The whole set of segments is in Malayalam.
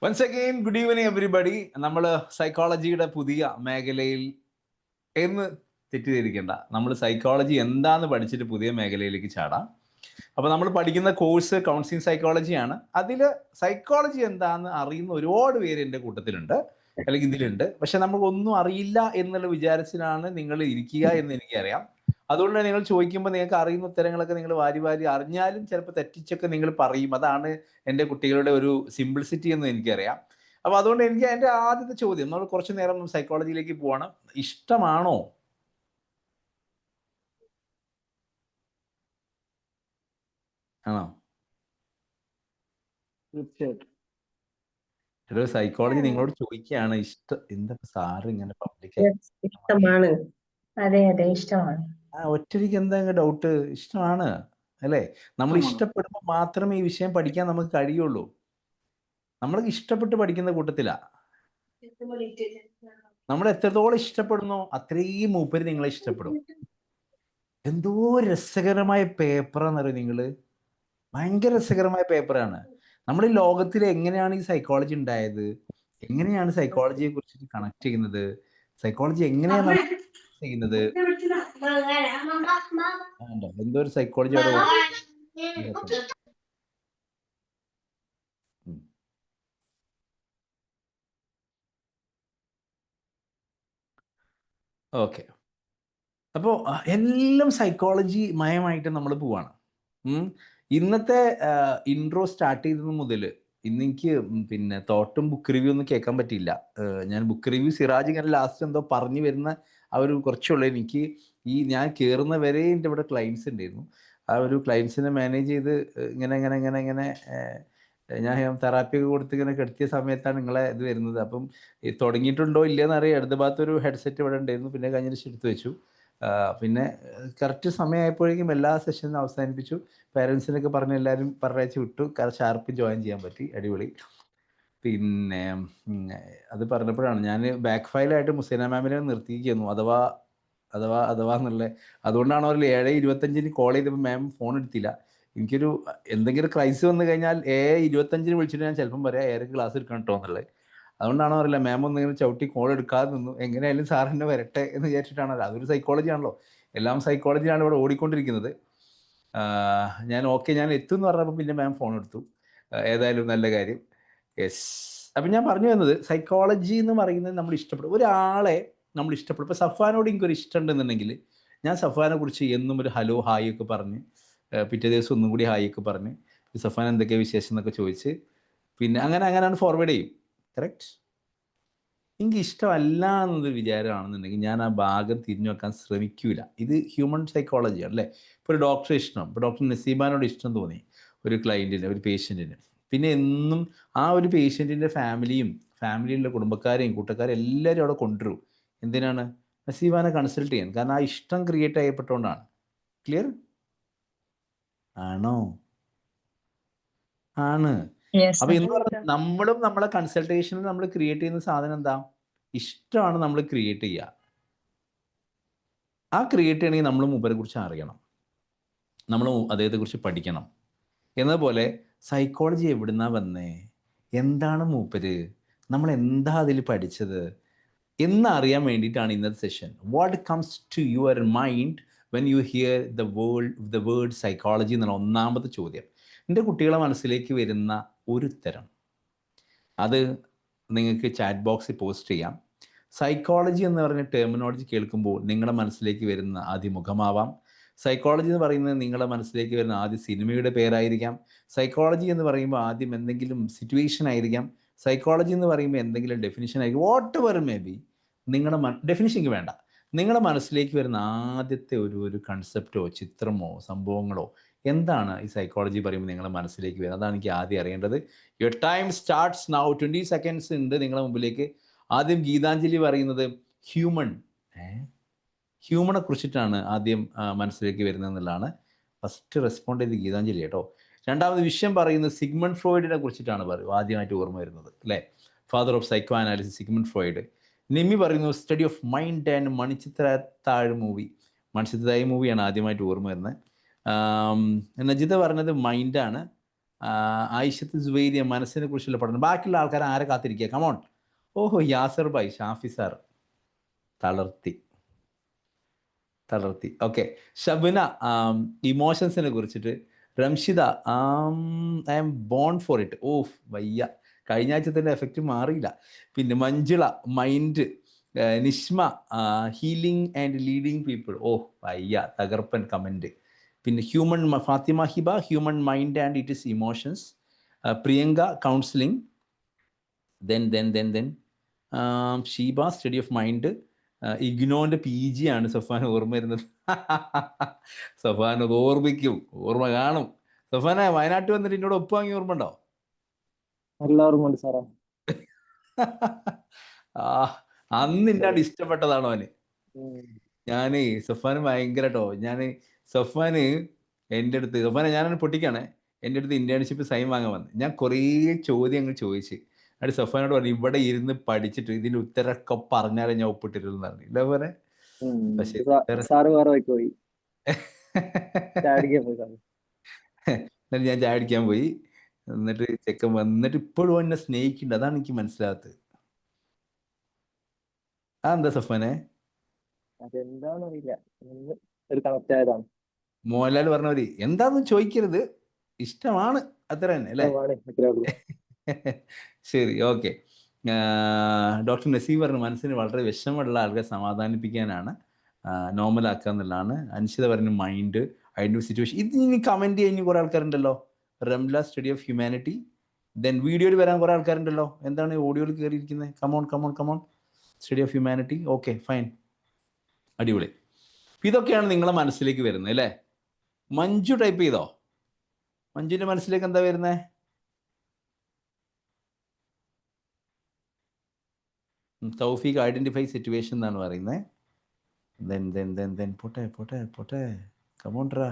Once again good evening everybody. നമ്മൾ സൈക്കോളജിയുടെ പുതിയ മേഖലയിൽ എന്ന് തെറ്റിദ്ധരിക്കേണ്ട, നമ്മൾ സൈക്കോളജി എന്താന്ന് പഠിച്ചിട്ട് പുതിയ മേഖലയിലേക്ക് ചാടാം. അപ്പോൾ നമ്മൾ പഠിക്കുന്ന കോഴ്സ് കൗൺസിലിംഗ് സൈക്കോളജിയാണ്. അതിൽ സൈക്കോളജി എന്താണെന്ന് അറിയുന്ന ഒരുപാട് പേര് എൻ്റെ കൂട്ടത്തിലുണ്ട്, അല്ലെങ്കിൽ ഇതിലുണ്ട്. പക്ഷെ നമുക്കൊന്നും അറിയില്ല എന്നുള്ള വിചാരത്തിലാണ് നിങ്ങൾ ഇരിക്കുക എന്ന് എനിക്കറിയാം. അതുകൊണ്ട് നിങ്ങൾ ചോദിക്കുമ്പോൾ നിങ്ങൾക്ക് അറിയുന്ന ഉത്തരങ്ങളൊക്കെ നിങ്ങൾ വാരി വാരി അറിഞ്ഞാലും ചിലപ്പോൾ തെറ്റിച്ചൊക്കെ നിങ്ങൾ പറയും. അതാണ് എൻ്റെ കുട്ടികളുടെ ഒരു സിംപ്ലിസിറ്റി എന്ന് എനിക്കറിയാം. അപ്പോൾ അതുകൊണ്ട് എനിക്ക് എൻ്റെ ആദ്യത്തെ ചോദ്യം, നമ്മൾ കുറച്ച് നേരം സൈക്കോളജിയിലേക്ക് പോവാണ്. ഇഷ്ടമാണോ? ആണോ? തീർച്ചയായിട്ടും ഒരു സൈക്കോളജി നിങ്ങളോട് ചോദിക്കുകയാണ്, ഇഷ്ടം എന്താ സാറ് ഇങ്ങനെ പബ്ലിക് ഇഷ്ടമാണ്. അതെ അതെ, ഇഷ്ടമാണ്. ഒറ്റയ്ക്ക് എന്താ ഡൗട്ട്? ഇഷ്ടമാണ് അല്ലേ? നമ്മൾ ഇഷ്ടമാണ്. ഇഷ്ടപ്പെടുമ്പോൾ മാത്രമേ ഈ വിഷയം പഠിക്കാൻ നമുക്ക് കഴിയുള്ളൂ. നമ്മൾ ഇഷ്ടപ്പെട്ട് പഠിക്കുന്ന കൂട്ടത്തിലാ. നമ്മൾ എത്രത്തോളം ഇഷ്ടപ്പെടുന്നോ അത്രയും മൂപ്പര് നിങ്ങളെ ഇഷ്ടപ്പെടും. എന്തോ രസകരമായ പേപ്പറാന്നറിയോ നിങ്ങള്? ഭയങ്കര രസകരമായ പേപ്പറാണ്. നമ്മൾ ഈ ലോകത്തിൽ എങ്ങനെയാണ് ഈ സൈക്കോളജി ഉണ്ടായത്, എങ്ങനെയാണ് സൈക്കോളജിയെ കുറിച്ചിട്ട് കണക്ട് ചെയ്യുന്നത്, സൈക്കോളജി എങ്ങനെയാണ് ചെയ്യുന്നത്, എന്തോ ഒരു സൈക്കോളജി അവിടെ ഓക്കെ. അപ്പോൾ എല്ലാം സൈക്കോളജി മയമായിട്ട് നമ്മൾ പോവാണ്. ഇന്നത്തെ ഇൻട്രോ സ്റ്റാർട്ട് ചെയ്തത് മുതൽ ഇന്ന് എനിക്ക് പിന്നെ തോട്ടും ബുക്ക് റിവ്യൂ ഒന്നും കേൾക്കാൻ പറ്റിയില്ല. ഞാൻ ബുക്ക് റിവ്യൂ സിറാജ് ഇങ്ങനെ ലാസ്റ്റ് എന്തോ പറഞ്ഞു വരുന്ന ആ ഒരു കുറച്ചുള്ളൂ. എനിക്ക് ഞാൻ കയറുന്ന വരെ എൻ്റെ ഇവിടെ ക്ലയൻസ് ഉണ്ടായിരുന്നു. ആ ഒരു ക്ലയൻസിനെ മാനേജ് ചെയ്ത് ഇങ്ങനെ ഞാൻ തെറാപ്പി ഒക്കെ കൊടുത്ത് ഇങ്ങനെ കിടത്തിയ സമയത്താണ് നിങ്ങളെ ഇത് വരുന്നത്. അപ്പം തുടങ്ങിയിട്ടുണ്ടോ ഇല്ലയെന്ന് അറിയാം. ഇടത് ഭാഗത്തൊരു ഹെഡ്സെറ്റ് ഇവിടെ ഉണ്ടായിരുന്നു, പിന്നെ കഴിഞ്ഞിട്ട് എടുത്ത് വെച്ചു. പിന്നെ കറക്റ്റ് സമയമായപ്പോഴേക്കും എല്ലാ സെഷനും അവസാനിപ്പിച്ചു. പേരൻസിനൊക്കെ പറഞ്ഞ് എല്ലാവരും പറഞ്ഞയച്ച് വിട്ടു. ഷാർപ്പ് ജോയിൻ ചെയ്യാൻ പറ്റി. അടിപൊളി. പിന്നെ അത് പറഞ്ഞപ്പോഴാണ് ഞാൻ ബാക്ക് ഫയലായിട്ട് മുസൈന മാമിനെ നിർത്തിയിരിക്കുന്നു. അഥവാ എന്നുള്ള അതുകൊണ്ടാണ് അവർ 7:25 കോൾ ചെയ്തപ്പോൾ മാം ഫോൺ എടുത്തില്ല. എനിക്കൊരു എന്തെങ്കിലും ക്രൈസിസ് വന്നു കഴിഞ്ഞാൽ 7:25 വിളിച്ചിട്ട് ഞാൻ ചിലപ്പം പറയാം 7 ക്ലാസ് എടുക്കണം കേട്ടോ എന്നുള്ളത്. അതുകൊണ്ടാണോ അറിയില്ല, മാം ഒന്നിങ്ങനെ ചവിട്ടി കോൾ എടുക്കാതെ നിന്നു. എങ്ങനെയായാലും സാറിനെ വരട്ടെ എന്ന് വിചാരിച്ചിട്ടാണല്ലോ. അതൊരു സൈക്കോളജി ആണല്ലോ. എല്ലാം സൈക്കോളജിയാണ് ഇവിടെ ഓടിക്കൊണ്ടിരിക്കുന്നത്. ഞാൻ എത്തും എന്ന് പറഞ്ഞപ്പോൾ പിന്നെ മാം ഫോൺ എടുത്തു. ഏതായാലും നല്ല കാര്യം. യെസ്. അപ്പം ഞാൻ പറഞ്ഞു വന്നത്, സൈക്കോളജി എന്ന് പറയുന്നത് നമ്മൾ ഇഷ്ടപ്പെടും ഒരാളെ. നമ്മൾ ഇഷ്ടപ്പെടും. ഇപ്പോൾ സഫാനോട് എനിക്കൊരു ഇഷ്ടം ഉണ്ടെന്നുണ്ടെങ്കിൽ ഞാൻ സഫാനെ കുറിച്ച് എന്നും ഒരു ഹലോ ഹായ് ഒക്കെ പറഞ്ഞ്, പിറ്റേ ദിവസം ഒന്നും കൂടി ഹായ് ഒക്കെ പറഞ്ഞ്, സഫാൻ എന്തൊക്കെയാണ് വിശേഷം എന്നൊക്കെ ചോദിച്ച്, പിന്നെ അങ്ങനെയാണ് ഫോർവേഡ് ചെയ്യും. കറക്റ്റ്. എനിക്ക് ഇഷ്ടമല്ല എന്നൊരു വിചാരമാണെന്നുണ്ടെങ്കിൽ ഞാൻ ആ ഭാഗം തിരിഞ്ഞു വെക്കാൻ ശ്രമിക്കൂല. ഇത് ഹ്യൂമൻ സൈക്കോളജിയാണ് അല്ലേ? ഇപ്പോൾ ഒരു ഡോക്ടറെ ഇഷ്ടം, ഇപ്പോൾ ഡോക്ടർ നസീബാനോട് ഇഷ്ടം തോന്നി ഒരു ക്ലയൻറ്റിന്, ഒരു പേഷ്യൻറ്റിന്, പിന്നെ എന്നും ആ ഒരു പേഷ്യൻറ്റിൻ്റെ ഫാമിലിയിലുള്ള കുടുംബക്കാരെയും കൂട്ടക്കാരെയും എല്ലാവരും അവിടെ കൊണ്ടുവരും. എന്തിനാണ്? നസീബാനെ കൺസൾട്ട് ചെയ്യാൻ. കാരണം ആ ഇഷ്ടം ക്രിയേറ്റ് ചെയ്യപ്പെട്ടുകൊണ്ടാണ്. ക്ലിയർ ആണോ? ആണ്. അപ്പൊ എന്ന് പറഞ്ഞാൽ നമ്മളും നമ്മളെ കൺസൾട്ടേഷനിൽ നമ്മൾ ക്രിയേറ്റ് ചെയ്യുന്ന സാധനം എന്താ? ഇഷ്ടമാണ് നമ്മൾ ക്രിയേറ്റ് ചെയ്യുക. ആ ക്രിയേറ്റ് ചെയ്യണമെങ്കിൽ നമ്മൾ മൂപ്പരെ കുറിച്ച് അറിയണം, നമ്മൾ അദ്ദേഹത്തെ കുറിച്ച് പഠിക്കണം. എന്നതുപോലെ സൈക്കോളജി എവിടുന്നാ വന്നേ, എന്താണ് മൂപ്പര്, നമ്മൾ എന്താ അതിൽ പഠിച്ചത് എന്നറിയാൻ വേണ്ടിയിട്ടാണ് ഇന്നത്തെ session. What comes to your mind when you hear the word psychology എന്നുള്ള ഒന്നാമത്തെ ചോദ്യം. എൻ്റെ കുട്ടികളെ മനസ്സിലേക്ക് വരുന്ന ഒരു ഉത്തരം അത് നിങ്ങൾക്ക് ചാറ്റ് ബോക്സിൽ പോസ്റ്റ് ചെയ്യാം. സൈക്കോളജി എന്ന് പറഞ്ഞ ടെർമിനോളജി കേൾക്കുമ്പോൾ നിങ്ങളുടെ മനസ്സിലേക്ക് വരുന്ന ആദ്യ മുഖമാവാം. സൈക്കോളജി എന്ന് പറയുന്നത് നിങ്ങളുടെ മനസ്സിലേക്ക് വരുന്ന ആദ്യ സിനിമയുടെ പേരായിരിക്കാം. സൈക്കോളജി എന്ന് പറയുമ്പോൾ ആദ്യം എന്തെങ്കിലും സിറ്റുവേഷൻ ആയിരിക്കാം. സൈക്കോളജി എന്ന് പറയുമ്പോൾ എന്തെങ്കിലും ഡെഫിനിഷൻ ആയിരിക്കും. വാട്ട് എവർ മേ ബി, നിങ്ങളുടെ ഡെഫിനിഷൻ വേണ്ട, നിങ്ങളുടെ മനസ്സിലേക്ക് വരുന്ന ആദ്യത്തെ ഒരു കൺസെപ്റ്റോ ചിത്രമോ സംഭവങ്ങളോ എന്താണ് ഈ സൈക്കോളജി പറയുമ്പോൾ നിങ്ങളുടെ മനസ്സിലേക്ക് വരുന്നത്? അതാണ് എനിക്ക് ആദ്യം അറിയേണ്ടത്. Your time starts now. 20 seconds ഉണ്ട് നിങ്ങളുടെ മുമ്പിലേക്ക്. ആദ്യം ഗീതാഞ്ജലി പറയുന്നത് ഹ്യൂമനെ കുറിച്ചിട്ടാണ് ആദ്യം മനസ്സിലേക്ക് വരുന്നത് എന്നുള്ളതാണ്. ഫസ്റ്റ് റെസ്പോണ്ട് ചെയ്ത് ഗീതാഞ്ജലി കേട്ടോ. രണ്ടാമത് വിഷയം പറയുന്നത് സിഗ്മണ്ട് ഫ്രോയിഡിനെ കുറിച്ചിട്ടാണ് ആദ്യമായിട്ട് ഓർമ്മ വരുന്നത് അല്ലേ? Father of psychoanalysis Sigmund Freud. Nimmi പറയുന്നു study of mind and Manichitrathazhu മൂവിയാണ് ആദ്യമായിട്ട് ഓർമ്മ വരുന്നത്. നജിത പറഞ്ഞത് മൈൻഡാണ്. ആയിഷത്ത് സുവൈദിയ മനസ്സിനെ കുറിച്ചുള്ള പഠനം. ബാക്കിയുള്ള ആൾക്കാർ ആരെ കാത്തിരിക്കുക? കമോൺ. ഓഹോ, യാസർ ഭായ്, ഷാഫി സാർ തളർത്തി. ഓക്കെ. ഷബിന ഇമോഷൻസിനെ കുറിച്ചിട്ട്. Ramshida I am born for it. ഓഫ് വയ്യ, കഴിഞ്ഞ ആഴ്ചത്തിൻ്റെ എഫക്റ്റ് മാറിയില്ല. പിന്നെ Manjula mind. Nishma healing and leading people. ഓഹ് വയ്യ, തകർപ്പൻ കമൻറ്റ്. പിന്നെ human Fathima Hiba human mind and it is emotions. Priyanka counselling. Then Sheeba study of mind. ഇഗ്നോന്റെ PG ആണ് സഫാൻ ഓർമ്മ വരുന്നത്. സഫാൻ അത് ഓർമ്മിക്കും, ഓർമ്മ കാണും. സഫാനെ വയനാട്ടിൽ വന്നിട്ട് എന്നോട് ഒപ്പ് വാങ്ങി ഓർമ്മ ഉണ്ടോ? എല്ലാവർക്കും സാറേ. അന്ന് എന്നോട് ഇഷ്ടപ്പെട്ടതാണോ അവന്? ഞാനേ സഫാന് ഭയങ്കര കേട്ടോ. സഫാന് എൻ്റെ അടുത്ത്, സഫാനെ ഞാനൊന്ന് പൊട്ടിക്കാണേ, എൻ്റെ അടുത്ത് ഇന്റേൺഷിപ്പ് സൈൻ വാങ്ങാൻ വന്നു. ഞാൻ കുറേ ചോദ്യങ്ങൾ ചോദിച്ച് അവിടെ സഫാനോട് പറഞ്ഞു, ഇവിടെ ഇരുന്ന് പഠിച്ചിട്ട് ഇതിന്റെ ഉത്തരമൊക്കെ പറഞ്ഞാലേ ഞാൻ ഒപ്പിട്ടിരുന്നു പറഞ്ഞു. ഇല്ല പോലെ. എന്നിട്ട് ഞാൻ ചായ അടിക്കാൻ പോയി. എന്നിട്ട് ചെക്കൻ വന്നിട്ട് ഇപ്പോഴും എന്നെ സ്നേഹിക്കുന്നുണ്ട്. അതാണ് എനിക്ക് മനസ്സിലാകത്തത്. എന്താ സഫാനെ? മോഹൻലാൽ പറഞ്ഞവര് എന്താന്ന് ചോദിക്കരുത്, ഇഷ്ടമാണ്, അത്ര തന്നെ അല്ലേ? ശരി, ഓക്കെ. ഡോക്ടർ നസീം പറഞ്ഞു മനസ്സിന് വളരെ വിഷമമുള്ള ആൾക്കാരെ സമാധാനിപ്പിക്കാനാണ്, നോർമലാക്കുക എന്നുള്ളതാണ്. അൻഷിത പറഞ്ഞു മൈൻഡ്, ഐഡന്റിഫൈ സിറ്റുവേഷൻ. ഇത് ഇനി കമന്റ് ചെയ്യാൻ കുറെ ആൾക്കാരുണ്ടല്ലോ. Ramla study of humanity. Then വീഡിയോയിൽ വരാൻ കുറെ ആൾക്കാരുണ്ടല്ലോ. എന്താണ് ഓഡിയോയിൽ കയറിയിരിക്കുന്നത്? Come on study of humanity. Okay fine, അടിപൊളി. ഇതൊക്കെയാണ് നിങ്ങളെ മനസ്സിലേക്ക് വരുന്നത് അല്ലേ? മഞ്ജു ടൈപ്പ് ചെയ്തോ? മഞ്ജുവിന്റെ മനസ്സിലേക്ക് എന്താ വരുന്നത്? തൗഫീഖ് ഐഡന്റിഫൈ സിറ്റുവേഷൻ എന്നാണ് പറയുന്നത്. ദെൻ പോട്ടെ കമോണ്ട്രാ.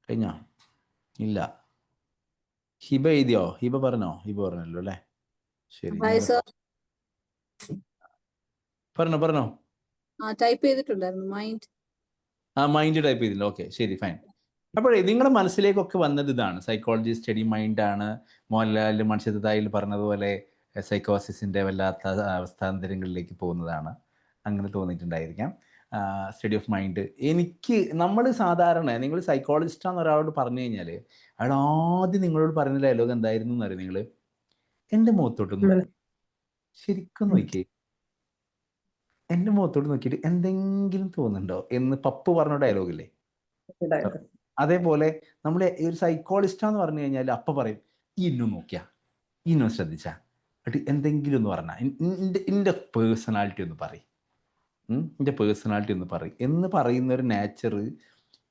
കഴിഞ്ഞോ? ഇല്ല. ഹിബ എഴുതിയോ? ഹിബ പറഞ്ഞല്ലോ അല്ലേ? ശരി, പറഞ്ഞോ. ടൈപ്പ് ചെയ്തിട്ടുണ്ടായിരുന്നു മൈൻഡ്. മൈൻഡ് ടൈപ്പ് ചെയ്തില്ല. ഓക്കെ ശരി, ഫൈൻ. അപ്പോഴേ നിങ്ങളുടെ മനസ്സിലേക്കൊക്കെ വന്നത് ഇതാണ്. സൈക്കോളജി സ്റ്റഡി മൈൻഡാണ്. മോഹൻലാൽ മനുഷ്യതായിൽ പറഞ്ഞതുപോലെ സൈക്കോസിസിൻ്റെ വല്ലാത്ത അവസ്ഥാന്തരങ്ങളിലേക്ക് പോകുന്നതാണ്. അങ്ങനെ തോന്നിയിട്ടുണ്ടായിരിക്കാം. Study of mind. നമ്മൾ സാധാരണ നിങ്ങൾ സൈക്കോളജിസ്റ്റാന്ന് ഒരാളോട് പറഞ്ഞു കഴിഞ്ഞാൽ അയാൾ ആദ്യം നിങ്ങളോട് പറയുന്ന ഡയലോഗ് എന്തായിരുന്നു എന്നറിയാം? നിങ്ങൾ എൻ്റെ മുഖത്തോട്ട് ശരിക്കും നോക്കിയേ, എൻ്റെ മുഖത്തോട്ട് നോക്കിയിട്ട് എന്തെങ്കിലും തോന്നുന്നുണ്ടോ എന്ന് പപ്പു പറഞ്ഞ ഡയലോഗില്ലേ? അതേപോലെ നമ്മൾ ഒരു സൈക്കോളജിസ്റ്റാന്ന് പറഞ്ഞു കഴിഞ്ഞാൽ അപ്പ പറയും ഇന്നും നോക്കിയാ, ഇന്നും ശ്രദ്ധിച്ചാ, എന്നിട്ട് എന്തെങ്കിലും ഒന്ന് പറഞ്ഞാൽ എൻ്റെ പേഴ്സണാലിറ്റി ഒന്ന് പറയും, എന്ന് പറയുന്ന ഒരു നേച്ചർ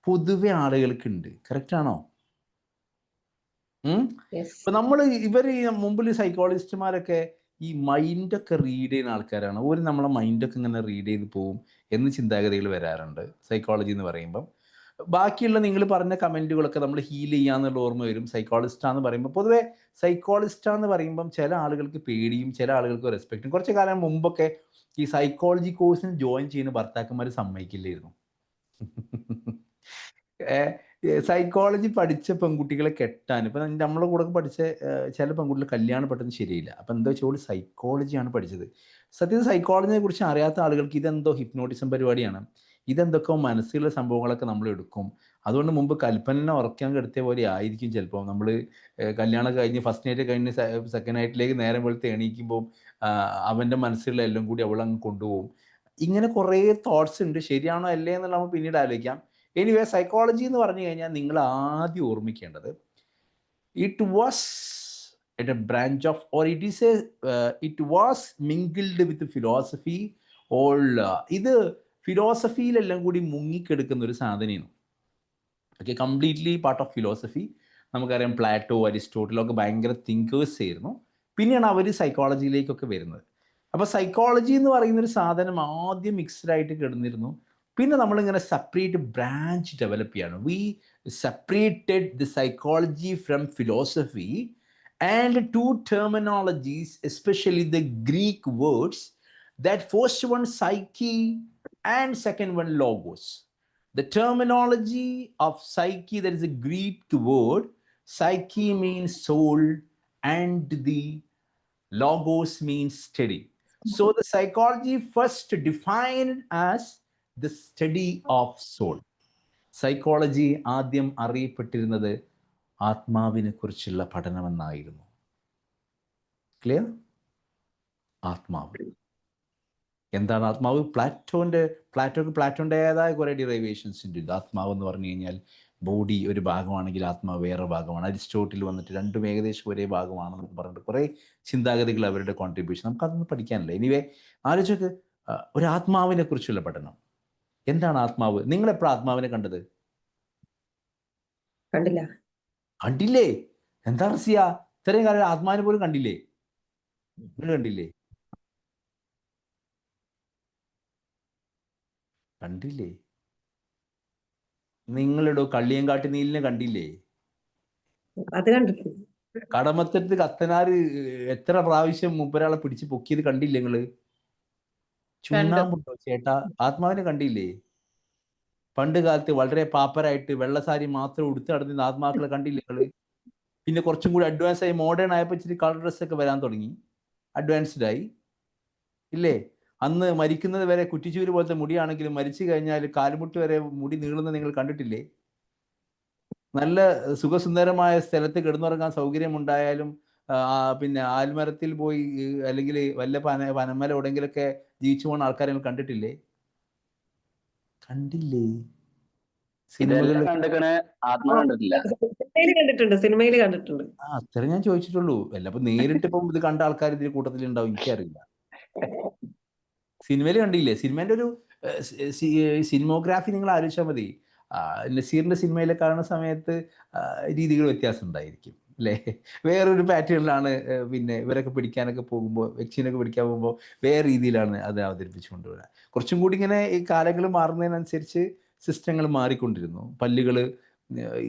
പൊതുവെ ആളുകൾക്കുണ്ട്. കറക്റ്റ് ആണോ? ഇപ്പൊ ഇവർ മുമ്പിൽ സൈക്കോളജിസ്റ്റുമാരൊക്കെ ഈ മൈൻഡൊക്കെ റീഡ് ചെയ്യുന്ന ആൾക്കാരാണ്. നമ്മളെ മൈൻഡൊക്കെ ഇങ്ങനെ റീഡ് ചെയ്ത് പോവും എന്ന് ചിന്താഗതികൾ വരാറുണ്ട് സൈക്കോളജി എന്ന് പറയുമ്പം. ബാക്കിയുള്ള നിങ്ങൾ പറഞ്ഞ കമൻറ്റുകളൊക്കെ നമ്മൾ ഹീൽ ചെയ്യാന്നുള്ള ഓർമ്മ വരും. സൈക്കോളജിസ്റ്റാന്ന് പറയുമ്പോൾ പൊതുവെ സൈക്കോളജിസ്റ്റാന്ന് പറയുമ്പം ചില ആളുകൾക്ക് പേടിയും ചില ആളുകൾക്ക് റെസ്പെക്റ്റും. കുറച്ച് കാലം മുമ്പൊക്കെ ഈ സൈക്കോളജി കോഴ്സിന് ജോയിൻ ചെയ്യുന്ന ഭർത്താക്കന്മാർ സമ്മതിക്കില്ലായിരുന്നു. സൈക്കോളജി പഠിച്ച പെൺകുട്ടികളെ കെട്ടാൻ, ഇപ്പം നമ്മളെ കൂടെ പഠിച്ച ചില പെൺകുട്ടികൾ കല്യാണം പെട്ടെന്ന് ശരിയില്ല. അപ്പം എന്താ വെച്ചാൽ സൈക്കോളജിയാണ് പഠിച്ചത്. സത്യത്തിൽ സൈക്കോളജിയെ കുറിച്ച് അറിയാത്ത ആളുകൾക്ക് ഇതെന്തോ ഹിപ്നോട്ടിസം പരിപാടിയാണ്, ഇതെന്തൊക്കെ മനസ്സിലുള്ള സംഭവങ്ങളൊക്കെ നമ്മൾ എടുക്കും. അതുകൊണ്ട് മുമ്പ് കൽപ്പന ഉറക്കാൻ കിടത്തിയ പോലെ ആയിരിക്കും ചിലപ്പോൾ നമ്മൾ കല്യാണം കഴിഞ്ഞ് ഫസ്റ്റ് നൈറ്റ് കഴിഞ്ഞ് സെക്കൻഡ് നൈറ്റിലേക്ക് നേരം വെളുത്ത് എണീക്കുമ്പോൾ അവൻ്റെ മനസ്സിലുള്ള എല്ലാം കൂടി അവളങ്ങ് കൊണ്ടുപോകും. ഇങ്ങനെ കുറേ തോട്ട്സ് ഉണ്ട്. ശരിയാണോ അല്ലേ എന്നുള്ള നമ്മൾ പിന്നീട് ആലോചിക്കാം. എനിവേ, സൈക്കോളജി എന്ന് പറഞ്ഞു കഴിഞ്ഞാൽ നിങ്ങൾ ആദ്യം ഓർമ്മിക്കേണ്ടത് it was a branch of, or it was mingled with philosophy. ഇത് ഫിലോസഫിയിലെല്ലാം കൂടി മുങ്ങിക്കെടുക്കുന്ന ഒരു സാധനമാണ്. ഓക്കെ, കംപ്ലീറ്റ്ലി പാർട്ട് ഓഫ് ഫിലോസഫി. നമുക്കറിയാം പ്ലാറ്റോ, അരിസ്റ്റോട്ടിലൊക്കെ ഭയങ്കര തിങ്കേഴ്സ് ആയിരുന്നു. പിന്നെയാണ് അവർ സൈക്കോളജിയിലേക്കൊക്കെ വരുന്നത്. അപ്പോൾ സൈക്കോളജി എന്ന് പറയുന്നൊരു സാധനം ആദ്യം മിക്സ്ഡ് ആയിട്ട് കിടന്നിരുന്നു. പിന്നെ നമ്മളിങ്ങനെ സെപ്പറേറ്റ് ബ്രാഞ്ച് ഡെവലപ്പ് ചെയ്യാണ്. We separated the psychology from philosophy and to terminologies, especially the Greek words. That first one psyche and second one logos. The terminology of psyche, that is a Greek word. Psyche means soul and the logos means study. So the psychology first defined as the study of soul. Psychology ആദ്യം അറിയപ്പെട്ടിരുന്നത് ആത്മാവിനെ കുറിച്ചുള്ള പഠനമെന്നായിരുന്നു. ക്ലിയർ? ആത്മാവ് എന്താണ് ആത്മാവ്? പ്ലാറ്റോൻ്റെതായ കുറെ ഡിറൈവേഷൻസ് ഉണ്ട്. ആത്മാവ് എന്ന് പറഞ്ഞു കഴിഞ്ഞാൽ ബോഡി ഒരു ഭാഗമാണെങ്കിൽ ആത്മാവ് വേറെ ഭാഗമാണ്. അരിസ്റ്റോട്ടിൽ വന്നിട്ട് രണ്ടും ഏകദേശം ഒരേ ഭാഗമാണെന്ന് പറഞ്ഞിട്ട് കുറേ ചിന്താഗതികൾ അവരുടെ കോൺട്രിബ്യൂഷൻ, നമുക്കതൊന്നും പഠിക്കാനില്ല. എനിവേ ആലോചിച്ചൊക്കെ ഒരു ആത്മാവിനെ കുറിച്ചുള്ള പഠനം. എന്താണ് ആത്മാവ്? നിങ്ങൾ എപ്പോഴാണ് ആത്മാവിനെ കണ്ടത്? കണ്ടില്ലേ? എന്താ റസിയ, ഇത്രയും കാലം ആത്മാവിനെ പോലും കണ്ടില്ലേ? നിങ്ങൾ കണ്ടില്ലേ? കണ്ടില്ലേ? നിങ്ങളിടോ കള്ളിയങ്കാട്ട് നീലിനെ കണ്ടില്ലേ? അത് കണ്ടിട്ടുണ്ട്. കടമത്തത്ത് കത്തനാര് എത്ര പ്രാവശ്യം മൂപ്പരാളെ പിടിച്ച് പൊക്കിയത് കണ്ടില്ലേ നിങ്ങള്? ചുണ്ണാമ്പുണ്ടോ ചേട്ടാ? ആത്മാവിനെ കണ്ടില്ലേ? പണ്ട് കാലത്ത് വളരെ പാപ്പരായിട്ട് വെള്ളസാരി മാത്രം ഉടുത്ത് നടന്നിരുന്ന ആത്മാക്കളെ കണ്ടില്ലേ നിങ്ങള്? പിന്നെ കുറച്ചും കൂടി അഡ്വാൻസ് ആയി മോഡേൺ ആയപ്പോൾ ഇച്ചിരി കളർ ഡ്രസ്സൊക്കെ വരാൻ തുടങ്ങി, അഡ്വാൻസ്ഡ് ആയി ഇല്ലേ? അന്ന് മരിക്കുന്നത് വരെ കുറ്റിച്ചൂര് പോലത്തെ മുടിയാണെങ്കിലും മരിച്ചു കഴിഞ്ഞാൽ കാലുമുട്ട് വരെ മുടി നീളുന്നത് നിങ്ങൾ കണ്ടിട്ടില്ലേ? നല്ല സുഖസുന്ദരമായ സ്ഥലത്ത് കിടന്നുറങ്ങാൻ സൗകര്യമുണ്ടായാലും പിന്നെ ആൽമരത്തിൽ പോയി അല്ലെങ്കിൽ വല്ല പനമല എവിടെയെങ്കിലൊക്കെ ജീവിച്ചു പോകുന്ന ആൾക്കാരെ നിങ്ങൾ കണ്ടിട്ടില്ലേ? കണ്ടില്ലേ? സിനിമകളിൽ സിനിമയിൽ കണ്ടിട്ടുണ്ട്. അത്ര ഞാൻ ചോദിച്ചിട്ടുള്ളൂ. അല്ല അപ്പൊ നേരിട്ട് ഇപ്പം ഇത് കണ്ട ആൾക്കാർ ഇതിന്റെ കൂട്ടത്തിൽ ഉണ്ടാവും, എനിക്കറിയില്ല. സിനിമയിൽ കണ്ടില്ലേ? സിനിമേന്റെ ഒരു സിനിമോഗ്രാഫി നിങ്ങൾ ആലോചിച്ചാൽ മതി. നസീറിന്റെ സിനിമയിലെ കാണുന്ന സമയത്ത് രീതികൾ വ്യത്യാസം ഉണ്ടായിരിക്കും അല്ലേ? വേറൊരു പാറ്റേണിലാണ്. പിന്നെ ഇവരൊക്കെ പിടിക്കാനൊക്കെ പോകുമ്പോൾ, വെക്സിനൊക്കെ പിടിക്കാൻ പോകുമ്പോൾ വേറെ രീതിയിലാണ് അത് അവതരിപ്പിച്ചു കൊണ്ടുവരിക. കുറച്ചും കൂടി ഇങ്ങനെ ഈ കാലങ്ങൾ മാറുന്നതിനനുസരിച്ച് സിസ്റ്റങ്ങൾ മാറിക്കൊണ്ടിരുന്നു. പല്ലുകൾ,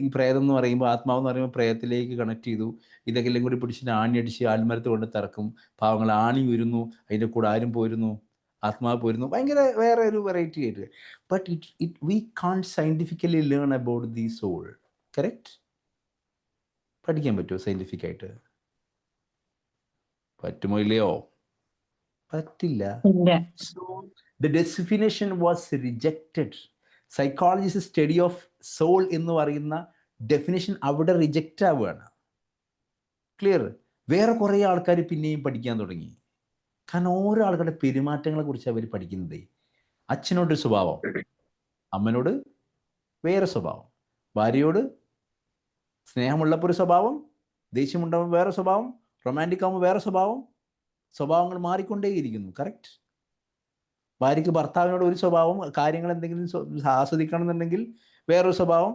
ഈ പ്രേതം എന്ന് പറയുമ്പോൾ, ആത്മാവെന്ന് പറയുമ്പോൾ പ്രേതത്തിലേക്ക് കണക്ട് ചെയ്തു. ഇതൊക്കെ എല്ലാം കൂടി പിടിച്ചിട്ട് ആണി അടിച്ച് ആൽമരത്ത് കൊണ്ട് തറക്കും. പാവങ്ങൾ ആണി വരുന്നു, അതിൻ്റെ കൂടെ ആരും പോയിരുന്നു, ആത്മാവ് പോയിരുന്നു. ഭയങ്കര വേറെ ഒരു വെറൈറ്റി ആയിട്ട്. But we can scientifically learn about the soul. Correct? പഠിക്കാൻ പറ്റുമോ സയൻറ്റിഫിക് ആയിട്ട്? പറ്റുമോ ഇല്ലയോ? പറ്റില്ല. So the definition was rejected. Psychology study of soul എന്ന് പറയുന്ന ഡെഫിനിഷൻ അവിടെ റിജക്റ്റ് ആവുകയാണ്. ക്ലിയർ? വേറെ കുറേ ആൾക്കാർ പിന്നെയും പഠിക്കാൻ തുടങ്ങി. കാരണം ഓരോ ആൾക്കാരുടെ പെരുമാറ്റങ്ങളെ കുറിച്ച് അവർ പഠിക്കുന്നത്. അച്ഛനോടൊരു സ്വഭാവം, അമ്മനോട് വേറെ സ്വഭാവം, ഭാര്യയോട് സ്നേഹമുള്ളപ്പോൾ ഒരു സ്വഭാവം, ദേഷ്യമുണ്ടാകുമ്പോൾ വേറെ സ്വഭാവം, റൊമാൻറ്റിക് ആകുമ്പോൾ വേറെ സ്വഭാവം. സ്വഭാവങ്ങൾ മാറിക്കൊണ്ടേയിരിക്കുന്നു. കറക്റ്റ്? ഭാര്യയ്ക്ക് ഭർത്താവിനോട് ഒരു സ്വഭാവം, കാര്യങ്ങൾ എന്തെങ്കിലും ആസ്വദിക്കണം എന്നുണ്ടെങ്കിൽ വേറൊരു സ്വഭാവം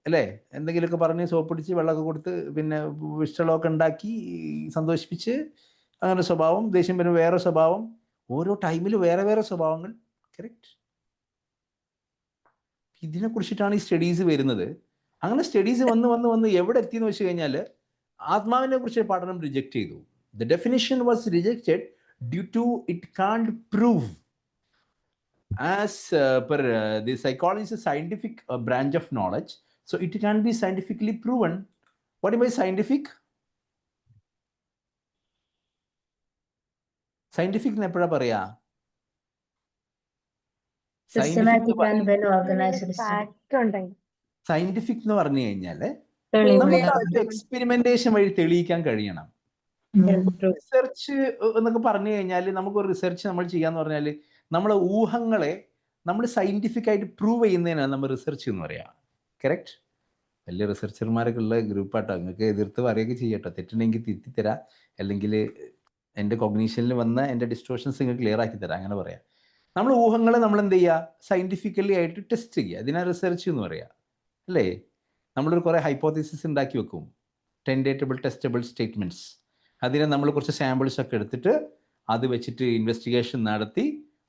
അല്ലേ? എന്തെങ്കിലുമൊക്കെ പറഞ്ഞ് സോപ്പിടിച്ച് വെള്ളമൊക്കെ കൊടുത്ത് പിന്നെ ഇഷ്ടമുള്ളതൊക്കെ ഉണ്ടാക്കി സന്തോഷിപ്പിച്ച് അങ്ങനെ സ്വഭാവം. ദേഷ്യം വരുമ്പോൾ വേറെ സ്വഭാവം. ഓരോ ടൈമിൽ വേറെ വേറെ സ്വഭാവങ്ങൾ. കറക്റ്റ്? ഇതിനെ കുറിച്ചിട്ടാണ് ഈ സ്റ്റഡീസ് വരുന്നത്. അങ്ങനെ സ്റ്റഡീസ് വന്ന് എവിടെ എത്തിയെന്ന് വെച്ച് കഴിഞ്ഞാൽ ആത്മാവിനെ കുറിച്ച് പഠനം റിജക്റ്റ് ചെയ്തു. The definition was rejected due to it can't prove as per the psychology is a scientific branch of knowledge. So it can be scientifically proven. What by scientific? Scientific എപ്പോഴാ പറയാ? Systematic and well organised scientific എന്ന് പറഞ്ഞു കഴിഞ്ഞാല് നമുക്ക് എക്സ്പെരിമെന്റേഷൻ വഴി തെളിയിക്കാൻ കഴിയണം. റിസർച്ച് എന്നൊക്കെ പറഞ്ഞു കഴിഞ്ഞാൽ, നമുക്കൊരു റിസർച്ച് നമ്മൾ ചെയ്യാന്ന് പറഞ്ഞാൽ നമ്മളെ ഊഹങ്ങളെ നമ്മൾ സയന്റിഫിക് ആയിട്ട് പ്രൂവ് ചെയ്യുന്നതിനാണ് നമ്മൾ റിസർച്ച് എന്ന് പറയാം. കറക്റ്റ്? വലിയ റിസർച്ചർമാരൊക്കെ ഉള്ള ഗ്രൂപ്പാട്ടോ. നിങ്ങൾക്ക് എതിർത്ത് പറയുകയൊക്കെ ചെയ്യട്ടോ. തെറ്റുണ്ടെങ്കിൽ തിരുത്തിത്തരാം, അല്ലെങ്കിൽ എൻ്റെ കോഗ്നീഷനിൽ വന്ന എൻ്റെ ഡിസ്റ്റോർഷൻസ് നിങ്ങൾ ക്ലിയർ ആക്കി തരാം. അങ്ങനെ പറയാം. നമ്മൾ ഊഹങ്ങളെ നമ്മൾ എന്ത് ചെയ്യുക? സയന്റിഫിക്കലി ആയിട്ട് ടെസ്റ്റ് ചെയ്യുക. ഇതിനാണ് റിസർച്ച് എന്ന് പറയുക അല്ലേ? നമ്മളൊരു കുറേ ഹൈപ്പോത്തസിസ് ഉണ്ടാക്കി വെക്കും, ടെൻഡേറ്റബിൾ ടെസ്റ്റബിൾ സ്റ്റേറ്റ്മെൻറ്റ്സ്. അതിനെ നമ്മൾ കുറച്ച് സാമ്പിൾസ് ഒക്കെ എടുത്തിട്ട് അത് വെച്ചിട്ട് ഇൻവെസ്റ്റിഗേഷൻ നടത്തി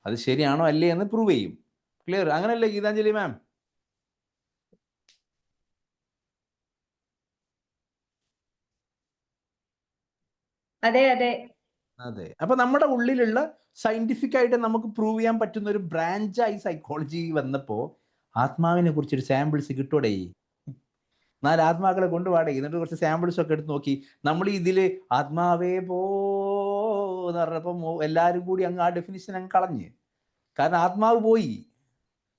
അത് ശരിയാണോ അല്ലേ എന്ന് പ്രൂവ് ചെയ്യും. ക്ലിയർ? അങ്ങനല്ലേ ഗീതാഞ്ജലി മാം? അതെ അതെ അതെ. അപ്പൊ നമ്മുടെ ഉള്ളിലുള്ള സയന്റിഫിക് ആയിട്ട് നമുക്ക് പ്രൂവ് ചെയ്യാൻ പറ്റുന്ന ഒരു ബ്രാഞ്ചായി സൈക്കോളജി വന്നപ്പോൾ ആത്മാവിനെ കുറിച്ചൊരു സാമ്പിൾസ് കിട്ടൂടെ? 4 ആത്മാക്കളെ കൊണ്ടുപാടേ, എന്നിട്ട് കുറച്ച് സാമ്പിൾസ് ഒക്കെ എടുത്ത് നോക്കി. നമ്മൾ ഇതില് ആത്മാവേ എന്ന് പറഞ്ഞപ്പോൾ എല്ലാവരും കൂടി അങ്ങ് ആ ഡെഫിനിഷൻ അങ്ങ് കളഞ്ഞ്. കാരണം ആത്മാവ് പോയി,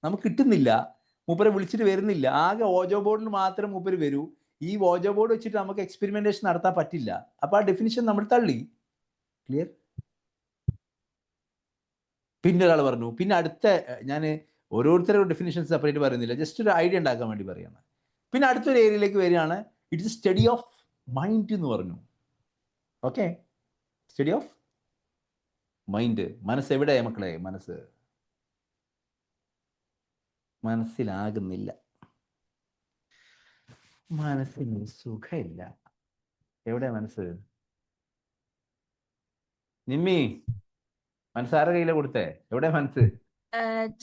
നമുക്ക് കിട്ടുന്നില്ല, മൂപ്പരെ വിളിച്ചിട്ട് വരുന്നില്ല. ആകെ ഓജോ ബോർഡിൽ മാത്രം മൂപ്പര് വരൂ. ഈ ഓജോ ബോർഡ് വെച്ചിട്ട് നമുക്ക് എക്സ്പെരിമെന്റേഷൻ നടത്താൻ പറ്റില്ല. അപ്പൊ ആ ഡെഫിനിഷൻ നമ്മൾ തള്ളി. ക്ലിയർ? പിന്നെ ഒരാൾ പറഞ്ഞു, പിന്നെ അടുത്ത, ഞാൻ ഓരോരുത്തരുടെ ഡെഫിനിഷൻ സെപ്പറേറ്റ് പറയുന്നില്ല, ജസ്റ്റ് ഒരു ഐഡിയ ഉണ്ടാക്കാൻ വേണ്ടി പറയാണ്. പിന്നെ അടുത്തൊരു ഏരിയയിലേക്ക് വരികയാണ്, ഇറ്റ്സ് സ്റ്റഡി ഓഫ് മൈൻഡ് എന്ന് പറഞ്ഞു. Okay, study of mind. മനസ്സ് എവിടെ മക്കളെ? മനസ്സിലാകുന്നില്ല, മനസ്സിന് സുഖമില്ല. എവിടെ മനസ്സ്? നിമ്മി, മനസ്സാരുടെ കയ്യിലെ കൊടുത്തേ? എവിടെ മനസ്സ്?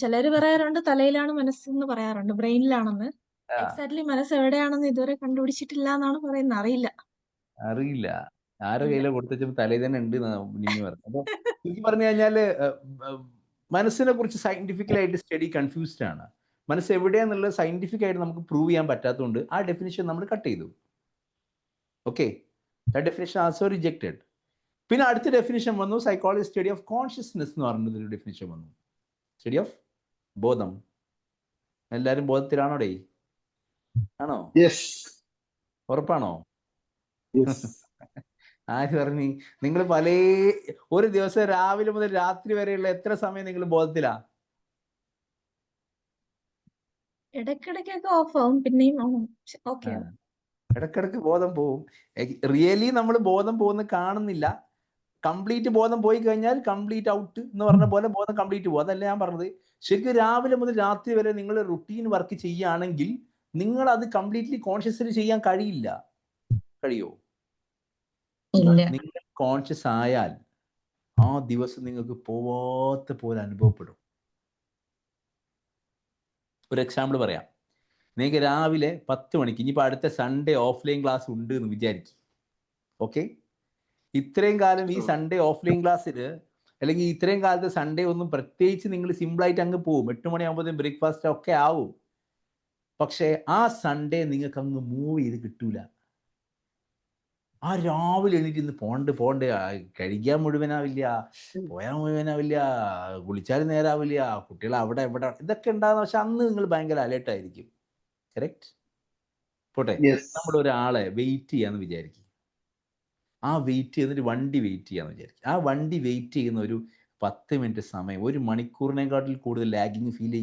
ചിലര് പറയാറുണ്ട് തലയിലാണ് മനസ്സെന്ന് പറയാറുണ്ട്, ബ്രെയിനിലാണെന്ന്. എക്സാക്ട്ലി മനസ്സ് എവിടെയാണെന്ന് ഇതുവരെ കണ്ടുപിടിച്ചിട്ടില്ല എന്നാണ് പറയുന്നത്. അറിയില്ല. ആരുടെ കയ്യിലെ കൊടുത്തും തലയിൽ തന്നെ ഉണ്ട് നിമ്മി പറഞ്ഞു. അപ്പൊ എനിക്ക് പറഞ്ഞു കഴിഞ്ഞാല് മനസ്സിനെ കുറിച്ച് സയന്റിഫിക്കലായിട്ട് സ്റ്റഡി കൺഫ്യൂസ്ഡ് ആണ്. മനസ്സ് എവിടെയാന്നുള്ളത് സയന്റിഫിക് ആയിട്ട് നമുക്ക് പ്രൂവ് ചെയ്യാൻ പറ്റാത്തതുകൊണ്ട് ആ ഡെഫിനിഷൻ നമ്മൾ കട്ട് ചെയ്തു. ഓക്കെ, ആ ഡെഫിനിഷൻ ആൾസോ റിജക്റ്റഡ്. പിന്നെ അടുത്ത ഡെഫിനിഷൻ വന്നു, സൈക്കോളജി സ്റ്റഡി ഓഫ് കോൺഷ്യസ്നെസ് എന്ന് പറഞ്ഞൊരു ഡെഫിനിഷൻ വന്നു. സ്റ്റഡി ഓഫ് ബോധം. എല്ലാരും ബോധത്തിലാണോ ഡേ? ആണോ? ഉറപ്പാണോ? ആര് പറഞ്ഞു? നിങ്ങൾ ഒരു ദിവസം രാവിലെ മുതൽ രാത്രി വരെയുള്ള എത്ര സമയം നിങ്ങൾ ബോധത്തിലാ? ഇടയ്ക്കിടയ്ക്കൊക്കെ ഓഫ് ആവും, പിന്നെയും ഓക്കെ. ഇടക്കിടക്ക് ബോധം പോവും. റിയലി നമ്മൾ ബോധം പോകുന്ന കാണുന്നില്ല. കംപ്ലീറ്റ് ബോധം പോയി കഴിഞ്ഞാൽ കംപ്ലീറ്റ് ഔട്ട് എന്ന് പറഞ്ഞ പോലെ ബോധം കംപ്ലീറ്റ് പോകും. അതല്ല ഞാൻ പറഞ്ഞത്. ശരിക്കും രാവിലെ മുതൽ രാത്രി വരെ നിങ്ങൾ റുട്ടീൻ വർക്ക് ചെയ്യുകയാണെങ്കിൽ നിങ്ങൾ അത് കംപ്ലീറ്റ്ലി കോൺഷ്യസ്ലി ചെയ്യാൻ കഴിയില്ല. കഴിയോ? നിങ്ങൾ കോൺഷ്യസ് ആയാൽ ആ ദിവസം നിങ്ങൾക്ക് പോവാത്ത പോലെ അനുഭവപ്പെടും. ഒരു എക്സാമ്പിൾ പറയാം. നിങ്ങൾക്ക് രാവിലെ 10 മണിക്ക്, ഇനിയിപ്പോൾ അടുത്ത സൺഡേ ഓഫ്ലൈൻ ക്ലാസ് ഉണ്ട് എന്ന് വിചാരിക്കും. ഓക്കെ, ഇത്രയും കാലം ഈ സൺഡേ ഓഫ്ലൈൻ ക്ലാസ്സിൽ അല്ലെങ്കിൽ ഇത്രയും കാലത്ത് സൺഡേ ഒന്നും പ്രത്യേകിച്ച് നിങ്ങൾ സിമ്പിളായിട്ട് അങ്ങ് പോവും. 8 മണിയാകുമ്പോഴത്തേക്കും ബ്രേക്ക്ഫാസ്റ്റ് ഒക്കെ ആവും. പക്ഷേ ആ സൺഡേ നിങ്ങൾക്ക് അങ്ങ് മൂവ് ചെയ്ത് കിട്ടൂല. ആ രാവിലെ എണീറ്റ് ഇന്ന് പോണ്ട് കഴിക്കാൻ മുഴുവനാവില്ല, പോയാൽ മുഴുവനാവില്ല, കുളിച്ചാലും നേരാവില്ല, കുട്ടികൾ അവിടെ എവിടെ ഇതൊക്കെ ഉണ്ടാകുന്ന. പക്ഷെ അന്ന് നിങ്ങൾ ഭയങ്കര അലേർട്ടായിരിക്കും. കറക്റ്റ്? പോട്ടെ, നമ്മൾ ഒരാളെ വെയിറ്റ് ചെയ്യാന്ന് വിചാരിക്കും. ആ വെയിറ്റ് ചെയ്യുന്നൊരു വണ്ടി വെയിറ്റ് ചെയ്യാന്ന് വിചാരിക്കും. ആ വണ്ടി വെയിറ്റ് ചെയ്യുന്ന ഒരു 10 മിനിറ്റ് സമയം 1 മണിക്കൂറിനെക്കാട്ടിൽ കൂടുതൽ ലാഗിങ് ഫീൽ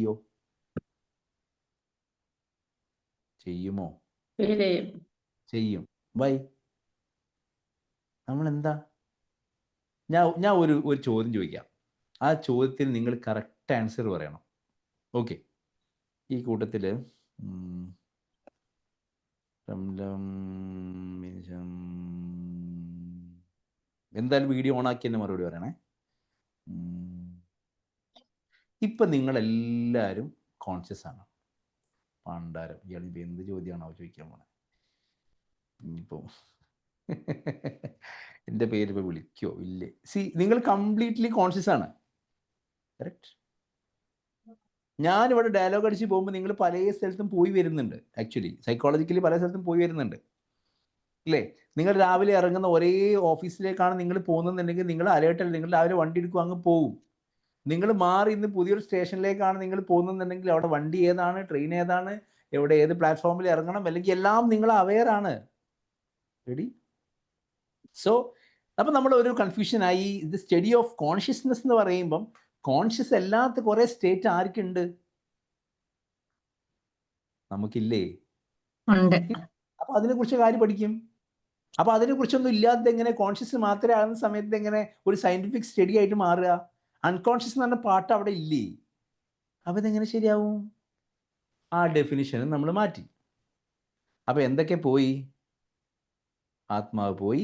ചെയ്യുമോ? ചെയ്യും. ബൈ. നമ്മൾ എന്താ? ഞാൻ ഒരു ചോദ്യം ചോദിക്കാം. ആ ചോദ്യത്തിന് നിങ്ങൾ കറക്റ്റ് ആൻസർ പറയണം. ഓക്കെ, ഈ കൂട്ടത്തിൽ എന്തായാലും വീഡിയോ ഓണാക്കി തന്നെ മറുപടി പറയണേ. ഇപ്പം നിങ്ങളെല്ലാവരും കോൺഷ്യസ് ആണ്. പണ്ടാരം ഇയാളിപ്പോൾ എന്ത് ചോദ്യമാണോ ചോദിക്കാൻ പോണേ? ഇനിയിപ്പോൾ എൻ്റെ പേര് ഇപ്പോൾ വിളിക്കോ ഇല്ലേ? നിങ്ങൾ കംപ്ലീറ്റ്ലി കോൺഷ്യസ് ആണ്. കറക്റ്റ്? ഞാനിവിടെ ഡയലോഗ് അടിച്ച് പോകുമ്പോൾ നിങ്ങൾ പല സ്ഥലത്തും പോയി വരുന്നുണ്ട്. ആക്ച്വലി സൈക്കോളജിക്കലി പല സ്ഥലത്തും പോയി വരുന്നുണ്ട് അല്ലേ? നിങ്ങൾ രാവിലെ ഇറങ്ങുന്ന ഒരേ ഓഫീസിലേക്കാണ് നിങ്ങൾ പോകുന്നതെന്നുണ്ടെങ്കിൽ നിങ്ങൾ അലേർട്ടല്ല. നിങ്ങൾ രാവിലെ വണ്ടി എടുക്കും, അങ്ങ് പോവും. നിങ്ങൾ മാറി ഇന്ന് പുതിയൊരു സ്റ്റേഷനിലേക്കാണ് നിങ്ങൾ പോകുന്നതെന്നുണ്ടെങ്കിൽ അവിടെ വണ്ടി ഏതാണ്, ട്രെയിൻ ഏതാണ്, എവിടെ ഏത് പ്ലാറ്റ്ഫോമിൽ ഇറങ്ങണം, അല്ലെങ്കിൽ എല്ലാം നിങ്ങൾ അവെയർ ആണ്. റെഡി? സോ അപ്പം നമ്മൾ ഒരു കൺഫ്യൂഷനായി. ഇത് സ്റ്റഡി ഓഫ് കോൺഷ്യസ്നെസ് എന്ന് പറയുമ്പം കോൺഷ്യസ് അല്ലാത്ത കുറെ സ്റ്റേറ്റ് ആർക്കുണ്ട്? നമുക്കില്ലേ? അപ്പൊ അതിനെക്കുറിച്ച് കാര്യം പഠിക്കും. അപ്പൊ അതിനെക്കുറിച്ചൊന്നും ഇല്ലാതെ എങ്ങനെ കോൺഷ്യസ് മാത്രമേ ആകുന്ന സമയത്ത് എങ്ങനെ ഒരു സയന്റിഫിക് സ്റ്റഡി ആയിട്ട് മാറുക? അൺകോൺഷ്യസ് എന്ന് പറഞ്ഞ പാട്ട് അവിടെ ഇല്ലേ? അപ്പൊ ഇതെങ്ങനെ ശരിയാവും? ആ ഡെഫിനിഷനും നമ്മൾ മാറ്റി. അപ്പൊ എന്തൊക്കെ പോയി? ആത്മാവ് പോയി,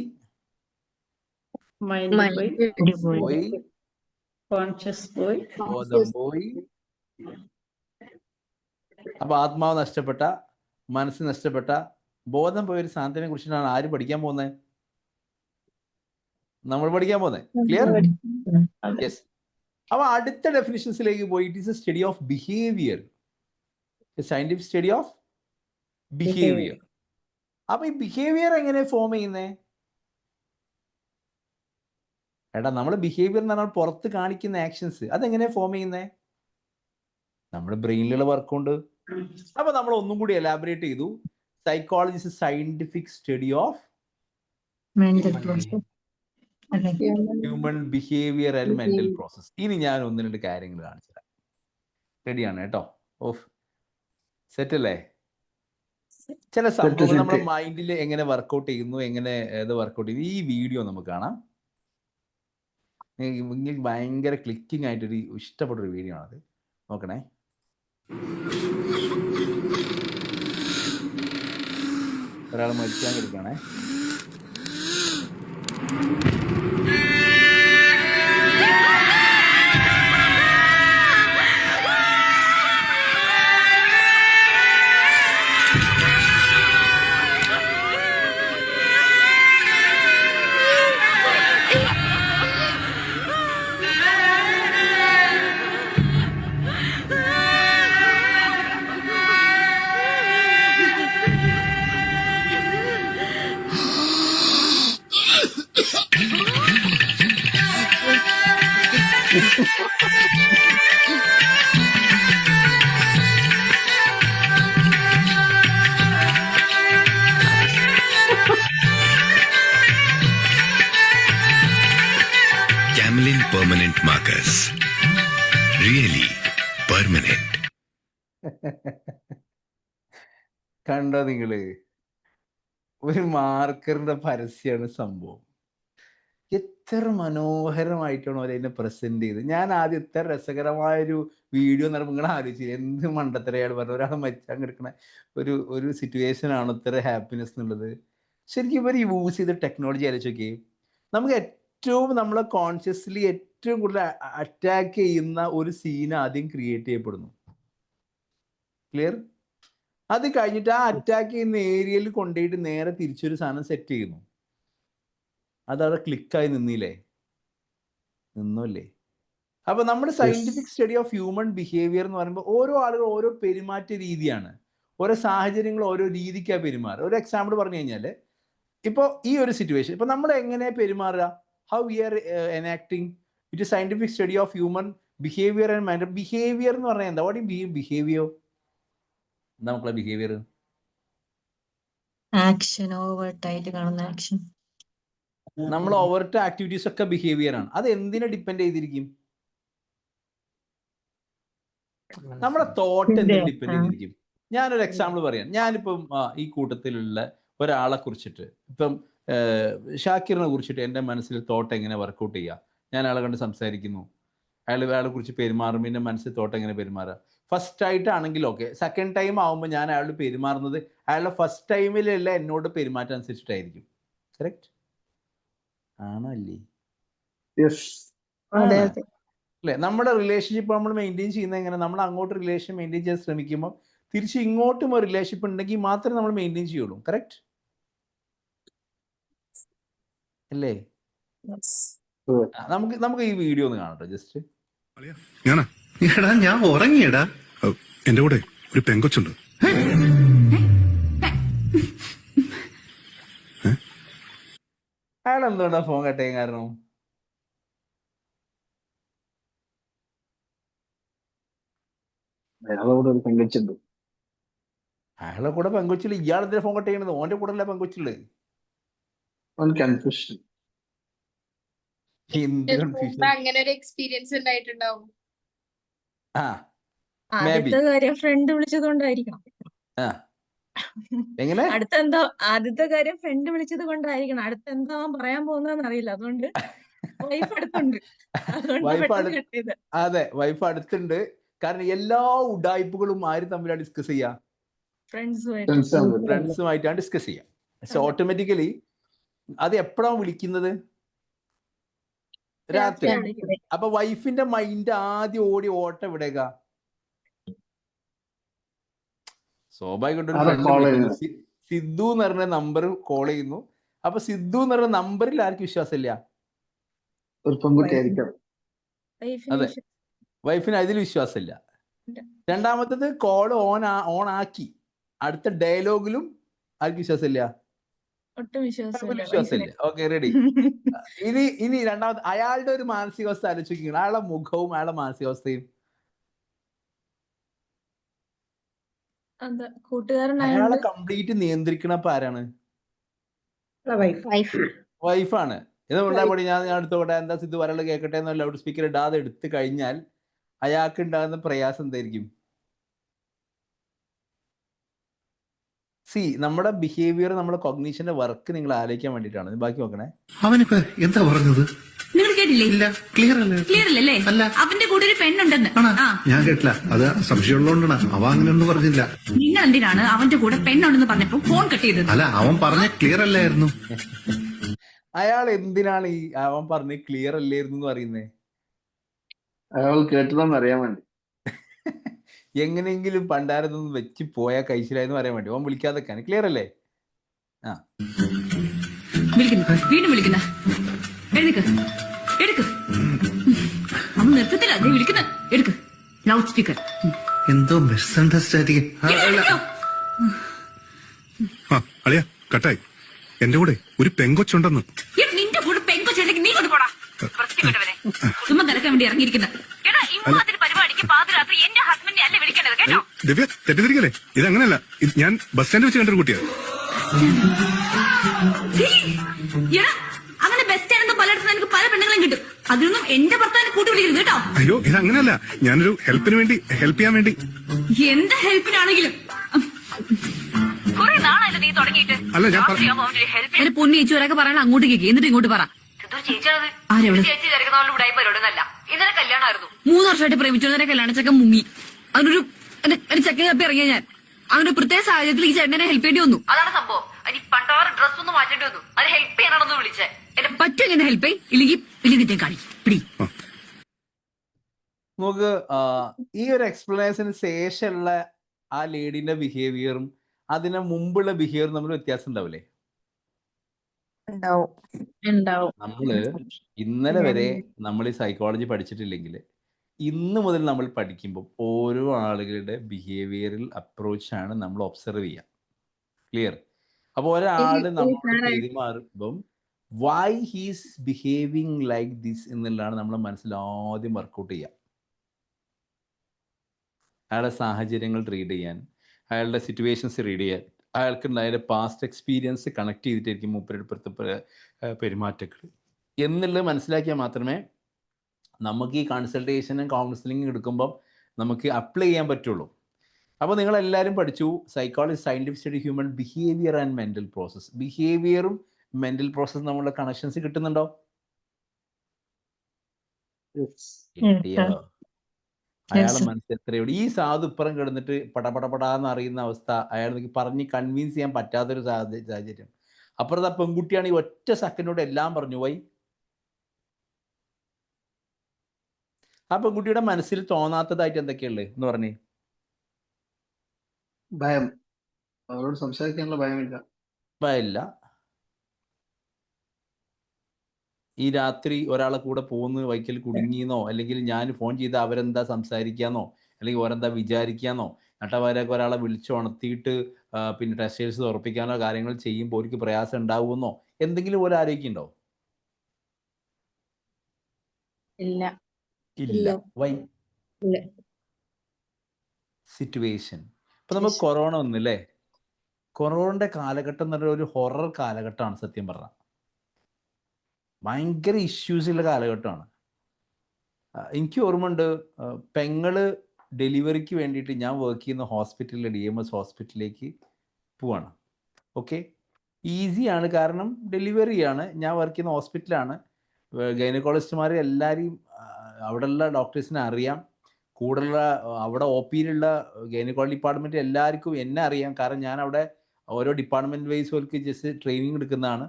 പോയി, കോൺഷ്യസ് പോയി, ബോധം പോയി. അപ്പൊ ആത്മാവ് നഷ്ടപ്പെട്ട, മനസ്സ് നഷ്ടപ്പെട്ട, ബോധം പോയൊരു സാധനത്തിനെ കുറിച്ചിട്ടാണ് ആര് പഠിക്കാൻ പോകുന്നത്? നമ്മൾ പഠിക്കാൻ പോകുന്നത്. ക്ലിയർ? യെസ്. അപ്പൊ അടുത്ത ഡെഫിനിഷൻസിലേക്ക് പോയി. It is A study of behaviour. Scientific study of behaviour. അപ്പൊ ഈ ബിഹേവിയർ എങ്ങനെ ഫോം ചെയ്യുന്നേ? എടാ നമ്മൾ ബിഹേവിയർ എന്ന് പറഞ്ഞാൽ പുറത്ത് കാണിക്കുന്ന ആക്ഷൻസ്, അതെങ്ങനെ ഫോം ചെയ്യുന്നേ? നമ്മുടെ ബ്രെയിനിലുള്ള വർക്ക് കൊണ്ട്. അപ്പൊ നമ്മൾ ഒന്നും കൂടി എലാബറേറ്റ് ചെയ്തു. Psychology is scientific study of human behaviour and mental process. ഇനി ഞാൻ ഒന്ന് രണ്ട് കാര്യങ്ങൾ കാണിച്ചു തരാം. റെഡിയാണ് കേട്ടോ? ഓഫ് സെറ്റ് അല്ലേ? ചില സംഭവങ്ങൾ നമ്മുടെ മൈൻഡിൽ എങ്ങനെ വർക്കൗട്ട് ചെയ്യുന്നു, എങ്ങനെ ഇത് വർക്കൗട്ട് ചെയ്യുന്നു, ഈ വീഡിയോ നമുക്ക് കാണാം. നിങ്ങൾക്ക് ഭയങ്കര ക്ലിക്കിംഗ് ആയിട്ടൊരു ഇഷ്ടപ്പെട്ടൊരു വീഡിയോ ആണത്. നോക്കണേ. ഒരാൾ മരിക്കാൻ കിടക്കുകയാണേ. Camelin permanent markers. Really permanent. കണ്ടോ നിങ്ങള്? ഒരു മാർക്കറിന്റെ പരസ്യമാണ് സംഭവം. എത്ര മനോഹരമായിട്ടാണ് അവർ അതിനെ പ്രസന്റ് ചെയ്ത്. ഞാൻ ആദ്യം ഇത്ര രസകരമായൊരു വീഡിയോ നടക്കുമ്പോൾ നിങ്ങൾ ആലോചിച്ചു എന്ത് മണ്ടത്തരയാണ് പറഞ്ഞത്. ഒരാൾ മരിച്ചാൻ കിടക്കണ ഒരു സിറ്റുവേഷൻ ആണ് ഇത്ര ഹാപ്പിനെസ് എന്നുള്ളത്. ശരിക്കും ഇവർ യൂസ് ചെയ്ത ടെക്നോളജി ആലോചിച്ചൊക്കെ നമുക്ക് ഏറ്റവും നമ്മളെ കോൺഷ്യസ്ലി ഏറ്റവും കൂടുതൽ അറ്റാക്ക് ചെയ്യുന്ന ഒരു സീൻ ആദ്യം ക്രിയേറ്റ് ചെയ്യപ്പെടുന്നു. ക്ലിയർ? അത് കഴിഞ്ഞിട്ട് ആ അറ്റാക്ക് ചെയ്യുന്ന ഏരിയയിൽ കൊണ്ടുപോയിട്ട് നേരെ തിരിച്ചൊരു സാധനം സെറ്റ് ചെയ്യുന്നു. അതവിടെ ക്ലിക്കായി നിന്നില്ലേ? നിന്നല്ലേ? അപ്പൊ നമ്മുടെ scientific study of human behaviour എന്ന് പറയുമ്പോൾ ഓരോ ആളുകൾ ഓരോ പെരുമാറ്റ രീതിയാണ്, ഓരോ സാഹചര്യങ്ങൾ ഓരോ രീതിക്കാണ് പെരുമാറുക. ഒരു എക്സാമ്പിൾ പറഞ്ഞു കഴിഞ്ഞാൽ ഇപ്പോൾ ഈ ഒരു സിറ്റുവേഷൻ ഇപ്പോൾ നമ്മൾ എങ്ങനെ പെരുമാറുക, how we are enacting it scientific study of human behaviour and mind. Behaviour എന്ന് പറഞ്ഞാൽ എന്താ? വാട്ട് ഈ ബിഹേവിയർ എന്താ മക്കളെ ബിഹേവിയർ? ആക്ഷൻ, ഓവർട്ടായിട്ട് കാണുന്ന ആക്ഷൻ. നമ്മൾ ഓവർട്ട് ആക്ടിവിറ്റീസ് ഒക്കെ ബിഹേവിയർ ആണ്. അത് എന്തിനെ ഡിപ്പെൻഡ് ചെയ്തിരിക്കും? നമ്മുടെ തോട്ട് എന്തിനെ ഡിപ്പെൻഡ് ചെയ്തിരിക്കും? ഞാനൊരു എക്സാമ്പിൾ പറയാം. ഞാനിപ്പം ഈ കൂട്ടത്തിലുള്ള ഒരാളെ കുറിച്ചിട്ട് ഇപ്പം ഷാക്കിറിനെ കുറിച്ചിട്ട് എൻ്റെ മനസ്സിൽ തോട്ട് എങ്ങനെ വർക്കൗട്ട് ചെയ്യുക? ഞാൻ അയാളെ കണ്ട് സംസാരിക്കുന്നു, അയാളെ കുറിച്ച് പെരുമാറുമ്പോൾ എൻ്റെ മനസ്സിൽ തോട്ട് എങ്ങനെ പെരുമാറുക? ഫസ്റ്റ് ആയിട്ടാണെങ്കിൽ ഓക്കെ, സെക്കൻഡ് ടൈം ആകുമ്പോൾ ഞാൻ അയാളോട് പെരുമാറുന്നത് അയാളുടെ ഫസ്റ്റ് ടൈമിലുള്ള എന്നോട് പെരുമാറ്റം അനുസരിച്ചിട്ടായിരിക്കും. കറക്റ്റ് ആണോ അല്ലേ? അല്ലേ? നമ്മുടെ റിലേഷൻഷിപ്പ് നമ്മൾ മെയിൻറ്റെയിൻ ചെയ്യുന്നത് എങ്ങനെ? നമ്മൾ അങ്ങോട്ട് റിലേഷൻ മെയിൻറ്റെയിൻ ചെയ്യാൻ ശ്രമിക്കുമ്പോൾ തിരിച്ച് ഇങ്ങോട്ടും ഒരു റിലേഷൻഷിപ്പ് ഉണ്ടെങ്കിൽ മാത്രമേ നമ്മൾ മെയിൻറ്റെയിൻ ചെയ്യുള്ളൂ. കറക്റ്റ് അല്ലേ? നമുക്ക് ഈ വീഡിയോ ഒന്ന് കാണട്ടോ ജസ്റ്റ്. ഞാൻ ഉറങ്ങിയടാ. എന്റെ കൂടെ ഒരു പെങ്കൊച്ചുണ്ട്. അയാൾ എന്തുകൊണ്ടാ ഫോൺ കട്ട് ചെയ്യാൻ കാരണം? അയാളെ കൂടെ പെങ്കൊച്ചില്ല, ഇയാൾ എന്തിനാ ഫോൺ കട്ട് ചെയ്യണത്? ഓന്റെ കൂടെ അല്ല പെങ്കൊച്ചുള്ളത്. അങ്ങനെ ഒരു എക്സ്പീരിയൻസ് ഉണ്ടായിട്ടുണ്ടാവും. ആദ്യത്തെ കാര്യം ഫ്രണ്ട് വിളിച്ചത് കൊണ്ടായിരിക്കണം. എങ്ങനെ? ആദ്യത്തെ കാര്യം ഫ്രണ്ട് വിളിച്ചത് കൊണ്ടായിരിക്കണം. അടുത്തെന്താ പറയാൻ പോകുന്നതെന്ന് അറിയില്ല, അതുകൊണ്ട് വൈഫ് അടുത്തുണ്ട്. അതെ, വൈഫ് അടുത്തുണ്ട്. കാരണം എല്ലാ ഉഡായിപ്പുകളും ആര് തമ്മിലാണ് ഡിസ്കസ് ചെയ്യാ? ഫ്രണ്ട്സുമായിട്ടാണ് ഡിസ്കസ് ചെയ്യാം. സോ ഓട്ടോമാറ്റിക്കലി അത് എപ്പോഴാണ് വിളിക്കുന്നത്? രാത്രി. അപ്പൊ വൈഫിന്റെ മൈൻഡ് ആദ്യം ഓട്ടം എവിടേക്കാ? സ്വാഭാവികമായിട്ടും സിദ്ധു എന്ന് പറഞ്ഞ നമ്പർ കോൾ ചെയ്യുന്നു. അപ്പൊ സിദ്ധു എന്ന് പറഞ്ഞ നമ്പറിൽ ആർക്കും വിശ്വാസമില്ല. അതെ, വൈഫിന് അതിൽ വിശ്വാസമില്ല. രണ്ടാമത്തത് കോൾ ഓൺ ആക്കി അടുത്ത ഡയലോഗിലും ആർക്ക് വിശ്വാസമില്ല, ഒട്ടും വിശ്വാസമില്ല വിശ്വാസമില്ല. Okay, ready. ഇനി രണ്ടാമത് അയാളുടെ ഒരു മാനസികാവസ്ഥ ആലോചിക്കണം. അയാളുടെ മുഖവും അയാളുടെ മാനസികാവസ്ഥയും. അത് അയാളെ കൂട്ടുകാരനായോണ്ട് കംപ്ലീറ്റ് നിയന്ത്രിക്കണപ്പോ ആരാണ്? വൈഫ് വൈഫാണ്. ഇത് ഉണ്ടായി ഞാൻ എടുത്തോട്ടെ, എന്താ സിദ്ധു വരള് കേൾക്കട്ടെ എന്ന് ലൗഡ് സ്പീക്കർ ഇടാതെ എടുത്തു കഴിഞ്ഞാൽ അയാൾക്ക് ഉണ്ടാകുന്ന പ്രയാസം എന്തായിരിക്കും? നമ്മുടെ ബിഹേവിയർ, നമ്മുടെ കൊഗ്നീഷന്റെ വർക്ക് നിങ്ങൾ ആലോചിക്കാൻ വേണ്ടിയിട്ടാണ്. ബാക്കി നോക്കണേ. അവനിപ്പോ എന്താ പറഞ്ഞത്? നിങ്ങൾ കേട്ടില്ലേ? ഇല്ല, ക്ലിയർ അല്ലേ? ക്ലിയർ അല്ലല്ലേ? അല്ല. അവന്റെ കൂടെ ഒരു പെണ്ണുണ്ടെന്ന്. ആ, ഞാൻ കേട്ടില്ല. അത് സംശയമുള്ളതുകൊണ്ടാണ്. അവ അങ്ങനെയൊന്നും പറഞ്ഞില്ല. നിങ്ങൾ എന്തിനാണ് അവന്റെ കൂടെ പെണ്ണുണ്ടെന്ന് പറഞ്ഞപ്പോ ഫോൺ കട്ട് ചെയ്തത്? അല്ല, അവൻ പറഞ്ഞ ക്ലിയർ അല്ലായിരുന്നു. അയാൾ എന്തിനാണ് അവൻ പറഞ്ഞ് ക്ലിയർ അല്ലായിരുന്നു എന്ന് പറയുന്നേ? അയാൾ കേട്ടതെന്ന് അറിയാൻ വേണ്ടി. എങ്ങനെയെങ്കിലും പണ്ടാരതൊന്നും വെച്ച് പോയാൽ കഴിച്ചില്ലായെന്ന് പറയാൻ വേണ്ടി അവൻ വിളിക്കാതൊക്കെയാണ്. ക്ലിയർ അല്ലേ? ആ, വിളിക്കുന്നു, വീണ്ടും വിളിക്കുന്ന. എഴുന്നേക്ക്, എടുക്ക്. അവൻ നിർത്തത്തില്ല, അതേ വിളിക്കുന്ന. എടുക്ക്, ലൗഡ് സ്പീക്കർ. എന്തോ മിസ്അണ്ടർസ്റ്റാൻഡിങ്. അളിയ കട്ടായി. എന്റെ കൂടെ ഒരു പെങ്കൊച്ചുണ്ടെന്ന്. നിന്റെ കൂടെ പെങ്കൊച്ചുണ്ടെങ്കിൽ നീ കൊണ്ടുപോടാ. വൃത്തികെട്ടവനെ. ചുമ്മാ തിരക്കാൻ വേണ്ടി ഇറങ്ങിയിരിക്കുന്ന. എടാ, ഇമ്മാതിരി പരിപാടിക്ക് പാതിരാത്രി എന്റെ ഹസ്ബൻഡിനെ അല്ലേ വിളിക്കേണ്ടത്, കേട്ടോ? ദിവ്യ തെറ്റിദ്ധരിക്കല്ലേ? ഇത് അങ്ങനെയല്ല. ഞാൻ ബസ് സ്റ്റാൻഡ് വെച്ച് കണ്ടൊരു കുട്ടിയാണ്. എടാ, അങ്ങനെ ബെസ്റ്റ് ആണെന്ന് പലയിടത്തും എനിക്ക് പല പെണ്ണുങ്ങളും കിട്ടും. അതിനൊന്നും എന്റെ ഭർത്താവിനെ കൂട്ടി വിളിക്കരുത്, കേട്ടോ? അയ്യോ, ഇത് അങ്ങനെയല്ല. ഞാനൊരു ഹെൽപ്പ് ചെയ്യാൻ വേണ്ടി. എന്ത് ഹെൽപ്പിനാണെങ്കിലും കുറെ നാളായില്ലേ നീ തുടങ്ങിയിട്ട്? അല്ല, ഞാൻ എന്റെ പൊന്നി ചേച്ചി ഒരാൾക്ക് പറയണ അങ്ങോട്ട് കേക്ക്, എന്നിട്ട് ഇങ്ങോട്ട് പറ. ആരെവിടെ? 3 വർഷമായിട്ട് പ്രേമിച്ചവരെ കല്യാണച്ചക്ക മുങ്ങി. അതിനൊരു ചെക്കൻ കപ്പി ഇറങ്ങിയ ഞാൻ അങ്ങനെ പ്രത്യേക സാഹചര്യത്തിൽ ഈ ചേട്ടനെ ഹെൽപ്പ് ചെയ്യേണ്ടി വന്നു. അതാണ് സംഭവം. ഡ്രസ് ഒന്നും മാറ്റേണ്ടി വന്നു. അത് ഹെൽപ്പ് ചെയ്യാനാണെന്ന് വിളിച്ചേ. എന്നെ പറ്റും ഇങ്ങനെ ഹെൽപ്പ് ചെയ്യും, ഇല്ലെങ്കിൽ കാണിക്കും. പിടി നമുക്ക് ഈ ഒരു എക്സ്പ്ലനേഷന് ശേഷമുള്ള ആ ലേഡിന്റെ ബിഹേവിയറും അതിന് മുമ്പുള്ള ബിഹേവിയറും തമ്മിൽ വ്യത്യാസം ഉണ്ടാവില്ലേ? ഉണ്ടാവും. നമ്മള് ഇന്നലെ വരെ നമ്മൾ ഈ സൈക്കോളജി പഠിച്ചിട്ടില്ലെങ്കിൽ ഇന്ന് മുതൽ നമ്മൾ പഠിക്കുമ്പോൾ ഓരോ ആളുകളുടെ ബിഹേവിയറൽ അപ്രോച്ചാണ് നമ്മൾ ഒബ്സർവ് ചെയ്യുക. ക്ലിയർ? അപ്പോൾ ഒരാള് നമ്മൾ പെരുമാറുമ്പം why he's behaving like this എന്നുള്ളതാണ് നമ്മുടെ മനസ്സിൽ ആദ്യം വർക്കൗട്ട് ചെയ്യുക. അയാളുടെ സാഹചര്യങ്ങൾ റീഡ് ചെയ്യാൻ, അയാളുടെ സിറ്റുവേഷൻസ് റീഡ് ചെയ്യാൻ, അയാൾക്കുണ്ടായ പാസ്റ്റ് എക്സ്പീരിയൻസ് കണക്ട് ചെയ്തിട്ടായിരിക്കും മൂപ്പരെടുപ്പുറത്തെ പെരുമാറ്റങ്ങൾ എന്നുള്ളത് മനസ്സിലാക്കിയാൽ മാത്രമേ നമുക്ക് ഈ കൺസൾട്ടേഷനും കൗൺസിലിംഗ് എടുക്കുമ്പം നമുക്ക് അപ്ലൈ ചെയ്യാൻ പറ്റുള്ളൂ. അപ്പോൾ നിങ്ങളെല്ലാവരും പഠിച്ചു psychology, scientific study, human behaviour and mental process. ബിഹേവിയറും മെൻ്റൽ പ്രോസസ്സും നമ്മളുടെ കണക്ഷൻസ് കിട്ടുന്നുണ്ടോ? അയാളെ മനസ്സിൽ എത്രയോട് ഈ സാധു ഇപ്പുറം കിടന്നിട്ട് പടപടപടാന്ന് അറിയുന്ന അവസ്ഥ അയാൾ പറഞ്ഞ് കൺവിൻസ് ചെയ്യാൻ പറ്റാത്തൊരു സാഹചര്യം. അപ്പുറത്ത് ആ പെൺകുട്ടിയാണ് ഈ ഒറ്റ സെക്കൻഡോട് എല്ലാം പറഞ്ഞു പോയി. ആ പെൺകുട്ടിയുടെ മനസ്സിൽ തോന്നാത്തതായിട്ട് എന്തൊക്കെയുള്ളത് എന്ന് പറഞ്ഞേ? ഭയം. അവരോട് സംസാരിക്കാനുള്ള ഭയമില്ല. ഭയമില്ല. ഈ രാത്രി ഒരാളെ കൂടെ പോകുന്ന വൈക്കൽ കുടുങ്ങിയെന്നോ അല്ലെങ്കിൽ ഞാൻ ഫോൺ ചെയ്ത് അവരെന്താ സംസാരിക്കാന്നോ അല്ലെങ്കിൽ ഓരെന്താ വിചാരിക്കാന്നോ നട്ടവരൊക്കെ ഒരാളെ വിളിച്ച് ഉണർത്തിയിട്ട് പിന്നെ ടെസ്റ്റേഴ്സ് ഉറപ്പിക്കാനോ കാര്യങ്ങൾ ചെയ്യുമ്പോൾ അവർക്ക് പ്രയാസം ഉണ്ടാവുമെന്നോ എന്തെങ്കിലും പോലെ ആലോചിക്കുന്നുണ്ടോ? ഇല്ല. ഇല്ല. വൈ? ഇല്ല. സിറ്റുവേഷൻ. ഇപ്പൊ നമുക്ക് കൊറോണ വന്നില്ലേ? കൊറോണയുടെ കാലഘട്ടം എന്ന് പറഞ്ഞാൽ ഒരു ഹൊറർ കാലഘട്ടമാണ്. സത്യം പറഞ്ഞാൽ ഭയങ്കര ഇഷ്യൂസുള്ള കാലഘട്ടമാണ്. എനിക്ക് ഓർമ്മയുണ്ട്, പെങ്ങള് ഡെലിവറിക്ക് വേണ്ടിയിട്ട് ഞാൻ വർക്ക് ചെയ്യുന്ന ഹോസ്പിറ്റലിൽ DMS ഹോസ്പിറ്റലിലേക്ക് പോവാണ്. ഓക്കെ, ഈസിയാണ്, കാരണം ഡെലിവറിയാണ്. ഞാൻ വർക്ക് ചെയ്യുന്ന ഹോസ്പിറ്റലാണ്. ഗൈനക്കോളജിസ്റ്റുമാർ എല്ലാവരെയും അവിടെയുള്ള ഡോക്ടേഴ്സിനെ അറിയാം. കൂടുതലുള്ള അവിടെ OPയിലുള്ള ഗൈനക്കോളജി ഡിപ്പാർട്ട്മെൻറ്റ് എല്ലാവർക്കും എന്നെ അറിയാം. കാരണം ഞാൻ അവിടെ ഓരോ ഡിപ്പാർട്ട്മെൻറ്റ് വൈസ് അവർക്ക് ജസ്റ്റ് ട്രെയിനിങ് എടുക്കുന്നതാണ്,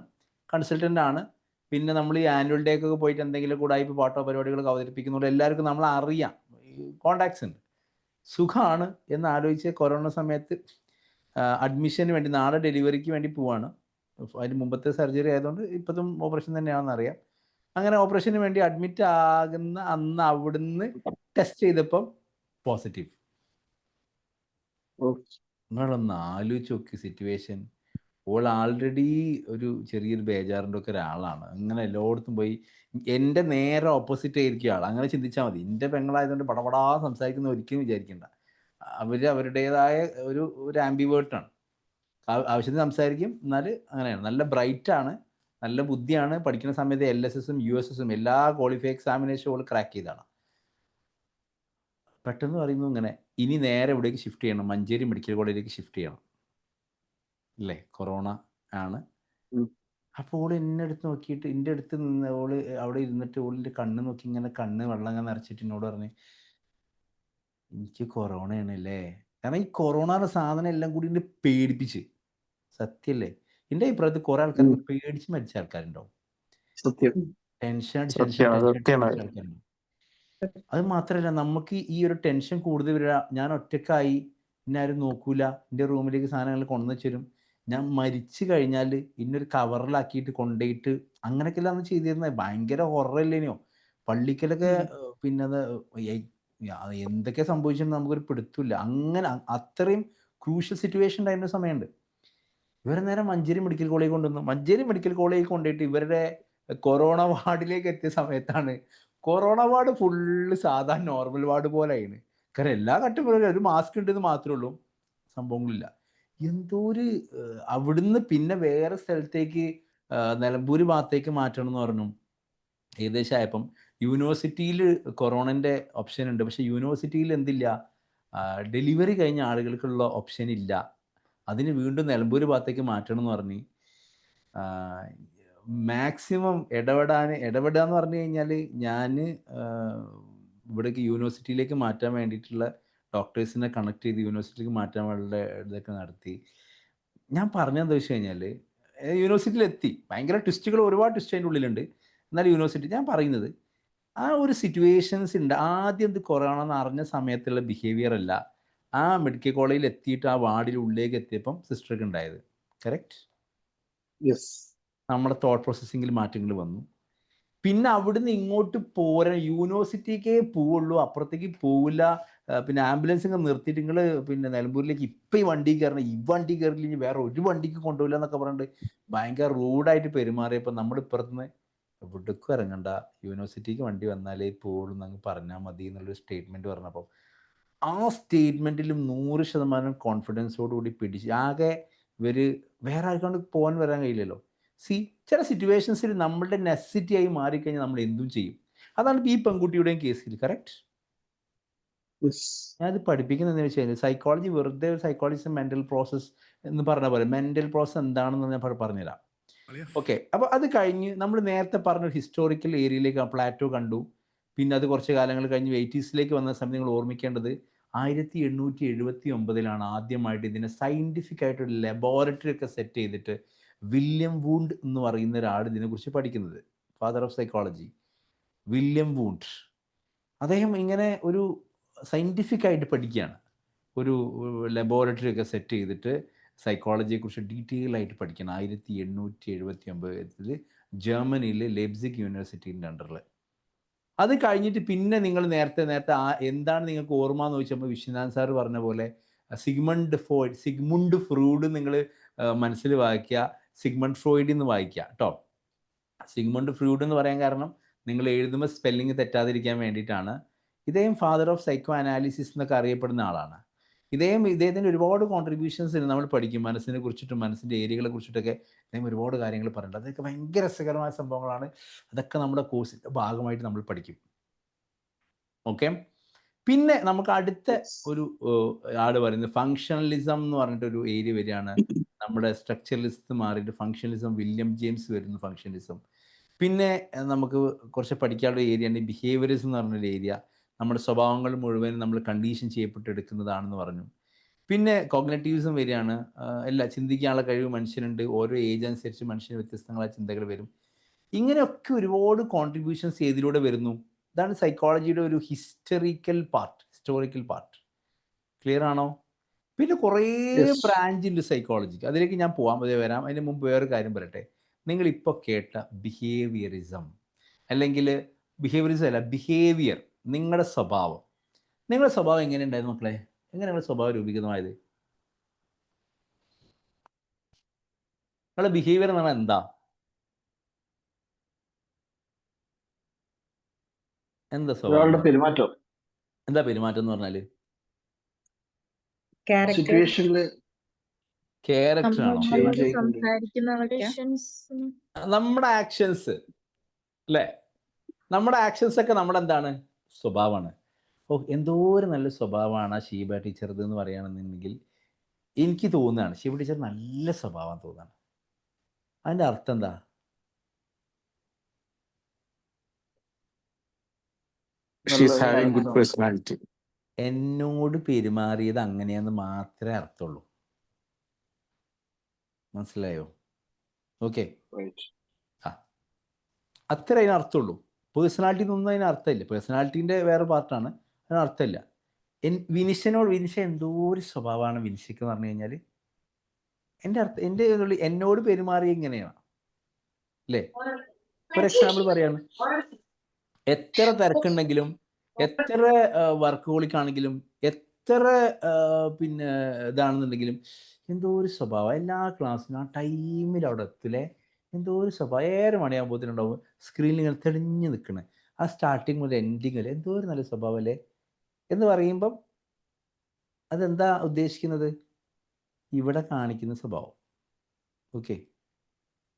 കൺസൾട്ടൻ്റ് ആണ്. പിന്നെ നമ്മൾ ഈ ആനുവൽ ഡേ ഒക്കെ പോയിട്ട് എന്തെങ്കിലും കൂടെ ഇപ്പോൾ പാട്ടോ പരിപാടികളൊക്കെ അവതരിപ്പിക്കുന്നതുകൊണ്ട് എല്ലാവർക്കും നമ്മൾ അറിയാം, കോണ്ടാക്ട്സ് ഉണ്ട്. സുഖമാണ് എന്ന് ആലോചിച്ച് കൊറോണ സമയത്ത് അഡ്മിഷന് വേണ്ടി നാളെ ഡെലിവറിക്ക് വേണ്ടി പോവാണ്. അതിന് മുമ്പത്തെ സർജറി ആയതുകൊണ്ട് ഇപ്പോഴത്തും ഓപ്പറേഷൻ തന്നെയാണെന്ന് അറിയാം. അങ്ങനെ ഓപ്പറേഷന് വേണ്ടി അഡ്മിറ്റ് ആകുന്ന അന്ന് അവിടുന്ന് ടെസ്റ്റ് ചെയ്തപ്പം പോസിറ്റീവ്. ഓ നിങ്ങളൊന്ന് ആലോചിച്ച് നോക്കി സിറ്റുവേഷൻ. ഓൾ ആൾറെഡി ഒരു ചെറിയൊരു ബേജാറിൻ്റെ ഒക്കെ ഒരാളാണ്. അങ്ങനെ എല്ലായിടത്തും പോയി എൻ്റെ നേരെ ഓപ്പോസിറ്റ് ആയിരിക്കും ആൾ. അങ്ങനെ ചിന്തിച്ചാൽ മതി. എൻ്റെ പെങ്ങളായതുകൊണ്ട് പടപടാ സംസാരിക്കുന്ന ഒരിക്കലും വിചാരിക്കണ്ട. അവർ അവരുടേതായ ഒരു ആംബിവേർട്ടാണ്. ആവശ്യത്തിന് സംസാരിക്കും, എന്നാൽ അങ്ങനെയാണ്. നല്ല ബ്രൈറ്റാണ്, നല്ല ബുദ്ധിയാണ്. പഠിക്കുന്ന സമയത്ത് LSSും USSും എല്ലാ ക്വാളിഫൈ എക്സാമിനേഷനും ഓൾ ക്രാക്ക് ചെയ്തതാണ്. പെട്ടെന്ന് പറയുന്നു ഇങ്ങനെ ഇനി നേരെ എവിടേക്ക് ഷിഫ്റ്റ് ചെയ്യണം, മഞ്ചേരി മെഡിക്കൽ കോളേജിലേക്ക് ഷിഫ്റ്റ് ചെയ്യണം അല്ലേ, കൊറോണ ആണ്. ഉം. അപ്പോൾ ഓൾ എന്നെ അടുത്ത് നോക്കിയിട്ട് എൻ്റെ അടുത്ത് നിന്ന് ഓള് അവിടെ ഇരുന്നിട്ട് ഓളിൻ്റെ കണ്ണ് നോക്കി ഇങ്ങനെ കണ്ണ് വെള്ളം ഇങ്ങനെ നിറച്ചിട്ട് എന്നോട് പറഞ്ഞ് എനിക്ക് കൊറോണയാണല്ലേ. കാരണം ഈ കൊറോണ എന്ന സാധനം എല്ലാം കൂടി എന്നെ പേടിപ്പിച്ച്. സത്യല്ലേ, എൻ്റെ അഭിപ്രായത്തിൽ കുറെ ആൾക്കാർക്ക് പേടിച്ച് മരിച്ച ആൾക്കാരുണ്ടാവും. സത്യം. ടെൻഷൻ അടിച്ച് മരിച്ച ആൾക്കാരുണ്ടാവും. അത് മാത്രമല്ല, നമുക്ക് ഈ ഒരു ടെൻഷൻ കൂടുതൽ വരിക, ഞാൻ ഒറ്റക്കായി, എന്നെ ആരും നോക്കൂല, എൻ്റെ റൂമിലേക്ക് സാധനങ്ങൾ കൊണ്ടുവന്ന് വെച്ചുതരും, ഞാൻ മരിച്ചു കഴിഞ്ഞാൽ ഇന്നൊരു കവറിലാക്കിയിട്ട് കൊണ്ടുപോയിട്ട് അങ്ങനെയൊക്കെയല്ല അന്ന് ചെയ്തിരുന്നത്. ഭയങ്കര ഹൊറല്ലേനോ പള്ളിക്കലൊക്കെ. പിന്നെ അത് എന്തൊക്കെ സംഭവിച്ചെന്ന് നമുക്കൊരു പിടുത്തില്ല. അങ്ങനെ അത്രയും ക്രൂഷ്യൽ സിറ്റുവേഷൻ ഉണ്ടായിരുന്ന സമയമുണ്ട്. ഇവരെ നേരെ മഞ്ചേരി മെഡിക്കൽ കോളേജ് കൊണ്ടുവന്നു. മഞ്ചേരി മെഡിക്കൽ കോളേജിൽ കൊണ്ടുപോയിട്ട് ഇവരുടെ കൊറോണ വാർഡിലേക്ക് എത്തിയ സമയത്താണ് കൊറോണ വാർഡ് ഫുള്ള് സാധാരണ നോർമൽ വാർഡ് പോലെ ആയിരുന്നു. കാരണം എല്ലാ ഘട്ടങ്ങളും ഒരു മാസ്ക് ഉണ്ടെന്ന് മാത്രമേ ഉള്ളൂ, സംഭവങ്ങളില്ല. എന്തോ ഒരു അവിടുന്ന് പിന്നെ വേറെ സ്ഥലത്തേക്ക് നിലമ്പൂര് ഭാഗത്തേക്ക് മാറ്റണം എന്ന് പറഞ്ഞു. ഏകദേശം ആയപ്പം യൂണിവേഴ്സിറ്റിയിൽ കൊറോണൻ്റെ ഓപ്ഷൻ ഉണ്ട്, പക്ഷെ യൂണിവേഴ്സിറ്റിയിൽ എന്തില്ല, ഡെലിവറി കഴിഞ്ഞ ആളുകൾക്കുള്ള ഓപ്ഷൻ ഇല്ല. അതിന് വീണ്ടും നിലമ്പൂർ ഭാഗത്തേക്ക് മാറ്റണം എന്ന് പറഞ്ഞ് മാക്സിമം ഇടപെടുക എന്ന് പറഞ്ഞു കഴിഞ്ഞാൽ ഞാൻ ഇവിടേക്ക് യൂണിവേഴ്സിറ്റിയിലേക്ക് മാറ്റാൻ വേണ്ടിയിട്ടുള്ള ഡോക്ടേഴ്സിനെ കണക്ട് ചെയ്ത് യൂണിവേഴ്സിറ്റിയിലേക്ക് മാറ്റാൻ വേണ്ട ഇതൊക്കെ നടത്തി. ഞാൻ പറഞ്ഞതെന്താ വെച്ച് കഴിഞ്ഞാൽ യൂണിവേഴ്സിറ്റിയിൽ എത്തി. ഭയങ്കര ട്വിസ്റ്റുകൾ, ഒരുപാട് ട്വിസ്റ്റ് അതിൻ്റെ ഉള്ളിലുണ്ട്. എന്നാൽ യൂണിവേഴ്സിറ്റി ഞാൻ പറയുന്നത് ആ ഒരു സിറ്റുവേഷൻസ് ഉണ്ട്. ആദ്യം ഇത് കൊറോണ എന്ന് അറിഞ്ഞ സമയത്തുള്ള ബിഹേവിയർ അല്ല ആ മെഡിക്കൽ കോളേജിൽ എത്തിയിട്ട് ആ വാർഡിൽ ഉള്ളിലേക്ക് എത്തിയപ്പം സിസ്റ്റർക്ക് ഉണ്ടായത്. കറക്റ്റ്. യെസ്. നമ്മുടെ തോട്ട് പ്രോസസ്സിങ്ങിൽ മാറ്റങ്ങൾ വന്നു. പിന്നെ അവിടുന്ന് ഇങ്ങോട്ട് പോരാൻ യൂണിവേഴ്സിറ്റിക്കേ പോവുള്ളൂ, അപ്പുറത്തേക്ക് പോവില്ല. പിന്നെ ആംബുലൻസ് ഇങ്ങനെ നിർത്തിയിട്ട് നിങ്ങൾ പിന്നെ നിലമ്പൂരിലേക്ക് ഇപ്പം ഈ വണ്ടി കയറണം, ഈ വണ്ടി കയറില്ലെങ്കിൽ വേറെ ഒരു വണ്ടിക്ക് കൊണ്ടുപോയില്ല എന്നൊക്കെ പറഞ്ഞിട്ട് ഭയങ്കര റൂഡായിട്ട് പെരുമാറിയപ്പോൾ നമ്മൾ ഇപ്പുറത്തുനിന്ന് എവിടേക്കും ഇറങ്ങണ്ട, യൂണിവേഴ്സിറ്റിക്ക് വണ്ടി വന്നാലേ പോവുള്ളൂ എന്നങ്ങ് പറഞ്ഞാൽ മതി എന്നുള്ളൊരു സ്റ്റേറ്റ്മെൻറ്റ് പറഞ്ഞപ്പോൾ ആ സ്റ്റേറ്റ്മെൻറ്റിലും 100% കോൺഫിഡൻസോടുകൂടി പിടിച്ച് ആകെ ഇവർ വേറെ ആർക്കാണ്ട് പോകാൻ വരാൻ കഴിയില്ലല്ലോ. ചില സിറ്റുവേഷൻസിൽ നമ്മളുടെ നെസസിറ്റി ആയി മാറിക്കഴിഞ്ഞാൽ നമ്മൾ എന്തും ചെയ്യും. അതാണ് ഈ പെൺകുട്ടിയുടെയും കേസിൽ. കറക്റ്റ്. ഞാനത് പഠിപ്പിക്കുന്നതെന്ന് വെച്ച് കഴിഞ്ഞാൽ സൈക്കോളജി വെറുതെ സൈക്കോളജിസ്റ്റ് മെൻ്റൽ പ്രോസസ്സ് എന്ന് പറഞ്ഞ പോലെ മെൻ്റൽ പ്രോസസ്സ് എന്താണെന്ന് ഞാൻ പറഞ്ഞുതരാം. ഓക്കെ, അപ്പോൾ അത് കഴിഞ്ഞ് നമ്മൾ നേരത്തെ പറഞ്ഞ ഹിസ്റ്റോറിക്കൽ ഏരിയയിലേക്ക് പ്ലാറ്റോ കണ്ടു. പിന്നെ അത് കുറച്ച് കാലങ്ങൾ കഴിഞ്ഞ് 80s വന്ന സമയത്ത് നിങ്ങൾ ഓർമ്മിക്കേണ്ടത് 1879 ആദ്യമായിട്ട് ഇതിനെ സയൻറ്റിഫിക് ആയിട്ടൊരു ലബോറട്ടറി ഒക്കെ സെറ്റ് ചെയ്തിട്ട് വില്യം വൂണ്ട് എന്ന് പറയുന്ന ഒരാൾ ഇതിനെക്കുറിച്ച് പഠിക്കുന്നത്. Father of psychology William Wundt. അദ്ദേഹം ഇങ്ങനെ ഒരു സയൻറ്റിഫിക് ആയിട്ട് പഠിക്കുകയാണ്. ഒരു ലബോറട്ടറി ഒക്കെ സെറ്റ് ചെയ്തിട്ട് സൈക്കോളജിയെക്കുറിച്ച് ഡീറ്റെയിൽ ആയിട്ട് പഠിക്കണം. 1879 ജർമ്മനിയിലെ ലെപ്സിഗ് യൂണിവേഴ്സിറ്റീൻ്റെ അണ്ടറിൽ. അത് കഴിഞ്ഞിട്ട് പിന്നെ നിങ്ങൾ നേരത്തെ എന്താണ് നിങ്ങൾക്ക് ഓർമ്മ എന്ന് ചോദിച്ചപ്പോൾ വിശ്വനാഥ് സാർ പറഞ്ഞ പോലെ സിഗ്മുണ്ട് ഫ്രൂഡ് നിങ്ങൾ മനസ്സിൽ വായിക്കുക, സിഗ്മണ്ട് ഫ്രോയിഡ് എന്ന് വായിക്കുക കേട്ടോ. സിഗ്മണ്ട് ഫ്രൂഡ് എന്ന് പറയാൻ കാരണം നിങ്ങൾ എഴുതുമ്പോൾ സ്പെല്ലിങ് തെറ്റാതിരിക്കാൻ വേണ്ടിയിട്ടാണ്. ഇദ്ദേഹം ഫാദർ ഓഫ് സൈക്കോ അനാലിസിസ് എന്നൊക്കെ അറിയപ്പെടുന്ന ആളാണ്. ഇദ്ദേഹത്തിൻ്റെ ഒരുപാട് കോൺട്രിബ്യൂഷൻസ് നമ്മൾ പഠിക്കും. മനസ്സിനെ കുറിച്ചിട്ടും മനസ്സിൻ്റെ ഏരിയകളെ കുറിച്ചിട്ടൊക്കെ അദ്ദേഹം ഒരുപാട് കാര്യങ്ങൾ പറയുന്നുണ്ട്. അതൊക്കെ ഭയങ്കര രസകരമായ സംഭവങ്ങളാണ്. അതൊക്കെ നമ്മുടെ കോഴ്സിൻ്റെ ഭാഗമായിട്ട് നമ്മൾ പഠിക്കും. ഓക്കെ, പിന്നെ നമുക്ക് അടുത്ത ഒരു ആട് പറയുന്നത് ഫങ്ഷണലിസം എന്ന് പറഞ്ഞിട്ടൊരു ഏരിയ വരികയാണ്. നമ്മുടെ സ്ട്രക്ചറലിസ്റ്റ് മാറിയിട്ട് ഫങ്ഷണലിസം, വില്യം ജെയിംസ് വരുന്നു ഫങ്ഷണലിസം. പിന്നെ നമുക്ക് കുറച്ച് പഠിക്കാനുള്ള ഏരിയയാണ് ബിഹേവിയറിസം എന്ന് പറഞ്ഞൊരു ഏരിയ. നമ്മുടെ സ്വഭാവങ്ങൾ മുഴുവൻ നമ്മൾ കണ്ടീഷൻ ചെയ്യപ്പെട്ടെടുക്കുന്നതാണെന്ന് പറഞ്ഞു. പിന്നെ കോഗ്നറ്റീവിസം വരികയാണ്. ചിന്തിക്കാനുള്ള കഴിവ് മനുഷ്യനുണ്ട്. ഓരോ ഏജ് അനുസരിച്ച് മനുഷ്യന് വ്യത്യസ്തങ്ങളായ ചിന്തകൾ വരും. ഇങ്ങനെയൊക്കെ ഒരുപാട് കോൺട്രിബ്യൂഷൻസ് ഏതിലൂടെ വരുന്നു. ഇതാണ് സൈക്കോളജിയുടെ ഒരു ഹിസ്റ്റോറിക്കൽ പാർട്ട്. ക്ലിയർ ആണോ? പിന്നെ കുറേ ബ്രാഞ്ച് ഉണ്ട് സൈക്കോളജിക്ക്. അതിലേക്ക് ഞാൻ വരാം. അതിന് മുമ്പ് വേറൊരു കാര്യം പറയട്ടെ. നിങ്ങളിപ്പോൾ കേട്ട ബിഹേവിയറിസം അല്ലെങ്കിൽ ബിഹേവിയർ, നിങ്ങളുടെ സ്വഭാവം എങ്ങനെ ഉണ്ടായിരുന്നു മക്കളെ? എങ്ങനെയാണ് സ്വഭാവം രൂപീകൃതമായത്? നിങ്ങളുടെ ബിഹേവിയർ എന്ന് പറഞ്ഞാൽ എന്താ? എന്താ ഒരാളുടെ സ്വഭാവം? പെരുമാറ്റം എന്താ പെരുമാറ്റം എന്ന് പറഞ്ഞാല്? ക്യാരക്ടർ സിറ്റുവേഷനില് ക്യാരക്ടർ ആണോ? Change നമ്മളോട് ആയിക്കൊണ്ട്. സംസാരിക്കുന്നതൊക്കെ Patience ഉം നമ്മുടെ ആക്ഷൻസ് അല്ലേ? നമ്മുടെ ആക്ഷൻസ് ഒക്കെ നമ്മുടെ എന്താണ്? സ്വഭാവമാണ്. ഓ, എന്തോ ഒരു നല്ല സ്വഭാവമാണ് ആ ഷീബ ടീച്ചർ എന്ന് പറയുകയാണെന്നുണ്ടെങ്കിൽ എനിക്ക് തോന്നുകയാണ് ഷീബ ടീച്ചർ നല്ല സ്വഭാവം തോന്നുകയാണ്. അതിൻ്റെ അർത്ഥം എന്താ? She's having good personality. എന്നോട് പെരുമാറിയത് അങ്ങനെയെന്ന് മാത്രമേ അർത്ഥമുള്ളൂ. മനസ്സിലായോ? Okay, Right. ആ അത്ര അതിന് അർത്ഥമുള്ളൂ. പേഴ്സണാലിറ്റി ഒന്നും അതിന് അർത്ഥമില്ല. പേഴ്സണാലിറ്റീൻ്റെ വേറെ പാർട്ടാണ്, അതിന് അർത്ഥമില്ല. വിനിഷ എന്തോ ഒരു സ്വഭാവമാണ് വിനിഷയ്ക്ക് എന്ന് പറഞ്ഞു കഴിഞ്ഞാൽ എൻ്റെ അർത്ഥം എൻ്റെ എന്നോട് പെരുമാറി ഇങ്ങനെയാണ് അല്ലേ? ഫോർ എക്സാമ്പിൾ പറയാണ്, എത്ര തിരക്കുണ്ടെങ്കിലും എത്ര വർക്കഹോളിക്കാണെങ്കിലും എത്ര പിന്നെ ഇതാണെന്നുണ്ടെങ്കിലും എന്തോ ഒരു സ്വഭാവം എല്ലാ ക്ലാസ്സിലും ആ ടൈമിൽ അവിടെ എത്തില്ലേ, എന്തോ ഒരു സ്വഭാവം 7 മണിയാകുമ്പോഴത്തേനുണ്ടാവും സ്ക്രീനിൽ ഇങ്ങനെ തെളിഞ്ഞ് നിൽക്കണേ. ആ സ്റ്റാർട്ടിങ് മുതൽ എൻഡിങ് വരെ എന്തോ ഒരു നല്ല സ്വഭാവം അല്ലേ എന്ന് പറയുമ്പം അതെന്താ ഉദ്ദേശിക്കുന്നത്? ഇവിടെ കാണിക്കുന്ന സ്വഭാവം. ഓക്കെ,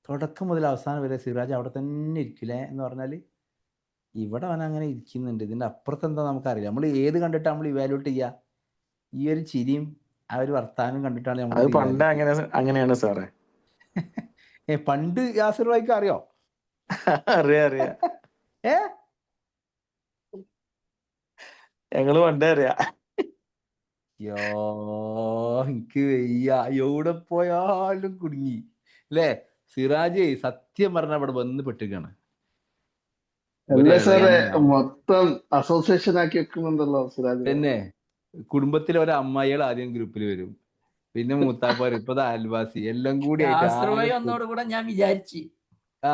തുടക്കം മുതൽ അവസാനം വരെ സിറാജ് അവിടെ തന്നെ ഇരിക്കില്ലേ എന്ന് പറഞ്ഞാൽ ഇവിടെ അവൻ അങ്ങനെ ഇരിക്കുന്നുണ്ട്. ഇതിൻ്റെ അപ്പുറത്ത് എന്താ നമുക്കറിയില്ല. നമ്മൾ ഏത് കണ്ടിട്ടാണ് നമ്മൾ ഇവാലുവേറ്റ് ചെയ്യുക? ഈ ഒരു ചിരിയും ആ ഒരു വർത്താനം കണ്ടിട്ടാണ് അത് നമ്മൾ പണ്ട് അങ്ങനെയാണ് സാറേ. പണ്ട് യാസിർ ഭായിക്ക് അറിയോ? അറിയാ ഏ ഞങ്ങള് പണ്ടേ അറിയാ. യോ, എനിക്ക് വയ്യ, എവിടെ പോയാലും കുടുങ്ങി അല്ലേ? സിറാജ് സത്യം പറഞ്ഞ അവിടെ വന്ന് പെട്ടുകയാണ്. അല്ല സാറേ, മൊത്തം അസോസിയേഷൻ ആക്കി വെക്കുന്നുണ്ടല്ലോ സിറാജ്. പിന്നെ കുടുംബത്തിലെ ഒരു അമ്മായികൾ ആദ്യം ഗ്രൂപ്പിൽ വരും, പിന്നെ മൂത്താപ്പാർ, ഇപ്പൊ അയൽവാസി, എല്ലാം കൂടി ഒന്നോടുകൂടെ ഞാൻ വിചാരിച്ചു. ആ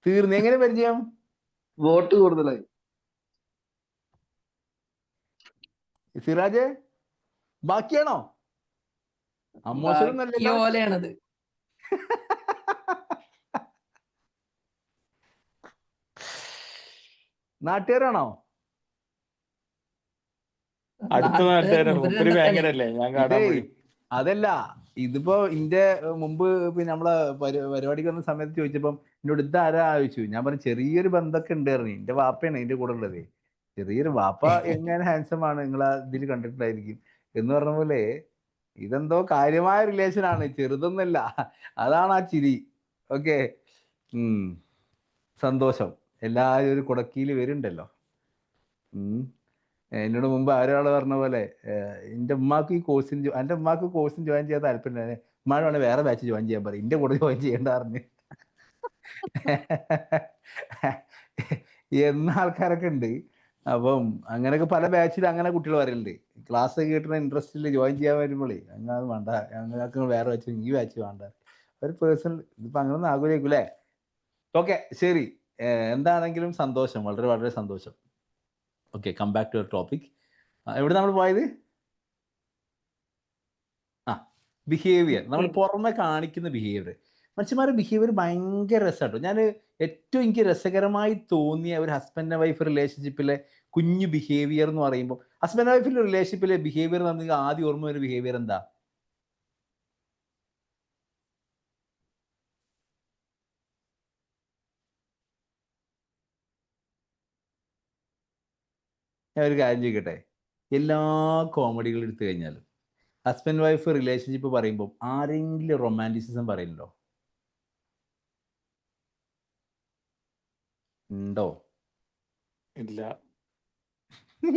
തീർന്നു. എങ്ങനെ പരിചയം? വോട്ട് കൂടുതലായി. സിറാജ് ബാക്കിയാണോ? അമ്മോശനും നല്ലല്ലോ. പോലെയാണത്. നാട്ടുകാരാണോ? അടുത്ത നാട്ടുകാരാണ്. മുപ്പര് ഭയങ്കരല്ലേ, ഞാൻ കാണാൻ പോയി. അതല്ല, ഇതിപ്പോ ഇന്റെ മുമ്പ് പിന്നെ നമ്മളെ പരിപാടിക്ക് വന്ന സമയത്ത് ചോദിച്ചപ്പം എന്നോട് ഇതാരാ ചോദിച്ചു. ഞാൻ പറഞ്ഞു ചെറിയൊരു ബന്ധമൊക്കെ ഉണ്ട് പറഞ്ഞു. എന്റെ വാപ്പയാണ് ഇതിന്റെ കൂടെ ഉള്ളത്. ചെറിയൊരു വാപ്പ എങ്ങനെ ഹാൻസം ആണ്, നിങ്ങളാ ഇതിൽ കണ്ടിട്ടുണ്ടായിരിക്കും എന്ന് പറഞ്ഞ പോലെ ഇതെന്തോ കാര്യമായ റിലേഷൻ ആണ്, ചെറുതൊന്നല്ല. അതാണ് ആ ചിരി. ഓക്കെ, സന്തോഷം. എല്ലാവരും ഒരു കുടക്കീയിൽ വരുന്നുണ്ടല്ലോ. എന്നോട് മുമ്പ് ഒരാൾ പറഞ്ഞ പോലെ എൻ്റെ ഉമ്മാക്ക് ഈ കോഴ്സിന് എൻ്റെ ഉമ്മാക്ക് കോഴ്സിന് ജോയിൻ ചെയ്യാൻ താല്പര്യം, ഉമ്മാട് വേണേൽ വേറെ ബാച്ച് ജോയിൻ ചെയ്യാൻ പറയും, എൻ്റെ കൂടെ ജോയിൻ ചെയ്യേണ്ട പറഞ്ഞു എന്ന ആൾക്കാരൊക്കെ ഉണ്ട്. അപ്പം അങ്ങനെയൊക്കെ പല ബാച്ചിൽ അങ്ങനെ കുട്ടികൾ വരലുണ്ട്. ക്ലാസ് കേട്ടുന്ന ഇൻട്രസ്റ്റിൽ ജോയിൻ ചെയ്യാൻ വരുമ്പോഴേ അങ്ങനെ അത് വേണ്ട, ഞങ്ങൾക്ക് വേറെ ബാച്ച്, ഈ ബാച്ച് വേണ്ട, ഒരു പേഴ്സണൽ ഇതിപ്പോൾ അങ്ങനെ ഒന്നും ആഗ്രഹിക്കും അല്ലേ? ഓക്കെ, ശരി. എന്താണെങ്കിലും സന്തോഷം, വളരെ വളരെ സന്തോഷം. Okay, come back to your topic. എവിടെ നമ്മൾ പോയത്? ബിഹേവിയർ. നമ്മൾ പുറമെ കാണിക്കുന്ന ബിഹേവിയർ, മനുഷ്യന്മാരുടെ ബിഹേവിയർ ഭയങ്കര രസമാട്ടോ. ഞാൻ ഏറ്റവും എനിക്ക് രസകരമായി തോന്നിയ ഒരു ഹസ്ബൻഡ് ആൻഡ് വൈഫ് റിലേഷൻഷിപ്പിലെ കുഞ്ഞു ബിഹേവിയർ എന്ന് പറയുമ്പോൾ, ഹസ്ബൻഡ് ആൻഡ് വൈഫിൻ്റെ റിലേഷൻഷിപ്പിലെ ബിഹേവിയർ നമുക്ക് ആദ്യം ഓർമ്മ വരുന്ന ബിഹേവിയർ എന്താ? ഞാൻ ഒരു കാര്യം ചോദിക്കട്ടെ, എല്ലാ കോമഡികളും എടുത്തു കഴിഞ്ഞാലും ഹസ്ബൻഡ് വൈഫ് റിലേഷൻഷിപ്പ് പറയുമ്പോൾ ആരെങ്കിലും റൊമാൻറ്റിസിസം പറയുന്നുണ്ടോ? ഉണ്ടോ? ഇല്ല.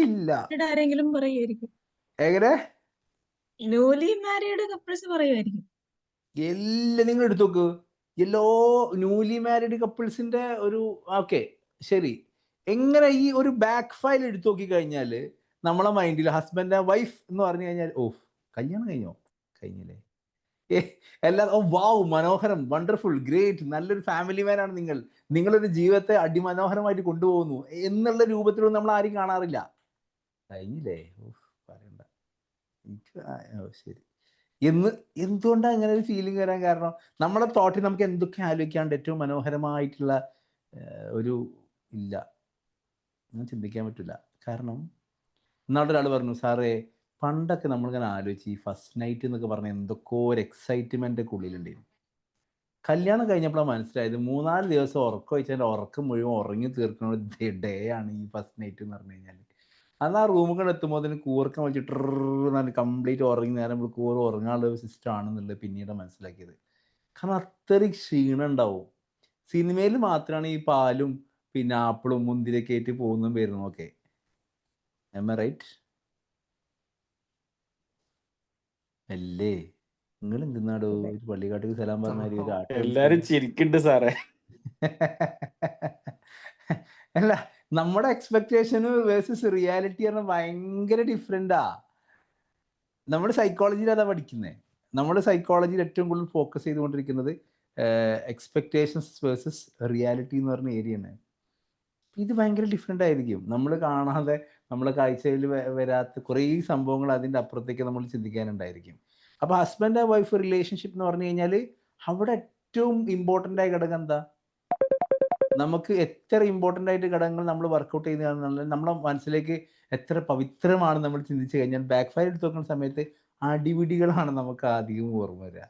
ഇല്ല. ആരെങ്കിലും പറയുമായിരിക്കും. എങ്ങനെ? ന്യൂലി മാരീഡ് കപ്പിൾസ് പറയുമായിരിക്കും. എല്ലാം നിങ്ങൾ എടുത്തു നോക്ക്. എല്ലാ ന്യൂലി മാരീഡ് കപ്പിൾസിന്റെ ഒരു ഓക്കെ ശരി, എങ്ങനെ ഈ ഒരു ബാക്ക് ഫയൽ എടുത്തു നോക്കി കഴിഞ്ഞാൽ നമ്മളെ മൈൻഡിൽ ഹസ്ബൻഡ് ആൻഡ് വൈഫ് എന്ന് പറഞ്ഞു കഴിഞ്ഞാൽ ഓഫ് കല്യാണം കഴിഞ്ഞോ? കഴിഞ്ഞില്ലേ? എല്ലാം ഓ വാവ്, മനോഹരം, വണ്ടർഫുൾ, ഗ്രേറ്റ്, നല്ലൊരു ഫാമിലി മാനാണ് നിങ്ങൾ, നിങ്ങളൊരു ജീവിതത്തെ അതിമനോഹരമായിട്ട് കൊണ്ടുപോകുന്നു എന്നുള്ള രൂപത്തിലൊന്നും നമ്മൾ ആരും കാണാറില്ല. കഴിഞ്ഞില്ലേ? ഓഫ് പറയണ്ട. ശരി. എന്തുകൊണ്ടാണ് അങ്ങനെ ഒരു ഫീലിംഗ് വരാൻ കാരണം? നമ്മളെ തോട്ടിൽ നമുക്ക് എന്തൊക്കെ ആലോചിക്കാണ്ട് ഏറ്റവും മനോഹരമായിട്ടുള്ള ഒരു ഇല്ല, അങ്ങനെ ചിന്തിക്കാൻ പറ്റില്ല. കാരണം ഇന്നാളെ ഒരാൾ പറഞ്ഞു, സാറേ പണ്ടൊക്കെ നമ്മളിങ്ങനെ ആലോചിച്ച് ഈ ഫസ്റ്റ് നൈറ്റ് എന്നൊക്കെ പറഞ്ഞാൽ എന്തൊക്കെയോ ഒരു എക്സൈറ്റ്മെൻ്റ് ഒക്കെ ഉള്ളിലുണ്ടായിരുന്നു. കല്യാണം കഴിഞ്ഞപ്പോഴാണ് മനസ്സിലായത് 3-4 ദിവസം ഉറക്കം വെച്ചാൽ ഉറക്കം മുഴുവൻ ഉറങ്ങി തീർക്കുന്ന ഒരു ഡേ ആണ് ഈ ഫസ്റ്റ് നൈറ്റ് എന്ന് പറഞ്ഞു കഴിഞ്ഞാൽ. അന്ന് ആ റൂമുകൾ എത്തുമ്പോൾ അതിന് കൂർക്കം വെച്ചിട്ട് കംപ്ലീറ്റ് ഉറങ്ങി നേരം കൂറ് ഉറങ്ങാനുള്ള ഒരു സിസ്റ്റം ആണെന്നുള്ളത് പിന്നീട് മനസ്സിലാക്കിയത്. കാരണം അത്രയും ക്ഷീണം ഉണ്ടാവും. സിനിമയിൽ മാത്രമാണ് ഈ പാലും പിന്നെ ആപ്പിളും മുന്തിരിയൊക്കെ ആയിട്ട് പോകുന്നതും വരുന്നതൊക്കെ. am I right? അല്ലേ? നിങ്ങൾ എന്തിനാടോ ഒരു പള്ളിക്കാട്ടിൽ സലാം പറഞ്ഞാൽ ഒരു എല്ലാരും ചിരിക്കുന്നുണ്ട് സാറേ. അല്ല, നമ്മുടെ എക്സ്പെക്ടേഷന് വേഴ്സസ് റിയാലിറ്റി പറഞ്ഞാൽ ഭയങ്കര ഡിഫറെന്റാ. നമ്മുടെ സൈക്കോളജിയിൽ അതാ പഠിക്കുന്നത്. നമ്മുടെ സൈക്കോളജിയിൽ ഏറ്റവും കൂടുതൽ ഫോക്കസ് ചെയ്തുകൊണ്ടിരിക്കുന്നത് എക്സ്പെക്ടേഷൻസ് വേഴ്സസ് റിയാലിറ്റി എന്ന് പറഞ്ഞ ഏരിയയാണ്. ഇത് ഭയങ്കര ഡിഫറെൻ്റ് ആയിരിക്കും. നമ്മൾ കാണാതെ നമ്മളെ കാഴ്ചയിൽ വരാത്ത കുറേ സംഭവങ്ങൾ അതിൻ്റെ അപ്പുറത്തേക്ക് നമ്മൾ ചിന്തിക്കാനുണ്ടായിരിക്കും. അപ്പോൾ ഹസ്ബൻഡ് ആൻഡ് വൈഫ് റിലേഷൻഷിപ്പ് എന്ന് പറഞ്ഞു കഴിഞ്ഞാൽ അവിടെ ഏറ്റവും ഇമ്പോർട്ടൻ്റ് ആയ ഘടകം എന്താ? നമുക്ക് എത്ര ഇമ്പോർട്ടൻ്റ് ആയിട്ട് ഘടകങ്ങൾ നമ്മൾ വർക്കൗട്ട് ചെയ്യുന്നതാണെന്നുള്ള നമ്മളെ മനസ്സിലേക്ക് എത്ര പവിത്രമാണ് നമ്മൾ ചിന്തിച്ചു കഴിഞ്ഞാൽ ബാക്ക് ഫയർ എടുത്ത് നോക്കുന്ന സമയത്ത് അടിപിടികളാണ് നമുക്ക് അധികം ഓർമ്മ വരിക.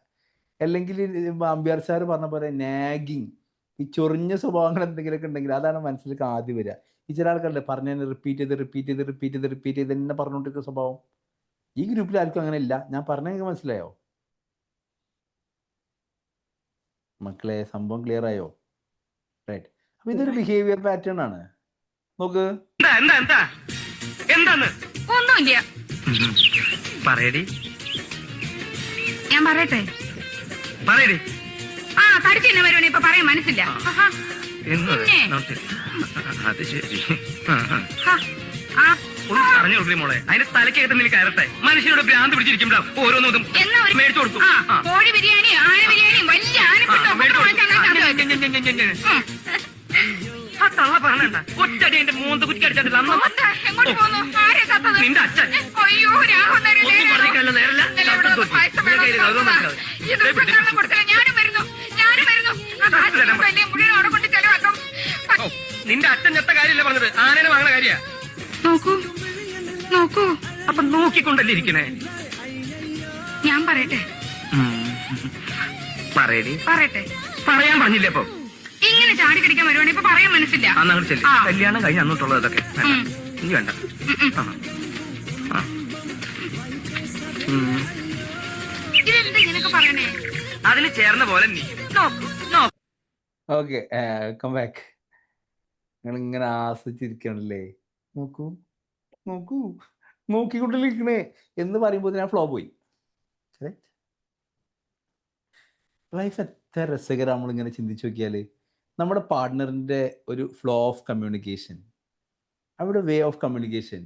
അല്ലെങ്കിൽ അമ്പ്യാർ സാർ പറഞ്ഞ പോലെ നാഗിങ്, ഈ ചൊറിഞ്ഞ സ്വഭാവങ്ങൾ എന്തെങ്കിലുമൊക്കെ ഉണ്ടെങ്കിൽ അതാണ് മനസ്സിലേക്ക് ആദ്യം വരിക. ഈ ചില ആൾക്കാരല്ലേ പറഞ്ഞതിന് റിപ്പീറ്റ് ചെയ്ത് തന്നെ പറഞ്ഞുകൊണ്ടിരിക്കുന്ന സ്വഭാവം. ഈ ഗ്രൂപ്പിൽ ആർക്കും അങ്ങനെ ഇല്ല. ഞാൻ പറഞ്ഞ മനസ്സിലായോ മക്കളെ? സംഭവം ക്ലിയർ ആയോ? റൈറ്റ്. അപ്പൊ ഇതൊരു ബിഹേവിയർ പാറ്റേൺ ആണ്. നോക്ക്, ഒന്നുമില്ല. ഞാൻ പറയട്ടെ? ആ തടിച്ചിന്നെ വരുവാണ് ഇപ്പൊ പറയാൻ മനസ്സില്ല. മോളെ അതിന്റെ തലക്കകത്ത് നിനക്ക് കയറട്ടെ. മനുഷ്യരുടെ ഭ്രാന്ത് പിടിച്ചിരിക്കുമ്പോ ഓരോന്നും മേടിച്ചു കൊടുക്കും. കോഴി ബിരിയാണി, ആന ബിരിയാണി, വലിയ ആ തള്ള പറഞ്ഞ ഒറ്റടി എന്റെ മൂന്ന് കുറ്റി അടിച്ചിട്ടില്ല. നിന്റെ അച്ഛൻ നിന്റെ അച്ഛൻ ചെത്ത കാര്യമല്ല പറഞ്ഞത്, ആനേനെ വാങ്ങുന്ന കാര്യ. നോക്കൂ, അപ്പൊ നോക്കിക്കൊണ്ടല്ലേ ഇരിക്കണേ. ഞാൻ പറയട്ടെ? പറയട്ടെ. പറയാൻ പറഞ്ഞില്ലേ? അപ്പൊ ഇങ്ങനെ ചാടി കടിക്കാൻ വരുവാണ് ഇപ്പൊ പറയാൻ മനസ്സില്ല. കല്യാണം കഴിഞ്ഞ് അന്നിട്ടുള്ളത് ഇതൊക്കെ ഇനി വേണ്ട. ഇതെന്താ ഇങ്ങനെയൊക്കെ പറയണേ? അതിന് ചേർന്ന പോലെ നീ ഓക്കെ, കം ബാക്ക്. നിങ്ങൾ ഇങ്ങനെ ആസ്വദിച്ചിരിക്കണല്ലേ? നോക്കിക്കൊണ്ടിരിക്കണേ എന്ന് പറയുമ്പോൾ ഞാൻ ഫ്ലോ പോയി. ലൈഫ് എത്ര രസകരം നമ്മളിങ്ങനെ ചിന്തിച്ചു നോക്കിയാൽ. നമ്മുടെ പാർട്ട്ണറിൻ്റെ ഒരു ഫ്ലോ ഓഫ് കമ്മ്യൂണിക്കേഷൻ, അവിടെ വേ ഓഫ് കമ്മ്യൂണിക്കേഷൻ,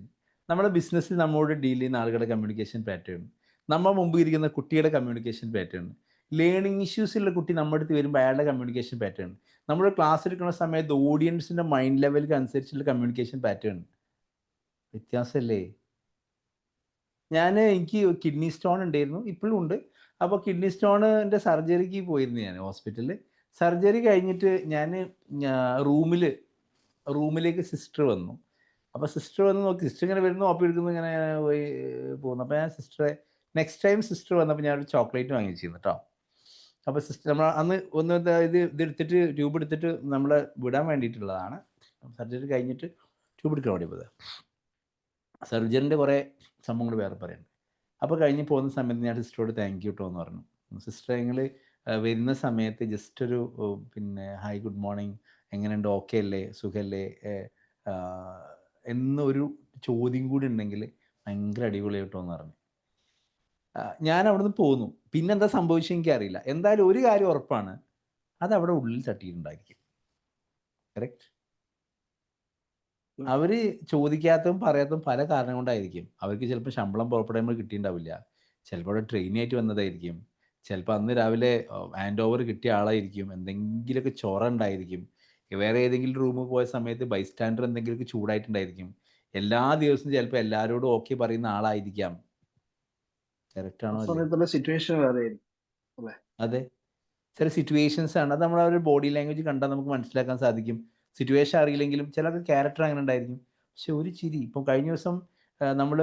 നമ്മുടെ ബിസിനസ്സിൽ നമ്മളോട് ഡീൽ ചെയ്യുന്ന ആളുകളുടെ കമ്മ്യൂണിക്കേഷൻ പാറ്റേൺ, നമ്മുടെ മുമ്പ് ഇരിക്കുന്ന കുട്ടിയുടെ കമ്മ്യൂണിക്കേഷൻ പാറ്റേൺ, ലേണിംഗ് ഇഷ്യൂസുള്ള കുട്ടി നമ്മുടെ അടുത്ത് വരുമ്പോൾ അയാളുടെ കമ്മ്യൂണിക്കേഷൻ പാറ്റേൺ, നമ്മൾ ക്ലാസ് എടുക്കുന്ന സമയത്ത് ഓഡിയൻസിൻ്റെ മൈൻഡ് ലെവലിക്ക് അനുസരിച്ചുള്ള കമ്മ്യൂണിക്കേഷൻ പാറ്റേൺ വ്യത്യാസമല്ലേ? എനിക്ക് കിഡ്നി സ്റ്റോൺ ഉണ്ടായിരുന്നു, ഇപ്പോഴും ഉണ്ട്. അപ്പോൾ കിഡ്നി സ്റ്റോണിൻ്റെ സർജറിക്ക് പോയിരുന്നു ഞാൻ ഹോസ്പിറ്റലിൽ. സർജറി കഴിഞ്ഞിട്ട് ഞാൻ റൂമിലേക്ക് സിസ്റ്റർ വന്നു. അപ്പോൾ സിസ്റ്റർ വന്ന് നോക്കി, സിസ്റ്റർ ഇങ്ങനെ വരുന്നു, ഓപ്പി എടുക്കുന്നു, ഇങ്ങനെ പോയി പോകുന്നു. അപ്പോൾ ഞാൻ നെക്സ്റ്റ് ടൈം സിസ്റ്റർ വന്നപ്പോൾ ഞാനൊരു ചോക്ലേറ്റ് വാങ്ങിച്ചിരുന്നു കേട്ടോ. അപ്പോൾ സിസ്റ്റർ നമ്മൾ അന്ന് ഒന്ന് ഇതെടുത്തിട്ട് ട്യൂബ് എടുത്തിട്ട് നമ്മളെ വിടാൻ വേണ്ടിയിട്ടുള്ളതാണ്. സർജറി കഴിഞ്ഞിട്ട് ട്യൂബ് എടുക്കാൻ വേണ്ടി പോയത്. സർജറിൻ്റെ കുറേ സംഭവങ്ങൾ വേറെ പറയുന്നുണ്ട്. അപ്പോൾ കഴിഞ്ഞ് പോകുന്ന സമയത്ത് ഞാൻ സിസ്റ്ററോട് താങ്ക് യു കേട്ടോ എന്ന് പറഞ്ഞു. സിസ്റ്റർ ഞങ്ങൾ വരുന്ന സമയത്ത് ജസ്റ്റ് ഒരു ഹായ് ഗുഡ് മോർണിംഗ്, എങ്ങനെയുണ്ട്, ഓക്കെ അല്ലേ, സുഖമല്ലേ എന്നൊരു ചോദ്യം കൂടി ഉണ്ടെങ്കിൽ ഭയങ്കര അടിപൊളി കേട്ടോ എന്ന് പറഞ്ഞു. ഞാൻ അവിടുന്ന് പോന്നു. പിന്നെന്താ സംഭവിച്ചത് എനിക്കറിയില്ല. എന്തായാലും ഒരു കാര്യം ഉറപ്പാണ്, അതവിടെ ഉള്ളിൽ തട്ടിയിട്ടുണ്ടായിരിക്കും. കറക്റ്റ്. അവർ ചോദിക്കാത്തതും പറയാത്തതും പല കാരണം കൊണ്ടായിരിക്കും. അവർക്ക് ചിലപ്പോൾ ശമ്പളം പുറപ്പെടുമ്പോൾ കിട്ടിയിട്ടുണ്ടാവില്ല, ചിലപ്പോൾ അവിടെ ട്രെയിനായിട്ട് വന്നതായിരിക്കും, ചിലപ്പോൾ അന്ന് രാവിലെ ഹാൻഡ് ഓവർ കിട്ടിയ ആളായിരിക്കും, എന്തെങ്കിലുമൊക്കെ ചൊറ ഉണ്ടായിരിക്കും, വേറെ ഏതെങ്കിലും റൂമിൽ പോയ സമയത്ത് ബൈസ്റ്റാൻഡർ എന്തെങ്കിലുമൊക്കെ ചൂടായിട്ടുണ്ടായിരിക്കും, എല്ലാ ദിവസവും ചിലപ്പോൾ എല്ലാവരോടും ഓക്കെ പറയുന്ന ആളായിരിക്കാം. കറക്റ്റ് ആണോ അല്ലേ? സമയത്തുള്ള സിറ്റുവേഷൻ വേറെ അല്ലേ? അതെ, ചില സിറ്റുവേഷൻസ് ആണ്. അത് നമ്മൾ ഒരു ബോഡി ലാംഗ്വേജ് കണ്ടാൽ നമുക്ക് മനസ്സിലാക്കാൻ സാധിക്കും. സിറ്റുവേഷൻ അറിയില്ലെങ്കിലും ചിലർക്ക് ക്യാരക്ടർ അങ്ങനെ ഉണ്ടായിരിക്കും. പക്ഷെ ഒരു ചിരി, ഇപ്പം കഴിഞ്ഞ ദിവസം നമ്മൾ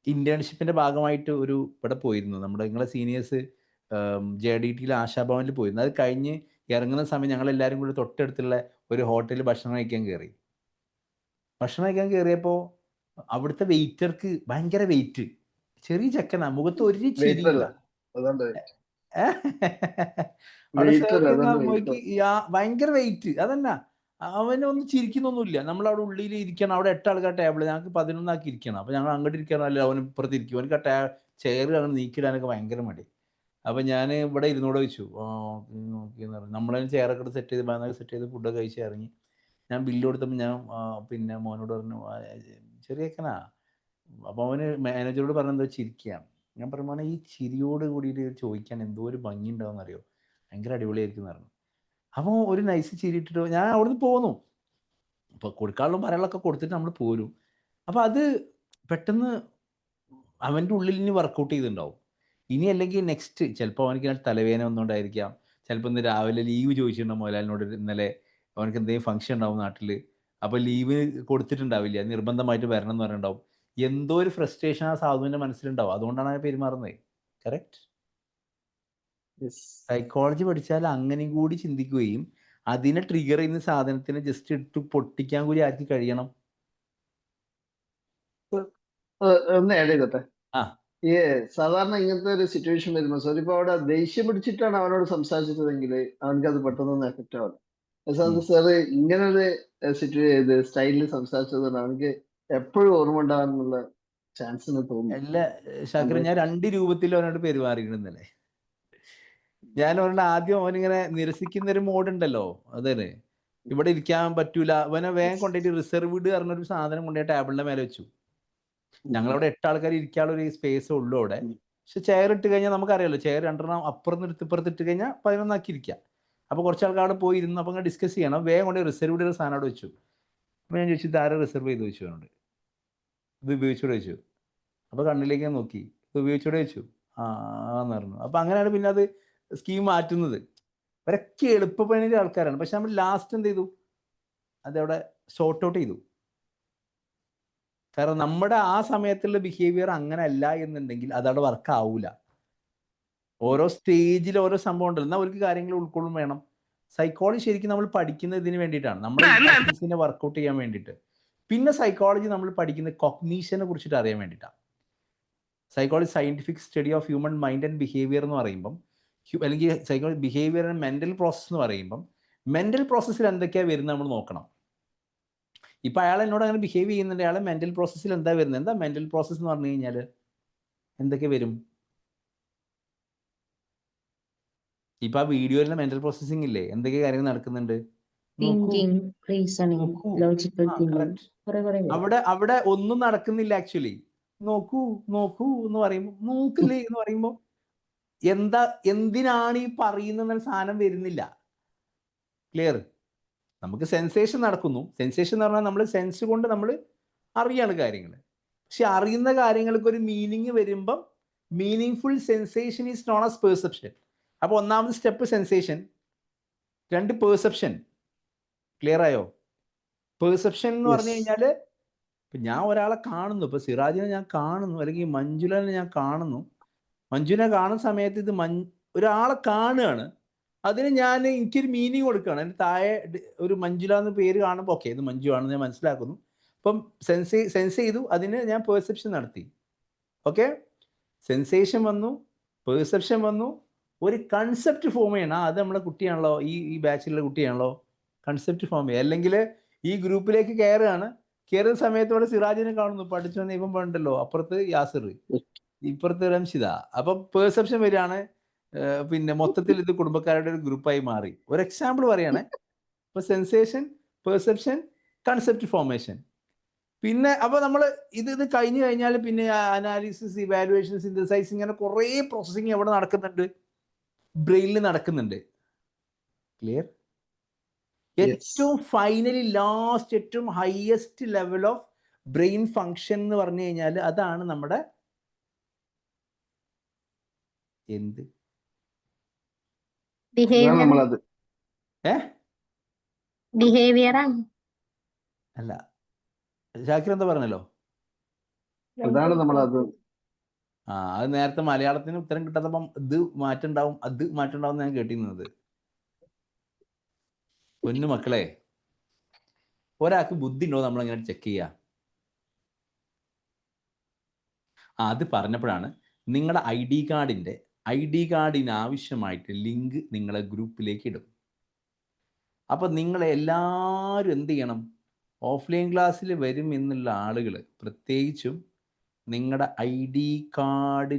ഇന്റേൺഷിപ്പിന്റെ ഭാഗമായിട്ട് ഒരു ഇവിടെ പോയിരുന്നു. നമ്മുടെ നിങ്ങളെ സീനിയേഴ്സ് JDTയിൽ ആശാഭവനിൽ പോയിരുന്നു. അത് കഴിഞ്ഞ് ഇറങ്ങുന്ന സമയം ഞങ്ങൾ എല്ലാവരും കൂടി തൊട്ടടുത്തുള്ള ഒരു ഹോട്ടലിൽ ഭക്ഷണം കഴിക്കാൻ കയറി. ഭക്ഷണം കഴിക്കാൻ കയറിയപ്പോൾ അവിടുത്തെ വെയിറ്റർക്ക് ഭയങ്കര വെയിറ്റ്, ചെറിയ ചെക്കനാ, മുഖത്ത് ഒരു വെയിറ്റർ ചിരിയില്ല. അല്ല, അതുകൊണ്ട് അവിടെ വെയിറ്റർ സെർവ് അല്ല, ചെയ്യുന്ന അതുകൊണ്ട് അമ്മയ്ക്ക് ഭയങ്കര വെയിറ്റ്. അതന്നെ, അവനൊന്നും ചിരിക്കുന്നൊന്നുമില്ല. നമ്മളവിടെ ഉള്ളിൽ ഇരിക്കണം. അവിടെ 8 ആൾക്കാർ ടേബിൾ, ഞങ്ങൾക്ക് 11 ആക്കി ഇരിക്കണം. അപ്പോൾ ഞങ്ങൾ അങ്ങോട്ട് ഇരിക്കാനല്ല, അവന് ഇപ്പുറത്ത് ഇരിക്കും. അവനക്ക് ആ ചെയർ അങ്ങനെ നീക്കിയിടാനൊക്കെ ഭയങ്കര മടി. അപ്പം ഞാൻ ഇവിടെ ഇരുന്നോട് ചോദിച്ചു, നോക്കിയെന്ന് പറഞ്ഞു. നമ്മളതിന് ചെയറൊക്കെ സെറ്റ് ചെയ്ത് ബാനർ സെറ്റ് ചെയ്ത് ഫുഡൊക്കെ കഴിച്ച് ഇറങ്ങി. ഞാൻ ബില്ല് കൊടുത്തപ്പോൾ ഞാൻ പിന്നെ മോനോട് പറഞ്ഞു, ചെറിയക്കനാ. അപ്പോൾ അവന് മാനേജറോട് പറഞ്ഞെന്തോ ചിരിക്കുകയാണ്. ഞാൻ പറയുമ്പോൾ ഈ ചിരിയോട് കൂടിയിട്ട് ചോദിക്കാൻ എന്തോ ഒരു ഭംഗി ഉണ്ടാവും അറിയോ, ഭയങ്കര അടിപൊളിയായിരിക്കും എന്ന് പറഞ്ഞു. അപ്പോൾ ഒരു നൈസ് ചിരി ഇട്ടിട്ട് ഞാൻ അവിടുന്ന് പോന്നു. അപ്പോൾ കൊടുക്കാനുള്ള പറയാനുള്ളതൊക്കെ കൊടുത്തിട്ട് നമ്മൾ പോരും. അപ്പോൾ അത് പെട്ടെന്ന് അവൻ്റെ ഉള്ളിൽ ഇനി വർക്കൗട്ട് ചെയ്തിട്ടുണ്ടാവും. ഇനി അല്ലെങ്കിൽ നെക്സ്റ്റ് ചിലപ്പോൾ അവനക്ക് തലവേദന ഒന്നുകൊണ്ടായിരിക്കാം. ചിലപ്പോൾ ഇന്ന് രാവിലെ ലീവ് ചോദിച്ചിട്ടുണ്ടാവും മുതലാളിനോട്. ഇന്നലെ അവനക്ക് എന്തെങ്കിലും ഫംഗ്ഷൻ ഉണ്ടാവും നാട്ടിൽ, അപ്പോൾ ലീവ് കൊടുത്തിട്ടുണ്ടാവില്ല, നിർബന്ധമായിട്ട് വരണം എന്ന് പറഞ്ഞിട്ടുണ്ടാവും. എന്തോ ഒരു ഫ്രസ്ട്രേഷൻ ആ സാധുവിൻ്റെ മനസ്സിലുണ്ടാവും. അതുകൊണ്ടാണ് അവൻ പെരുമാറുന്നത്. കറക്റ്റ്. സൈക്കോളജി പഠിച്ചാൽ അങ്ങനെയും കൂടി ചിന്തിക്കുകയും അതിനെ ട്രിഗർ ചെയ്യുന്ന സാധനത്തിനെ ജസ്റ്റ് ഇട്ട് പൊട്ടിക്കാൻ കൂടി ആർക്ക് കഴിയണം. ഒന്ന് ആഡ് ചെയ്തോട്ടെ. ആ. ഈ സാധാരണ ഇങ്ങനത്തെ ഒരു സിറ്റുവേഷൻ വരുമ്പോൾ സാർ ഇപ്പൊ അവിടെ ദേഷ്യം പിടിച്ചിട്ടാണ് അവനോട് സംസാരിച്ചതെങ്കിൽ അവനക്ക് അത് പെട്ടെന്നൊന്നും എഫക്റ്റ് ആവില്ല. സാറ് ഇങ്ങനെ ഒരു സ്റ്റൈലിൽ സംസാരിച്ചതുകൊണ്ട് അവനക്ക് എപ്പോഴും ഓർമ്മ ഉണ്ടാകാനുള്ള ചാൻസ് തോന്നുന്നു. അല്ല ഷാക്കിർ, ഞാൻ 2 രൂപത്തിൽ അവനോട് പെരുമാറിയിരുന്നല്ലേ. ഞാൻ അവനോട് ആദ്യം അവനിങ്ങനെ നിരസിക്കുന്ന ഒരു മോഡ് ഉണ്ടല്ലോ, അതെ, ഇവിടെ ഇരിക്കാൻ പറ്റൂല, അവനെ വേഗം കൊണ്ടുപോയിട്ട് റിസർവ്ഡ് പറഞ്ഞൊരു സാധനം കൊണ്ടുപോയി ടേബിളിന്റെ മേലെ വെച്ചു. ഞങ്ങളവിടെ 8 ആൾക്കാർ ഇരിക്കാനുള്ള ഒരു സ്പേസ് ഉള്ളൂ അവിടെ. പക്ഷെ ചെയർ ഇട്ട് കഴിഞ്ഞാൽ നമുക്കറിയാലോ, ചെയർ 2 അപ്പുറത്ത് എടുത്ത് ഇപ്പുറത്ത് ഇട്ട് കഴിഞ്ഞാൽ 11 ആക്കി ഇരിക്കുക. അപ്പോൾ കുറച്ച് ആൾക്കാർ അവിടെ പോയി ഇരുന്ന് അപ്പോൾ ഡിസ്കസ് ചെയ്യണം. വേഗം കൊണ്ട് റിസർവ്ഡ് ഒരു സാധനം അവിടെ വെച്ചു. അപ്പോൾ ഞാൻ ചോദിച്ചു, ഇതാരെ റിസർവ് ചെയ്ത് വെച്ചു അവനോട്, ഇത് ഉപയോഗിച്ചോടെ വെച്ചു. അപ്പോൾ കണ്ണിലേക്ക് നോക്കി, ഇത് ഉപയോഗിച്ചോടെ വെച്ചു. എന്ന് പറഞ്ഞു. അപ്പോൾ അങ്ങനെയാണ് പിന്നെ അത് സ്കീം മാറ്റുന്നത്. അവരൊക്കെ എളുപ്പപ്പണിയുടെ ആൾക്കാരാണ്. പക്ഷെ നമ്മൾ ലാസ്റ്റ് എന്ത് ചെയ്തു, അതവിടെ ഷോർട്ട് ഔട്ട് ചെയ്തു. കാരണം നമ്മുടെ ആ സമയത്തുള്ള ബിഹേവിയർ അങ്ങനെ അല്ല എന്നുണ്ടെങ്കിൽ അതവിടെ വർക്ക് ആവൂല. ഓരോ സ്റ്റേജിൽ ഓരോ സംഭവം ഉണ്ടല്ലോ, എന്നാൽ അവർക്ക് കാര്യങ്ങൾ ഉൾക്കൊള്ളും വേണം. സൈക്കോളജി ശരിക്കും നമ്മൾ പഠിക്കുന്നത് ഇതിന് വേണ്ടിയിട്ടാണ്, നമ്മുടെ വർക്കൗട്ട് ചെയ്യാൻ വേണ്ടിയിട്ട്. പിന്നെ സൈക്കോളജി നമ്മൾ പഠിക്കുന്നത് കോഗ്നീഷനെ കുറിച്ചിട്ട് അറിയാൻ വേണ്ടിയിട്ടാണ്. Psychology scientific study of human mind and behaviour എന്ന് പറയുമ്പം, അല്ലെങ്കിൽ psychology behaviour and mental process എന്ന് പറയുമ്പം, മെന്റൽ പ്രോസസ്സിൽ എന്തൊക്കെയാണ് വരുന്നത് നമ്മൾ നോക്കണം. ഇപ്പം അയാൾ എന്നോട് അങ്ങനെ ബിഹേവ് ചെയ്യുന്നുണ്ട്, അയാളെ മെന്റൽ പ്രോസസ്സിൽ എന്താ വരുന്നത്? എന്താ മെന്റൽ പ്രോസസ്സ് എന്ന് പറഞ്ഞു കഴിഞ്ഞാൽ എന്തൊക്കെ വരും? ഇപ്പൊ ആ വീഡിയോയിലെ മെന്റൽ പ്രോസസ്സിംഗ് ഇല്ലേ, എന്തൊക്കെ കാര്യങ്ങൾ നടക്കുന്നുണ്ട്? അവിടെ ഒന്നും നടക്കുന്നില്ല ആക്ച്വലി. നോക്കൂ നോക്കൂ എന്ന് പറയുമ്പോൾ, നോക്കില്ലേ എന്ന് പറയുമ്പോൾ എന്തിനാണ് ഈ പറയുന്ന സാധനം വരുന്നില്ല. ക്ലിയർ? നമുക്ക് സെൻസേഷൻ നടക്കുന്നു. സെൻസേഷൻ എന്ന് പറഞ്ഞാൽ നമ്മൾ സെൻസ് കൊണ്ട് നമ്മൾ അറിയാണ് കാര്യങ്ങൾ. പക്ഷെ അറിയുന്ന കാര്യങ്ങൾക്ക് ഒരു മീനിങ് വരുമ്പം meaning full sensation is known as perception. അപ്പോൾ ഒന്നാമത് സ്റ്റെപ്പ് സെൻസേഷൻ, 2 പെർസെപ്ഷൻ. ക്ലിയർ ആയോ? പെർസെപ്ഷൻ എന്ന് പറഞ്ഞു കഴിഞ്ഞാൽ ഇപ്പം ഞാൻ ഒരാളെ കാണുന്നു, ഇപ്പോൾ സിറാജിനെ ഞാൻ കാണുന്നു, അല്ലെങ്കിൽ മഞ്ജുലനെ ഞാൻ കാണുന്നു. മഞ്ജുവിനെ കാണുന്ന സമയത്ത് ഇത് ഒരാളെ കാണുകയാണ്, അതിന് എനിക്കൊരു മീനിങ് കൊടുക്കുകയാണ്. അതിന് താഴെ ഒരു മഞ്ജുല എന്ന് പേര് കാണുമ്പോൾ ഓക്കെ ഇത് മഞ്ജു ആണെന്ന് ഞാൻ മനസ്സിലാക്കുന്നു. അപ്പം സെൻസ് ചെയ്തു, അതിന് ഞാൻ പെർസെപ്ഷൻ നടത്തി. ഓക്കെ, സെൻസേഷൻ വന്നു, പെർസെപ്ഷൻ വന്നു, ഒരു കൺസെപ്റ്റ് ഫോം ചെയ്യണം. അത് നമ്മുടെ കുട്ടിയാണല്ലോ, ഈ ബാച്ചിലുള്ള കുട്ടിയാണല്ലോ, കൺസെപ്റ്റ് ഫോം ചെയ്യുക. അല്ലെങ്കിൽ ഈ ഗ്രൂപ്പിലേക്ക് കയറുകയാണ്, കയറുന്ന സമയത്ത് ഇവിടെ സിറാജിനെ കാണുന്നു, പഠിച്ചു വന്ന ഇപ്പം ഉണ്ടല്ലോ, അപ്പുറത്ത് യാസിർ, ഇപ്പുറത്ത് റംഷിദ. അപ്പം പെർസെപ്ഷൻ വരികയാണ്. പിന്നെ മൊത്തത്തിൽ ഇത് കുടുംബക്കാരുടെ ഒരു ഗ്രൂപ്പായി മാറി. ഒരു എക്സാമ്പിൾ പറയുകയാണെ. ഇപ്പൊ സെൻസേഷൻ, പെർസെപ്ഷൻ, കൺസെപ്റ്റ് ഫോർമേഷൻ. പിന്നെ അപ്പോൾ നമ്മൾ ഇത് കഴിഞ്ഞു കഴിഞ്ഞാൽ പിന്നെ അനാലിസിസ്, ഇവാലുവേഷൻ, സിന്തസൈസ്, ഇങ്ങനെ കുറേ പ്രോസസ്സിങ് എവിടെ നടക്കുന്നുണ്ട്? ബ്രെയിനിൽ നടക്കുന്നുണ്ട്. ക്ലിയർ? ഏറ്റവും ഫൈനലി ലാസ്റ്റ് ഏറ്റവും highest level of brain function എന്ന് പറഞ്ഞു കഴിഞ്ഞാൽ അതാണ് നമ്മുടെ എന്ത് അതാണ് നമ്മളത്. ബിഹേവിയർ ആണ്. അല്ല, ഷാക്കിർ എന്താ പറഞ്ഞല്ലോ? അതാണ് നമ്മളത്. അത് നേരത്തെ മലയാളത്തിന് ഉത്തരം കിട്ടാത്തപ്പം ഇത് മാറ്റുണ്ടാവും, അത് മാറ്റുണ്ടാവും ഞാൻ കേട്ടിരുന്നത്. പൊന്നു മക്കളെ, ഒരാൾക്ക് ബുദ്ധി ഉണ്ടോ നമ്മളെങ്ങനെ ചെക്ക് ചെയ്യുക? അത് പറഞ്ഞപ്പോഴാണ് നിങ്ങളുടെ ഐ ഡി കാർഡിന് ആവശ്യമായിട്ട് ലിങ്ക് നിങ്ങളെ ഗ്രൂപ്പിലേക്ക് ഇടും. അപ്പം നിങ്ങളെല്ലാവരും എന്ത് ചെയ്യണം? ഓഫ്ലൈൻ ക്ലാസ്സിൽ വരും എന്നുള്ള ആളുകൾ പ്രത്യേകിച്ചും നിങ്ങളുടെ ഐ ഡി കാർഡ്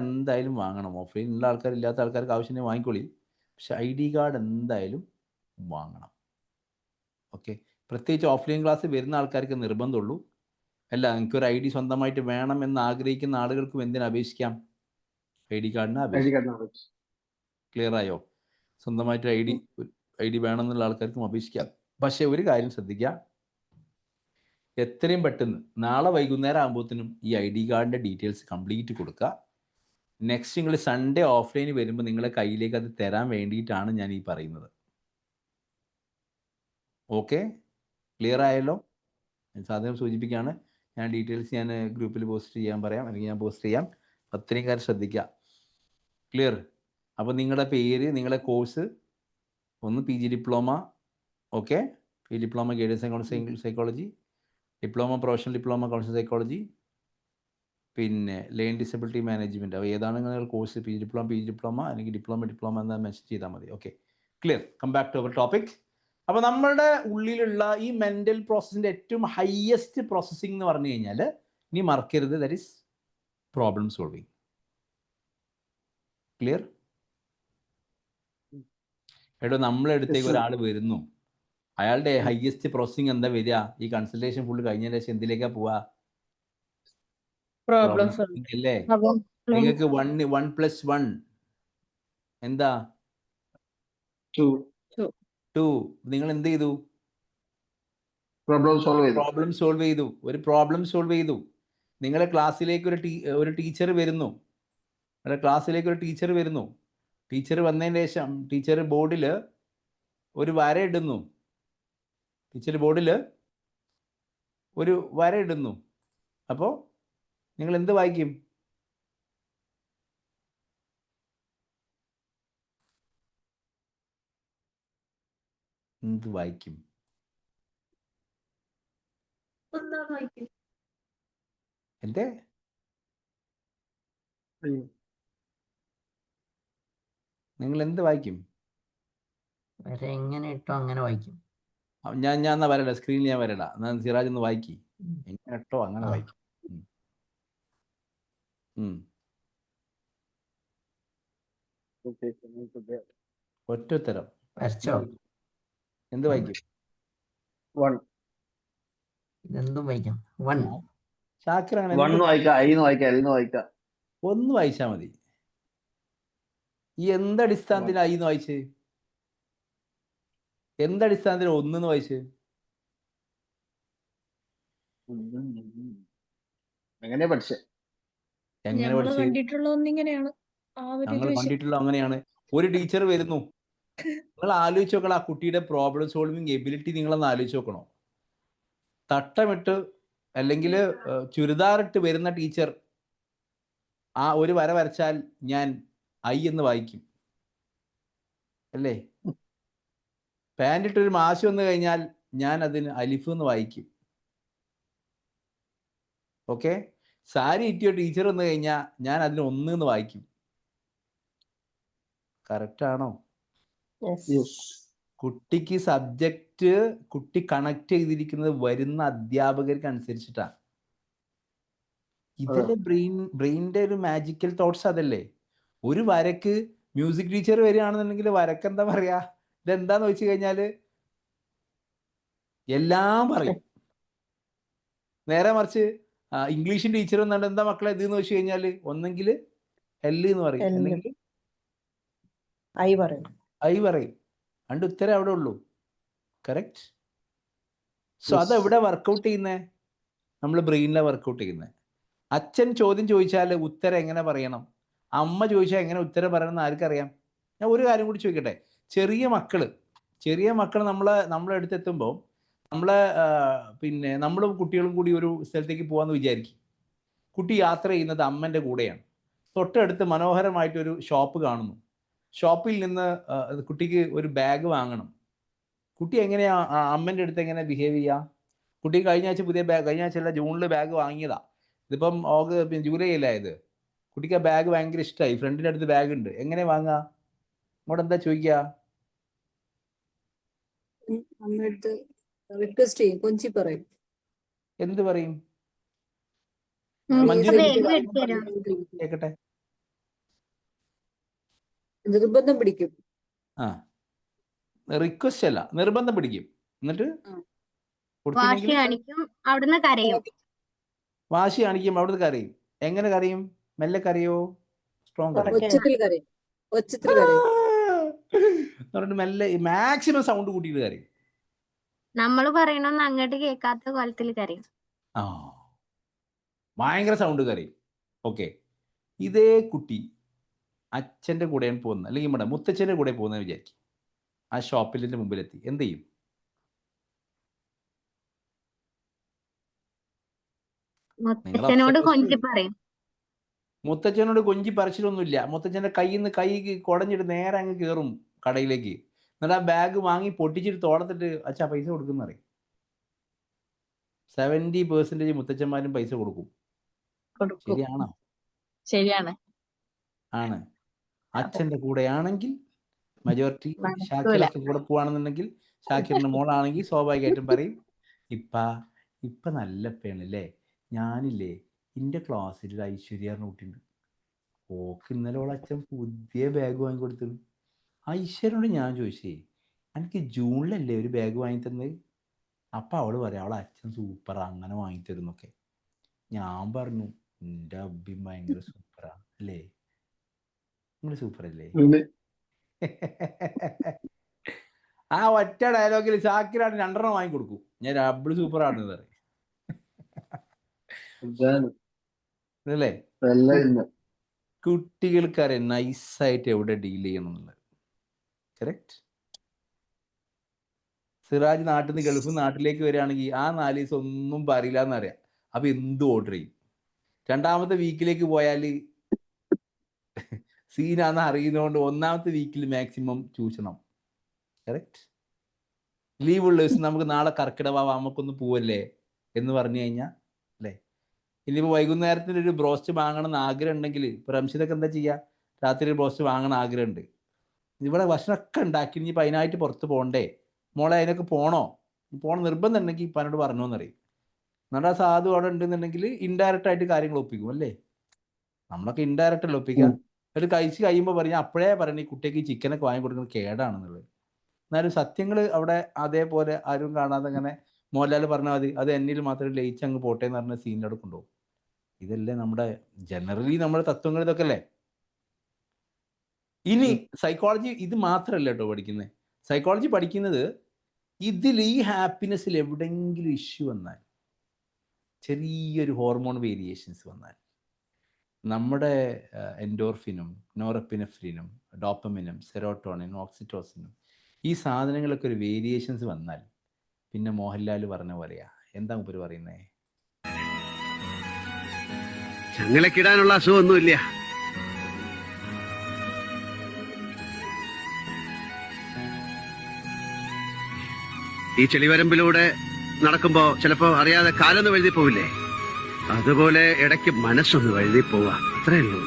എന്തായാലും വാങ്ങണം. ഓഫ്ലൈൻ ഉള്ള ആൾക്കാർ, ഇല്ലാത്ത ആൾക്കാർക്ക് ആവശ്യമില്ല വാങ്ങിക്കോളി, പക്ഷെ ഐ ഡി കാർഡ് എന്തായാലും വാങ്ങണം. ഓക്കെ, പ്രത്യേകിച്ച് ഓഫ്ലൈൻ ക്ലാസ് വരുന്ന ആൾക്കാർക്ക് നിർബന്ധമുള്ളൂ. അല്ല, നിങ്ങൾക്കൊരു ഐ ഡി സ്വന്തമായിട്ട് വേണം എന്ന് ആഗ്രഹിക്കുന്ന ആളുകൾക്കും എന്തിനു അപേക്ഷിക്കാം? ഐ ഡി കാർഡിന് അപേക്ഷിക്കാം. ക്ലിയർ ആയോ? സ്വന്തമായിട്ട് ഐ ഡി വേണം എന്നുള്ള ആൾക്കാർക്കും അപേക്ഷിക്കാം. പക്ഷെ ഒരു കാര്യം ശ്രദ്ധിക്കുക, എത്രയും പെട്ടെന്ന് നാളെ വൈകുന്നേരം ആകുമ്പോഴത്തേനും ഈ ഐ ഡി കാർഡിൻ്റെ ഡീറ്റെയിൽസ് കംപ്ലീറ്റ് കൊടുക്കുക. നെക്സ്റ്റ് നിങ്ങൾ സൺഡേ ഓഫ്ലൈൻ വരുമ്പോൾ നിങ്ങളെ കയ്യിലേക്ക് അത് തരാൻ വേണ്ടിയിട്ടാണ് ഞാൻ ഈ പറയുന്നത്. ഓക്കെ, ക്ലിയർ ആയല്ലോ? സാധനം സൂചിപ്പിക്കുകയാണ്. ഞാൻ ഡീറ്റെയിൽസ് ഞാൻ ഗ്രൂപ്പിൽ പോസ്റ്റ് ചെയ്യാൻ പറയാം, അല്ലെങ്കിൽ ഞാൻ പോസ്റ്റ് ചെയ്യാം. അത്രയും കാര്യം ശ്രദ്ധിക്കുക. ക്ലിയർ? അപ്പോൾ നിങ്ങളുടെ പേര്, നിങ്ങളുടെ കോഴ്സ്, ഒന്ന് P G diploma, okay, P diploma guidance and psychology, diploma professional diploma counselling psychology, പിന്നെ ലേൺ ഡിസബിലിറ്റി മാനേജ്മെൻറ്റ്. അപ്പോൾ ഏതാണ് നിങ്ങളുടെ കോഴ്സ്? പി ജി ഡിപ്ലോമ അല്ലെങ്കിൽ ഡിപ്ലോമ എന്ന് മെൻഷൻ ചെയ്താൽ മതി. Okay, clear? Come back to our topic. അപ്പോൾ നമ്മളുടെ ഉള്ളിലുള്ള ഈ മെൻ്റൽ പ്രോസസ്സിൻ്റെ ഏറ്റവും ഹയസ്റ്റ് പ്രോസസ്സിംഗ് എന്ന് പറഞ്ഞു കഴിഞ്ഞാൽ, ഇനി മറക്കരുത്, that is problem solving. Clear? എടോ, നമ്മളെ അടുത്തേക്ക് ഒരാൾ വരുന്നു, അയാളുടെ ഹയസ്റ്റ് പ്രോസസ്സിംഗ് എന്താ വരിക? ഈ കൺസൾട്ടേഷൻ ഫുള്ള് കഴിഞ്ഞതിന് ശേഷം എന്തിലേക്കാ പോവാ? പ്രോബ്ലം അല്ലേ? നിങ്ങൾക്ക് 1+1 എന്താ? 2. നിങ്ങൾ എന്ത് ചെയ്തു? പ്രോബ്ലം സോൾവ് ചെയ്തു. ഒരു പ്രോബ്ലം സോൾവ് ചെയ്തു. നിങ്ങളെ ക്ലാസ്സിലേക്ക് ഒരു ടീച്ചർ വരുന്നു. ടീച്ചർ വന്നതിന് ശേഷം ടീച്ചർ ബോർഡിൽ ഒരു വര ഇടുന്നു. അപ്പോൾ നിങ്ങൾ എന്ത് വായിക്കും? എന്തേ? നിങ്ങൾ എന്ത് വായിക്കും? എങ്ങനെ ഇട്ടോ അങ്ങനെ വായിക്കും. ഞാൻ എന്നാ വരടാ, സ്ക്രീനിൽ ഞാൻ വരടാ. എന്നാൽ സിറാജ് ഒന്ന് വായിക്കി. എങ്ങനെ ഇട്ടോ അങ്ങനെ വായിക്കും. ഒറ്റത്തരം. എന്ത് വായിക്കും? ഇതെന്തും വായിക്കാം. 1. ഷാക്കിർ ഒന്ന് വായിച്ചാ മതി. ഈ എന്തടിസ്ഥാനത്തിൽ ഐന്ന് വായിച്ച്? എന്തടിസ്ഥാനത്തിൽ 1 വായിച്ച്? എങ്ങനെ പഠിച്ചേ? ഞങ്ങൾ കണ്ടിട്ടുള്ള അങ്ങനെയാണ്. ഒരു ടീച്ചർ വരുന്നു, നിങ്ങൾ ആലോചിച്ച് നോക്കണം, ആ കുട്ടിയുടെ പ്രോബ്ലം സോൾവിങ് എബിലിറ്റി നിങ്ങളൊന്ന് ആലോചിച്ച് നോക്കണോ? തട്ടമിട്ട് അല്ലെങ്കിൽ ചുരിദാറിട്ട് വരുന്ന ടീച്ചർ ആ ഒരു വര വരച്ചാൽ ഞാൻ ഐ എന്ന് വായിക്കും, അല്ലേ? പാൻറ്റിട്ടൊരു മാശ് വന്നു കഴിഞ്ഞാൽ ഞാൻ അതിന് അലിഫ് എന്ന് വായിക്കും. ഓക്കെ, സാരി ഇറ്റിയോ ടീച്ചർ വന്നു കഴിഞ്ഞാൽ ഞാൻ അതിന് 1 എന്ന് വായിക്കും. കറക്റ്റ് ആണോ? കുട്ടിക്ക് സബ്ജക്റ്റ് കുട്ടി കണക്ട് ചെയ്തിരിക്കുന്നത് വരുന്ന അധ്യാപകർക്ക് അനുസരിച്ചിട്ടാണ്. ഇതല്ലേ ബ്രെയിനിന്റെ ഒരു മാജിക്കൽ തോട്ട്സ്. അതല്ലേ ഒരു വരക്ക് മ്യൂസിക് ടീച്ചർ വരികയാണെന്നുണ്ടെങ്കിൽ വരക്ക് എന്താ പറയാ? ഇതെന്താന്ന് വെച്ച് കഴിഞ്ഞാല് എല്ലാം പറയും. നേരെ മറിച്ച് ഇംഗ്ലീഷ് ടീച്ചർ എന്നാണ് എന്താ മക്കളെ ഇതെന്ന് വെച്ച് കഴിഞ്ഞാല് ഒന്നെങ്കിൽ എൽ എന്ന് പറയും, അല്ലെങ്കിൽ ഐ പറയും. രണ്ട് ഉത്തരം അവിടെ ഉള്ളൂ. കറക്റ്റ്? സോ അതെവിടെ വർക്കൗട്ട് ചെയ്യുന്നേ? നമ്മൾ ബ്രെയിനിലാണ് വർക്കൗട്ട് ചെയ്യുന്നത്. അച്ഛൻ ചോദ്യം ചോദിച്ചാൽ ഉത്തരം എങ്ങനെ പറയണം, അമ്മ ചോദിച്ചാൽ എങ്ങനെ ഉത്തരം പറയണം എന്ന് ആർക്കറിയാം? ഞാൻ ഒരു കാര്യം കൂടി ചോദിക്കട്ടെ. ചെറിയ മക്കൾ നമ്മളെ അടുത്തെത്തുമ്പോൾ പിന്നെ നമ്മളും കുട്ടികളും കൂടി ഒരു സ്ഥലത്തേക്ക് പോകാമെന്ന് വിചാരിക്കും. കുട്ടി യാത്ര ചെയ്യുന്നത് അമ്മൻ്റെ കൂടെയാണ്. തൊട്ടടുത്ത് മനോഹരമായിട്ടൊരു ഷോപ്പ് കാണുന്നു. ഷോപ്പിൽ നിന്ന് കുട്ടിക്ക് ഒരു ബാഗ് വാങ്ങണം. കുട്ടി എങ്ങനെയാ അമ്മൻ്റെ അടുത്ത് എങ്ങനെ ബിഹേവ് ചെയ്യുക? കുട്ടി കഴിഞ്ഞ ആഴ്ച അല്ല, ജൂണിൽ ബാഗ് വാങ്ങിയതാ. ഇതിപ്പം ജൂലൈ അല്ലായത്. കുട്ടിക്ക് ആ ബാഗ് ഭയങ്കര ഇഷ്ടമായി. ഫ്രണ്ടിൻ്റെ അടുത്ത് ബാഗ് ഉണ്ട്. എങ്ങനെ വാങ്ങുക? അങ്ങോട്ട് എന്താ ചോദിക്കുക? റിക്വസ്റ്റ് ചെയ്യും, കൊഞ്ചി പറയും. എന്ത് പറയും? കേക്കട്ടെ. നിർബന്ധം പിടിക്കും. ആ, റിക്വസ്റ്റ് അല്ല, നിർബന്ധം പിടിക്കും. എന്നിട്ട് വാശി കാണിക്കും, അവിടുന്ന് കരയും. വാശി കാണിക്കും, അവിടുന്ന് കരയും. എങ്ങനെ കരയും? മെല്ലെ കരയോ? സ്ട്രോങ് ഒച്ചത്തിൽ കരയും. പറഞ്ഞിട്ട് മെല്ലെ മാക്സിമം സൗണ്ട് കൂട്ടിയിട്ട് കരയും. നമ്മൾ പറയണമെന്ന് അങ്ങോട്ട് കേൾക്കാത്ത കോലത്തിൽ കരയും. ആ, ഭയങ്കര സൗണ്ട് കരയും. ഓക്കെ, ഇതേ കുട്ടി അച്ഛൻ്റെ കൂടെയാണ് പോകുന്നത്, അല്ലെങ്കിൽ നമ്മുടെ മുത്തച്ഛൻ്റെ കൂടെ പോകുന്നത് വിചാരിക്കും. ആ ഷോപ്പിലിൻ്റെ മുമ്പിലെത്തി എന്ത് ചെയ്യും? മുത്തച്ഛനോട് കൊഞ്ചി പറയും. മുത്തച്ഛനോട് കൊഞ്ചി പറിച്ചിട്ടൊന്നുമില്ല. മുത്തച്ഛൻ്റെ കയ്യിൽ നിന്ന് കൈ കുടഞ്ഞിട്ട് നേരെ അങ്ങ് കയറും കടയിലേക്ക്. എന്നിട്ട് ആ ബാഗ് വാങ്ങി പൊട്ടിച്ചിട്ട് തോളത്തിട്ട് അച്ഛാ പൈസ കൊടുക്കുന്ന പറയും. 70% മുത്തച്ഛന്മാരും പൈസ കൊടുക്കും. ശരിയാണോ? ശരിയാണ്. ആണ്. അച്ഛൻ്റെ കൂടെയാണെങ്കിൽ മജോറിറ്റി. ഷാക്കിറിന്റെ കൂടെ പോവാണെന്നുണ്ടെങ്കിൽ, ഷാക്കിറിന്റെ മോളാണെങ്കിൽ സ്വാഭാവികമായിട്ടും പറയും, ഇപ്പ നല്ല പേണല്ലേ, ഞാനില്ലേ എൻ്റെ ക്ലാസ്സിൽ ഒരു ഐശ്വര്യ കുട്ടിയുണ്ട്, ഓക്ക് ഇന്നലെ ഓളെ അച്ഛൻ പുതിയ ബാഗ് വാങ്ങി കൊടുത്തത്. ഐശ്വര്യനോട് ഞാൻ ചോദിച്ചേ, എനിക്ക് ജൂണിലല്ലേ ഒരു ബാഗ് വാങ്ങി തന്നത്? അപ്പം അവൾ പറയാം അവളെ അച്ഛൻ സൂപ്പറാ, അങ്ങനെ വാങ്ങിത്തരുന്നൊക്കെ. ഞാൻ പറഞ്ഞു എൻ്റെ അബ്ബി ഭയങ്കര സൂപ്പറാ അല്ലേ, നിങ്ങൾ സൂപ്പർ അല്ലേ? ആ ഒറ്റ ഡയലോഗിൽ ഷാക്കിറാണ് 2 വാങ്ങി കൊടുക്കും. ഞാൻ ഡബിൾ സൂപ്പറാണ് പറയും അല്ലേ? കുട്ടികൾക്കറിയാം നൈസായിട്ട് എവിടെ ഡീൽ ചെയ്യണം എന്നുള്ളത്. കറക്റ്റ്. സിറാജ് നാട്ടിൽ നിന്ന് ഗൾഫ് നാട്ടിലേക്ക് വരികയാണെങ്കിൽ ആ 4 ദിവസം ഒന്നും പറയില്ല എന്നറിയാം. അപ്പൊ എന്തും ഓർഡർ ചെയ്യും. 2ാമത്തെ വീക്കിലേക്ക് പോയാൽ സീനാന്ന് അറിയുന്നതുകൊണ്ട് 1ാമത്തെ വീക്കിൽ മാക്സിമം ചൂഷണം. കറക്റ്റ്. ലീവ് ഉള്ള ദിവസം നമുക്ക് നാളെ കർക്കിടക നമുക്കൊന്ന് പോവല്ലേ എന്ന് പറഞ്ഞു കഴിഞ്ഞാൽ അല്ലേ, ഇനിയിപ്പോൾ വൈകുന്നേരത്തിന് ഒരു ബ്രോസ്റ്റ് വാങ്ങണം എന്ന് ആഗ്രഹം ഉണ്ടെങ്കിൽ, ഇപ്പോൾ റംഷിദൊക്കെ എന്താ ചെയ്യുക, രാത്രി ഒരു ബ്രോസ്റ്റ് വാങ്ങണം ആഗ്രഹമുണ്ട്, ഇവിടെ ഭക്ഷണമൊക്കെ ഉണ്ടാക്കി ഇനിയിപ്പോൾ അതിനായിട്ട് പുറത്ത് പോകണ്ടേ മോളെ, അതിനൊക്കെ പോകണം നിർബന്ധം ഉണ്ടെങ്കിൽ ഇപ്പം എന്നോട് പറഞ്ഞോന്നറിയും. എന്നിട്ട് ആ സാധു അവിടെ ഉണ്ടെന്നുണ്ടെങ്കിൽ ഇൻഡയറക്റ്റ് ആയിട്ട് കാര്യങ്ങൾ ഒപ്പിക്കും അല്ലേ. നമ്മളൊക്കെ ഇൻഡയറക്റ്റ് അല്ല ഒപ്പിക്കുക. എന്നിട്ട് കഴിച്ച് കഴിയുമ്പോൾ പറഞ്ഞാൽ അപ്പോഴേ പറയണ ഈ കുട്ടിക്ക് ഈ ചിക്കനൊക്കെ വാങ്ങി കൊടുക്കുന്നത് കേടാണെന്നുള്ളത്. എന്നാലും സത്യങ്ങൾ അവിടെ അതേപോലെ ആരും കാണാതെ അങ്ങനെ മോഹൻലാൽ പറഞ്ഞാൽ മതി, അത് എന്നിൽ മാത്രം ലയിച്ച് അങ്ങ് പോട്ടെ എന്ന് പറഞ്ഞ സീനിൻ്റെ അവിടെ കൊണ്ടുപോകും. ഇതല്ലേ നമ്മുടെ ജനറലി നമ്മുടെ തത്വങ്ങൾ ഇതൊക്കെ അല്ലേ. ഇനി സൈക്കോളജി ഇത് മാത്രമല്ല കേട്ടോ പഠിക്കുന്നത്. സൈക്കോളജി പഠിക്കുന്നത് ഇതിൽ ഈ ഹാപ്പിനെസ്സിൽ എവിടെയെങ്കിലും ഇഷ്യൂ വന്നാൽ, ചെറിയൊരു ഹോർമോൺ വേരിയേഷൻസ് വന്നാൽ, നമ്മുടെ എൻഡോർഫിനും നോറെപ്പിനെഫ്രിനും ഡോപ്പമിനും സെറോട്ടോണിനും ഓക്സിറ്റോസിനും ഈ സാധനങ്ങളൊക്കെ ഒരു വേരിയേഷൻസ് വന്നാൽ പിന്നെ മോഹൻലാൽ പറഞ്ഞ പോലെയാ. എന്താ മുപ്പര് പറയുന്നേ? ചങ്ങലക്കിടാനുള്ള അസുഖമൊന്നുമില്ല. ഈ ചെളിവരമ്പിലൂടെ നടക്കുമ്പോ ചിലപ്പോ അറിയാതെ കാലൊന്ന് വഴുതി പോവില്ലേ, അതുപോലെ ഇടയ്ക്ക് മനസ്സൊന്ന് വഴുതി പോവാ, അത്രേ ഉള്ളൂ.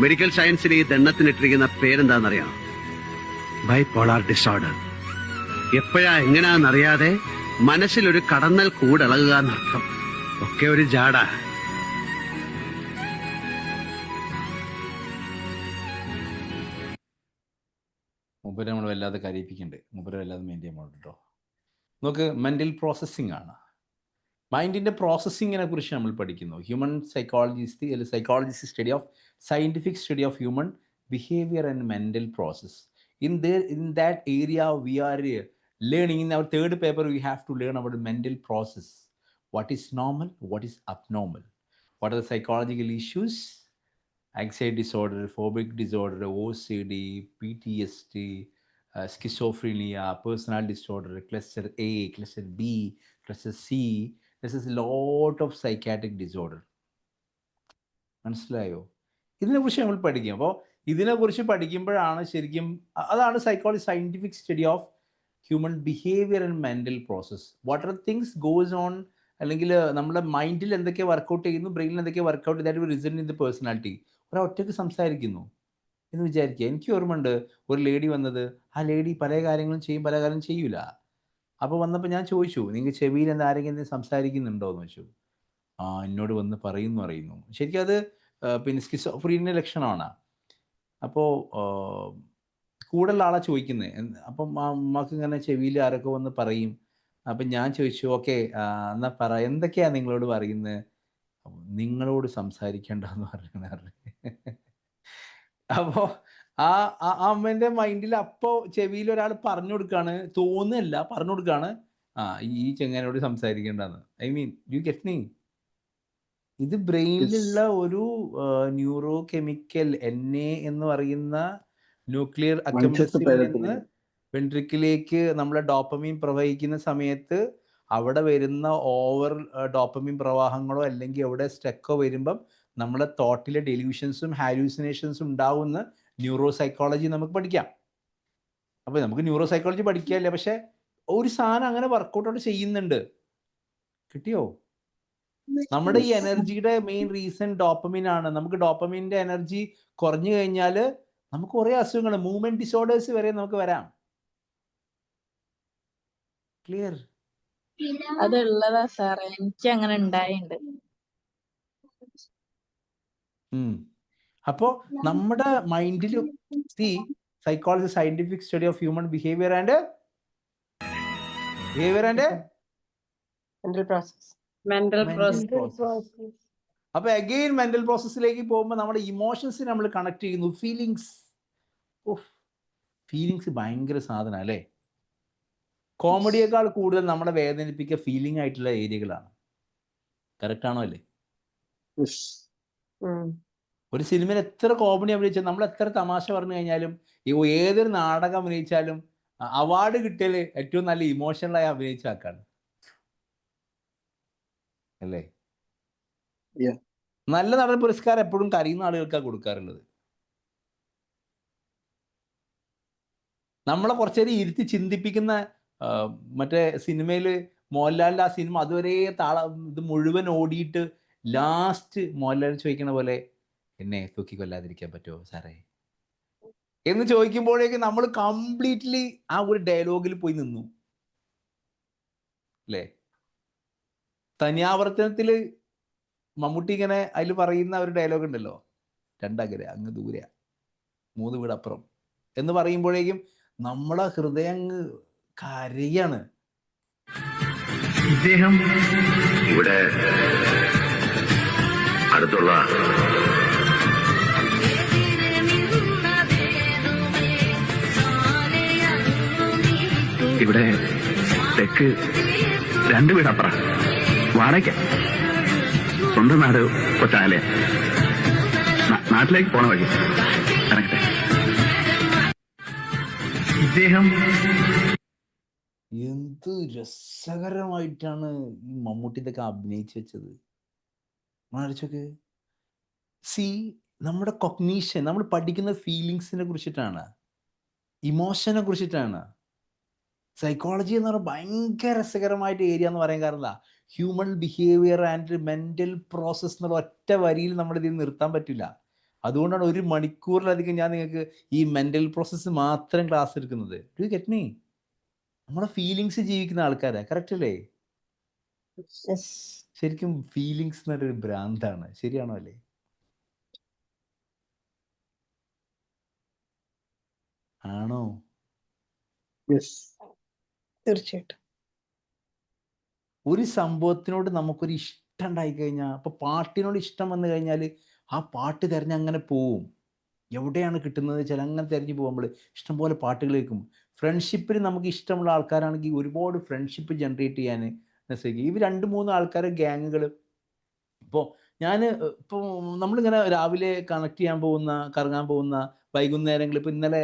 മെഡിക്കൽ സയൻസിൽ ഈ ദണ്ണത്തിനിട്ടിരിക്കുന്ന പേരെന്താണെന്നറിയാം? Bipolar disorder. എപ്പോഴാ എങ്ങനെയാണെന്നറിയാതെ മനസ്സിലൊരു കടന്നൽ കൂടിളകുക എന്നർത്ഥം. ഒക്കെ ഒരു ജാട. മുമ്പ് നമ്മൾ വല്ലാതെ കരയിപ്പിക്കുന്നുണ്ട്, മുമ്പ് വല്ലാതെ മെയിൻറ്റെയിൻ ചെയ്യണം കേട്ടോ. നമുക്ക് മെൻ്റൽ പ്രോസസ്സിംഗ് ആണ്. മൈൻഡിൻ്റെ പ്രോസസ്സിങ്ങിനെ കുറിച്ച് നമ്മൾ പഠിക്കുന്നു. ഹ്യൂമൻ സൈക്കോളജിസ്റ്റ് അല്ലെങ്കിൽ psychologist study of scientific study of human behaviour and mental process. In that area, we are learning. In our third paper, we have to learn about the mental process. What is normal? What is abnormal? What are the psychological issues? Anxiety disorder, phobic disorder, OCD, PTSD, schizophrenia, personality disorder, cluster A, cluster B, cluster C. This is a lot of psychiatric disorder. മനസ്സിലായോ? ഇതിനെക്കുറിച്ച് നമ്മൾ പഠിക്കും. അപ്പോൾ ഇതിനെക്കുറിച്ച് പഠിക്കുമ്പോഴാണ് ശരിക്കും അതാണ് psychology, scientific study of human behaviour and mental process. What are things goes on, അല്ലെങ്കിൽ നമ്മുടെ മൈൻഡിൽ എന്തൊക്കെ വർക്കൗട്ട് ചെയ്യുന്നു, ബ്രെയിനിൽ എന്തൊക്കെ വർക്കൗട്ട് ചെയ്താൽ റിസൾട്ട് ഇൻ ദ പേഴ്സണാലിറ്റി. ഒറ്റയ്ക്ക് സംസാരിക്കുന്നു എന്ന് വിചാരിക്കുക. എനിക്ക് ഓർമ്മയുണ്ട് ഒരു ലേഡി വന്നത്. ആ ലേഡി പല കാര്യങ്ങളും ചെയ്യും, പല കാര്യം ചെയ്യൂല. അപ്പോൾ വന്നപ്പോൾ ഞാൻ ചോദിച്ചു, നിങ്ങൾ ചെവിയിൽ ആരെങ്കിലും സംസാരിക്കുന്നുണ്ടോ എന്ന് ചോദിച്ചു. എന്നോട് വന്ന് പറയുന്നു. ശരിക്കും അത് പിന്നെ സ്കിസോഫ്രീനിയ ലക്ഷണമാണ്. അപ്പോൾ കൂടുതൽ ആളെ ചോദിക്കുന്നത്. അപ്പം അമ്മക്ക് ഇങ്ങനെ ചെവിയിൽ ആരൊക്കെ വന്ന് പറയും. അപ്പം ഞാൻ ചോദിച്ചു, ഓക്കെ എന്നാൽ പറ, എന്തൊക്കെയാണ് നിങ്ങളോട് പറയുന്നത്? നിങ്ങളോട് സംസാരിക്കേണ്ടെന്ന് പറഞ്ഞു. അപ്പോൾ ആ അമ്മേൻ്റെ മൈൻഡിൽ അപ്പോൾ ചെവിയിൽ ഒരാൾ പറഞ്ഞു കൊടുക്കുകയാണ്, തോന്നുന്നില്ല, പറഞ്ഞു കൊടുക്കുകയാണ്, ഈ ചെങ്ങനോട് സംസാരിക്കേണ്ടെന്ന്. I mean, you get me? ഇത് ബ്രെയിനിലുള്ള ഒരു ന്യൂറോ കെമിക്കൽ NA എന്ന് പറയുന്ന ന്യൂക്ലിയർ അക്കംപ്ലസിൽ നിന്ന് വെൻട്രിക്കിലേക്ക് നമ്മളെ ഡോപ്പമീൻ പ്രവഹിക്കുന്ന സമയത്ത് അവിടെ വരുന്ന ഓവർ ഡോപ്പമീൻ പ്രവാഹങ്ങളോ അല്ലെങ്കിൽ അവിടെ സ്റ്റക്കോ വരുമ്പം നമ്മളെ തോട്ടിലെ ഡെലൂഷൻസും ഹാലൂസിനേഷൻസും ഉണ്ടാവുന്ന ന്യൂറോ സൈക്കോളജി നമുക്ക് പഠിക്കാം. അപ്പോൾ നമുക്ക് ന്യൂറോ സൈക്കോളജി പഠിക്കാല്ലേ, പക്ഷെ ഒരു സാധനം അങ്ങനെ വർക്കൗട്ട് ചെയ്യുന്നുണ്ട്. കിട്ടിയോ? നമ്മുടെ ഈ എനർജിയുടെ മെയിൻ റീസൺ ഡോപ്പമിൻ ആണ്. നമുക്ക് ഡോപ്പമിൻ്റെ എനർജി കുറഞ്ഞു കഴിഞ്ഞാൽ നമുക്ക് കുറേ അസുഖങ്ങൾ, മൂവ്മെന്റ് ഡിസോർഡേഴ്സ് വരെ നമുക്ക് വരാം. ക്ലിയർ? അതുള്ളതാ സാറേ, എനിക്ക് അങ്ങനെ ഉണ്ടായിട്ടുണ്ട്. അപ്പോൾ നമ്മുടെ മൈൻഡിൽ psychology, scientific study of human behaviour and mental process. അപ്പൊ അഗെയിൻ മെന്റൽ പ്രോസസ്സിലേക്ക് പോകുമ്പോൾ നമ്മുടെ ഇമോഷൻസിനെ നമ്മൾ കണക്ട് ചെയ്യുന്നു. ഫീലിങ്സ് ഭയങ്കര സാധനം അല്ലേ? കോമഡിയേക്കാൾ കൂടുതൽ നമ്മളെ വേദനിപ്പിക്കുക ഫീലിംഗ് ആയിട്ടുള്ള ഏരിയകളാണ്. കറക്റ്റ് ആണോ അല്ലേ? ഒരു സിനിമയിൽ എത്ര കോമഡി അഭിനയിച്ചാലും, നമ്മൾ എത്ര തമാശ പറഞ്ഞു കഴിഞ്ഞാലും, ഏതൊരു നാടകം അഭിനയിച്ചാലും അവാർഡ് കിട്ടിയാൽ ഏറ്റവും നല്ല ഇമോഷണലായി അഭിനയിച്ച ആൾക്കാണ് അല്ലേ? നല്ല നടൻ പുരസ്കാരം എപ്പോഴും കരയുന്ന ആളുകൾക്കാണ് കൊടുക്കാറുള്ളത്. നമ്മളെ കുറച്ചേരം ഇരുത്തി ചിന്തിപ്പിക്കുന്ന മറ്റേ സിനിമയിൽ മോഹൻലാലിൻ്റെ ആ സിനിമ അതുവരെ ഇത് മുഴുവൻ ഓടിയിട്ട് ലാസ്റ്റ് മോഹൻലാൽ ചോദിക്കണ പോലെ, എന്നെ തൂക്കി കൊല്ലാതിരിക്കാൻ പറ്റുമോ സാറേ എന്ന് ചോദിക്കുമ്പോഴേക്ക് നമ്മൾ കംപ്ലീറ്റ്ലി ആ ഒരു ഡയലോഗിൽ പോയി നിന്നു അല്ലേ? തനിയാവർത്തനത്തിൽ മമ്മൂട്ടി ഇങ്ങനെ അതിൽ പറയുന്ന ഒരു ഡയലോഗ് ഉണ്ടല്ലോ, രണ്ടകര അങ്ങ് ദൂരെ 3 വീട് അപ്പുറം എന്ന് പറയുമ്പോഴേക്കും നമ്മളെ ഹൃദയം കരയാണ്. ഇദ്ദേഹം ഇവിടെ അടുത്തുള്ള ഇവിടെ തെക്ക് 2 വീടപ്പുറം വാടക. സ്വന്തം നാട് കൊച്ചാലേ, നാട്ടിലേക്ക് പോണ വഴി ഇറങ്ങട്ടെ. ഇദ്ദേഹം എന്ത് രസകരമായിട്ടാണ് ഈ മമ്മൂട്ടി ഇതൊക്കെ അഭിനയിച്ചു വെച്ചത്. ആലോചിച്ചൊക്കെ നമ്മുടെ കൊഗ്നീഷൻ, നമ്മൾ പഠിക്കുന്ന ഫീലിങ്സിനെ കുറിച്ചിട്ടാണ്, ഇമോഷനെ കുറിച്ചിട്ടാണ്. സൈക്കോളജി എന്ന് പറഞ്ഞാൽ ഭയങ്കര രസകരമായിട്ട് ഏരിയ എന്ന് പറയാൻ കാരണമില്ല. Human behaviour and mental process എന്നുള്ള ഒറ്റ വരിയിൽ നമ്മുടെ ഇതിൽ നിർത്താൻ പറ്റില്ല. അതുകൊണ്ടാണ് 1 മണിക്കൂറിലധികം ഞാൻ നിങ്ങൾക്ക് ഈ മെന്റൽ പ്രോസസ്സ് മാത്രം ക്ലാസ് എടുക്കുന്നത്. Do you get me? നമ്മളെ ഫീലിങ്സ് ജീവിക്കുന്ന ആൾക്കാരാ. കറക്റ്റ് അല്ലേ? ശരിക്കും ഫീലിങ്സ് എന്നൊരു ഭ്രാന്താണ്. ശരിയാണോ അല്ലേ? ആണോ? തീർച്ചയായിട്ടും. ഒരു സംഭവത്തിനോട് നമുക്കൊരു ഇഷ്ടം ഉണ്ടായി കഴിഞ്ഞാൽ, ഇപ്പൊ പാട്ടിനോട് ഇഷ്ടം വന്നു കഴിഞ്ഞാൽ ആ പാട്ട് തിരഞ്ഞ് അങ്ങനെ പോവും. എവിടെയാണ് കിട്ടുന്നത് വെച്ചാൽ അങ്ങനെ തിരഞ്ഞു പോകുമ്പോൾ ഇഷ്ടംപോലെ പാട്ടുകൾ കേൾക്കും. ഫ്രണ്ട്ഷിപ്പിന് നമുക്ക് ഇഷ്ടമുള്ള ആൾക്കാരാണെങ്കിൽ ഒരുപാട് ഫ്രണ്ട്ഷിപ്പ് ജനറേറ്റ് ചെയ്യാൻ ശ്രമിക്കും. ഇവർ 2-3 ആൾക്കാരെ ഗ്യാങ്ങുകൾ. ഇപ്പോൾ ഞാൻ ഇപ്പോൾ നമ്മളിങ്ങനെ രാവിലെ കറങ്ങാൻ പോകുന്ന വൈകുന്നേരങ്ങളിൽ, ഇപ്പോൾ ഇന്നലെ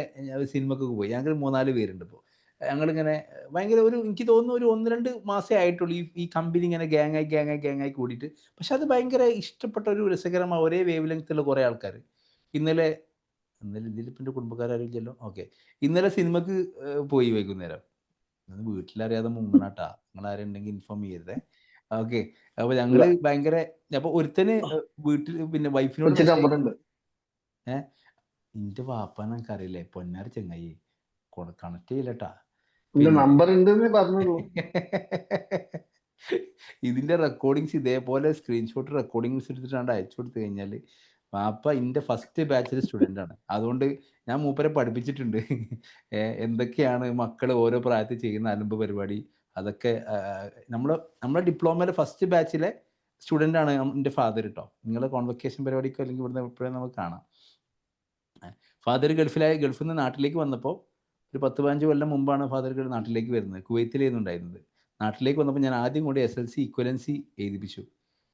സിനിമക്കൊക്കെ പോയി. ഞങ്ങൾ 3-4 പേരുണ്ട്. ഇപ്പോൾ ഞങ്ങളിങ്ങനെ ഭയങ്കര എനിക്ക് തോന്നുന്നു ഒരു 1-2 മാസമേ ആയിട്ടുള്ളൂ ഈ കമ്പനി ഇങ്ങനെ ഗ്യാങ്ങായി കൂടിയിട്ട്. പക്ഷെ അത് ഭയങ്കര ഇഷ്ടപ്പെട്ട ഒരു രസകരമായ ഒരേ വേവ് ലെങ്ത്തുള്ള കുറേ ആൾക്കാർ. ഇന്നലെ ഇതിലിപ്പോൾ എൻ്റെ കുടുംബക്കാരില്ലല്ലോ. ഓക്കെ, ഇന്നലെ സിനിമക്ക് പോയി വൈകുന്നേരം. വീട്ടിലറിയാതെ മുങ്ങണാട്ടാ, നിങ്ങൾ ആരും ഉണ്ടെങ്കിൽ ഇൻഫോം ചെയ്യരുതേ. ഓക്കെ, അപ്പോൾ ഞങ്ങൾ ഭയങ്കര, അപ്പോൾ ഒരുത്തന് വീട്ടിൽ പിന്നെ വൈഫിനോട് എൻ്റെ വാപ്പാനെ എനിക്ക് അറിയില്ലേ, പൊന്നാര ചങ്ങായി കണക്ട് ചെയ്യില്ലട്ടാ. നമ്പർ ഉണ്ടെന്ന് പറഞ്ഞോളൂ. ഇതിന്റെ റെക്കോർഡിങ്സ് ഇതേപോലെ സ്ക്രീൻഷോട്ട് റെക്കോർഡിങ്സ് എടുത്തിട്ടാണ്ട് അയച്ചു കൊടുത്തു കഴിഞ്ഞാൽ വാപ്പ എൻ്റെ ഫസ്റ്റ് ബാച്ചിലെ സ്റ്റുഡൻ്റ് ആണ്. അതുകൊണ്ട് ഞാൻ മൂപ്പരെ പഠിപ്പിച്ചിട്ടുണ്ട് എന്തൊക്കെയാണ് മക്കൾ ഓരോ പ്രായത്തിൽ ചെയ്യുന്ന അലമ്പ് പരിപാടി. അതൊക്കെ നമ്മളെ ഡിപ്ലോമയിലെ ഫസ്റ്റ് ബാച്ചിലെ സ്റ്റുഡൻ്റ് ആണ് എൻ്റെ ഫാദർ കേട്ടോ. നിങ്ങളെ കോൺവൊക്കേഷൻ പരിപാടിക്കോ അല്ലെങ്കിൽ ഇവിടുന്ന് എപ്പോഴും നമുക്ക് കാണാം. ഫാദർ ഗൾഫിൽ നിന്ന് നാട്ടിലേക്ക് വന്നപ്പോൾ ഒരു 10-15 കൊല്ലം മുമ്പാണ് ഫാദർ നാട്ടിലേക്ക് വരുന്നത്. കുവൈത്തിലായിരുന്നു ഉണ്ടായിരുന്നത്. നാട്ടിലേക്ക് വന്നപ്പോൾ ഞാൻ ആദ്യം കൂടി SLC ഇക്വലൻസി എഴുതിപ്പിച്ചു.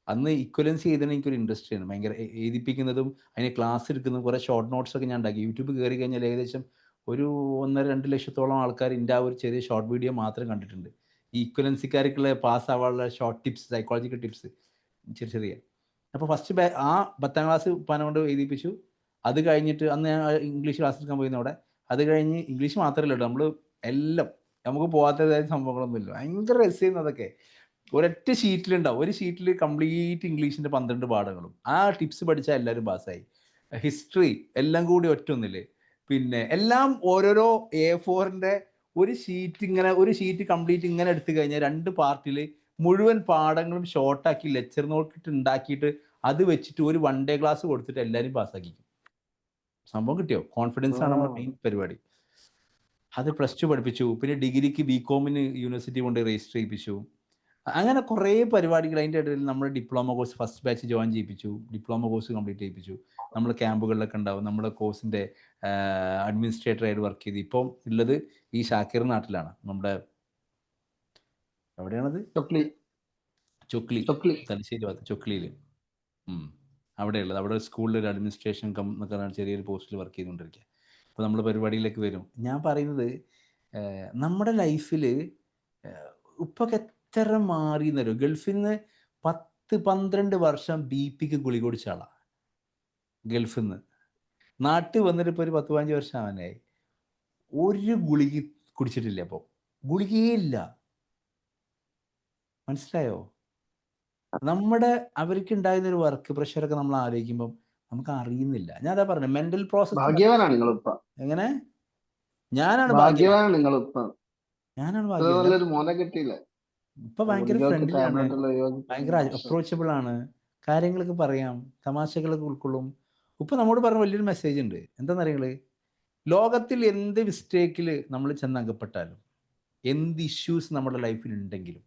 അന്ന് ഇക്വലൻസി എഴുതുന്ന എനിക്കൊരു ഇൻട്രസ്റ്റ് ആണ്, ഭയങ്കര എഴുതിപ്പിക്കുന്നതും അതിന് ക്ലാസ് എടുക്കുന്നതും കുറേ ഷോർട്ട് നോട്ട്സ് ഒക്കെ ഞാൻ ഉണ്ടാക്കി. യൂട്യൂബ് കയറി കഴിഞ്ഞാൽ ഏകദേശം ഒരു 1.5-2 ലക്ഷത്തോളം ആൾക്കാർ എൻ്റെ ആ ഒരു ചെറിയ ഷോർട്ട് വീഡിയോ മാത്രം കണ്ടിട്ടുണ്ട്. ഈ ഇക്വലൻസിക്കാർക്കുള്ള പാസ് ആവാനുള്ള ഷോർട്ട് ടിപ്സ്, സൈക്കോളജിക്കൽ ടിപ്സ് ചെറിയ. അപ്പോൾ ഫസ്റ്റ് 10ാം ക്ലാസ് കൊണ്ട് എഴുതിപ്പിച്ചു. അത് കഴിഞ്ഞിട്ട് അന്ന് ഞാൻ ഇംഗ്ലീഷ് ക്ലാസ് എടുക്കാൻ പോയിരുന്നവിടെ. അത് കഴിഞ്ഞ് ഇംഗ്ലീഷ് മാത്രമല്ല കേട്ടോ, നമ്മൾ എല്ലാം നമുക്ക് പോകാത്തതായ സംഭവങ്ങളൊന്നുമില്ല. ഭയങ്കര രസമായിരുന്നു അതൊക്കെ. ഒരൊറ്റ ഷീറ്റിലുണ്ടാവും, ഒരു ഷീറ്റിൽ കംപ്ലീറ്റ് ഇംഗ്ലീഷിൻ്റെ 12 പാഠങ്ങളും. ആ ടിപ്സ് പഠിച്ചാൽ എല്ലാവരും പാസ്സായി. ഹിസ്റ്ററി എല്ലാം കൂടി ഒറ്റൊന്നില്. പിന്നെ എല്ലാം ഓരോരോ A4-ൻ്റെ ഒരു ഷീറ്റ് കംപ്ലീറ്റ് ഇങ്ങനെ എടുത്തു കഴിഞ്ഞാൽ 2 പാർട്ടിൽ മുഴുവൻ പാഠങ്ങളും ഷോർട്ടാക്കി ലെക്ചർ നോക്കിയിട്ട് ഉണ്ടാക്കിയിട്ട് അത് വെച്ചിട്ട് ഒരു 1 ഡേ ക്ലാസ് കൊടുത്തിട്ട് എല്ലാവരും പാസ്സാക്കിക്കും. സംഭവം കിട്ടിയോ? കോൺഫിഡൻസ് ആണ് നമ്മുടെ മെയിൻ പരിപാടി. അത് +2 പഠിപ്പിച്ചു. പിന്നെ ഡിഗ്രിക്ക് BCom-ന് യൂണിവേഴ്സിറ്റി കൊണ്ട് രജിസ്റ്റർ ചെയ്യിപ്പിച്ചു. അങ്ങനെ കുറേ പരിപാടികൾ. അതിൻ്റെ ഇടയിൽ നമ്മൾ diploma course first batch join ചെയ്യിപ്പിച്ചു. ഡിപ്ലോമ കോഴ്സ് കംപ്ലീറ്റ് ചെയ്യിപ്പിച്ചു. നമ്മൾ ക്യാമ്പുകളിലൊക്കെ ഉണ്ടാവും. നമ്മുടെ കോഴ്സിൻ്റെ അഡ്മിനിസ്ട്രേറ്ററായിട്ട് വർക്ക് ചെയ്ത് ഇപ്പം ഉള്ളത് ഈ ഷാക്കിർ നാട്ടിലാണ്. നമ്മുടെ എവിടെയാണത്? ചൊക്ലി, തലശ്ശേരി ഭാഗത്ത് ചൊക്ലിയിൽ അവിടെയുള്ളത്. അവിടെ സ്കൂളിൽ ഒരു അഡ്മിനിസ്ട്രേഷൻ എന്നൊക്കെ ചെറിയൊരു പോസ്റ്റിൽ വർക്ക് ചെയ്തുകൊണ്ടിരിക്കുക. അപ്പോൾ നമ്മൾ പരിപാടിയിലേക്ക് വരും. ഞാൻ പറയുന്നത് നമ്മുടെ ലൈഫിൽ ഇപ്പൊക്കെ എത്ര മാറി എന്നറിയോ. ഗൾഫിൽ നിന്ന് 10-12 വർഷം BP-ക്ക് ഗുളിക കുടിച്ച ആളാണ് ഗൾഫിൽ നിന്ന്. നാട്ടിൽ വന്നിട്ട് ഇപ്പോൾ ഒരു 10-15 വർഷം ആവാനായി. ഒരു ഗുളിക കുടിച്ചിട്ടില്ല. അപ്പോൾ ഗുളികയില്ല. മനസ്സിലായോ? അവർക്ക് ഉണ്ടായിരുന്ന ഒരു വർക്ക് പ്രഷറൊക്കെ നമ്മൾ ആലോചിക്കുമ്പോൾ നമുക്ക് അറിയുന്നില്ല. ഞാൻ അതാ പറഞ്ഞത്, മെന്റൽ പ്രോസസ്. ഭാഗ്യവാനാണ് നിങ്ങളിപ്പ. എങ്ങനെ? ഞാനാണ് മോനെ കിട്ടിയില്ല. ഇപ്പൊ ഭയങ്കര ഫ്രണ്ട്ലിയാണ്, ഭയങ്കര അപ്രോച്ചബിൾ ആണ്. കാര്യങ്ങളൊക്കെ പറയാം, തമാശകളൊക്കെ ഉൾക്കൊള്ളും. ഇപ്പൊ നമ്മോട് പറഞ്ഞ വലിയൊരു മെസ്സേജ് ഉണ്ട്. എന്താണെന്നറിയങ്ങള്, ലോകത്തിൽ എന്ത് മിസ്റ്റേക്കിൽ നമ്മൾ ചെന്നകപ്പെട്ടാലും, എന്ത് ഇഷ്യൂസ് നമ്മുടെ ലൈഫിൽ ഉണ്ടെങ്കിലും,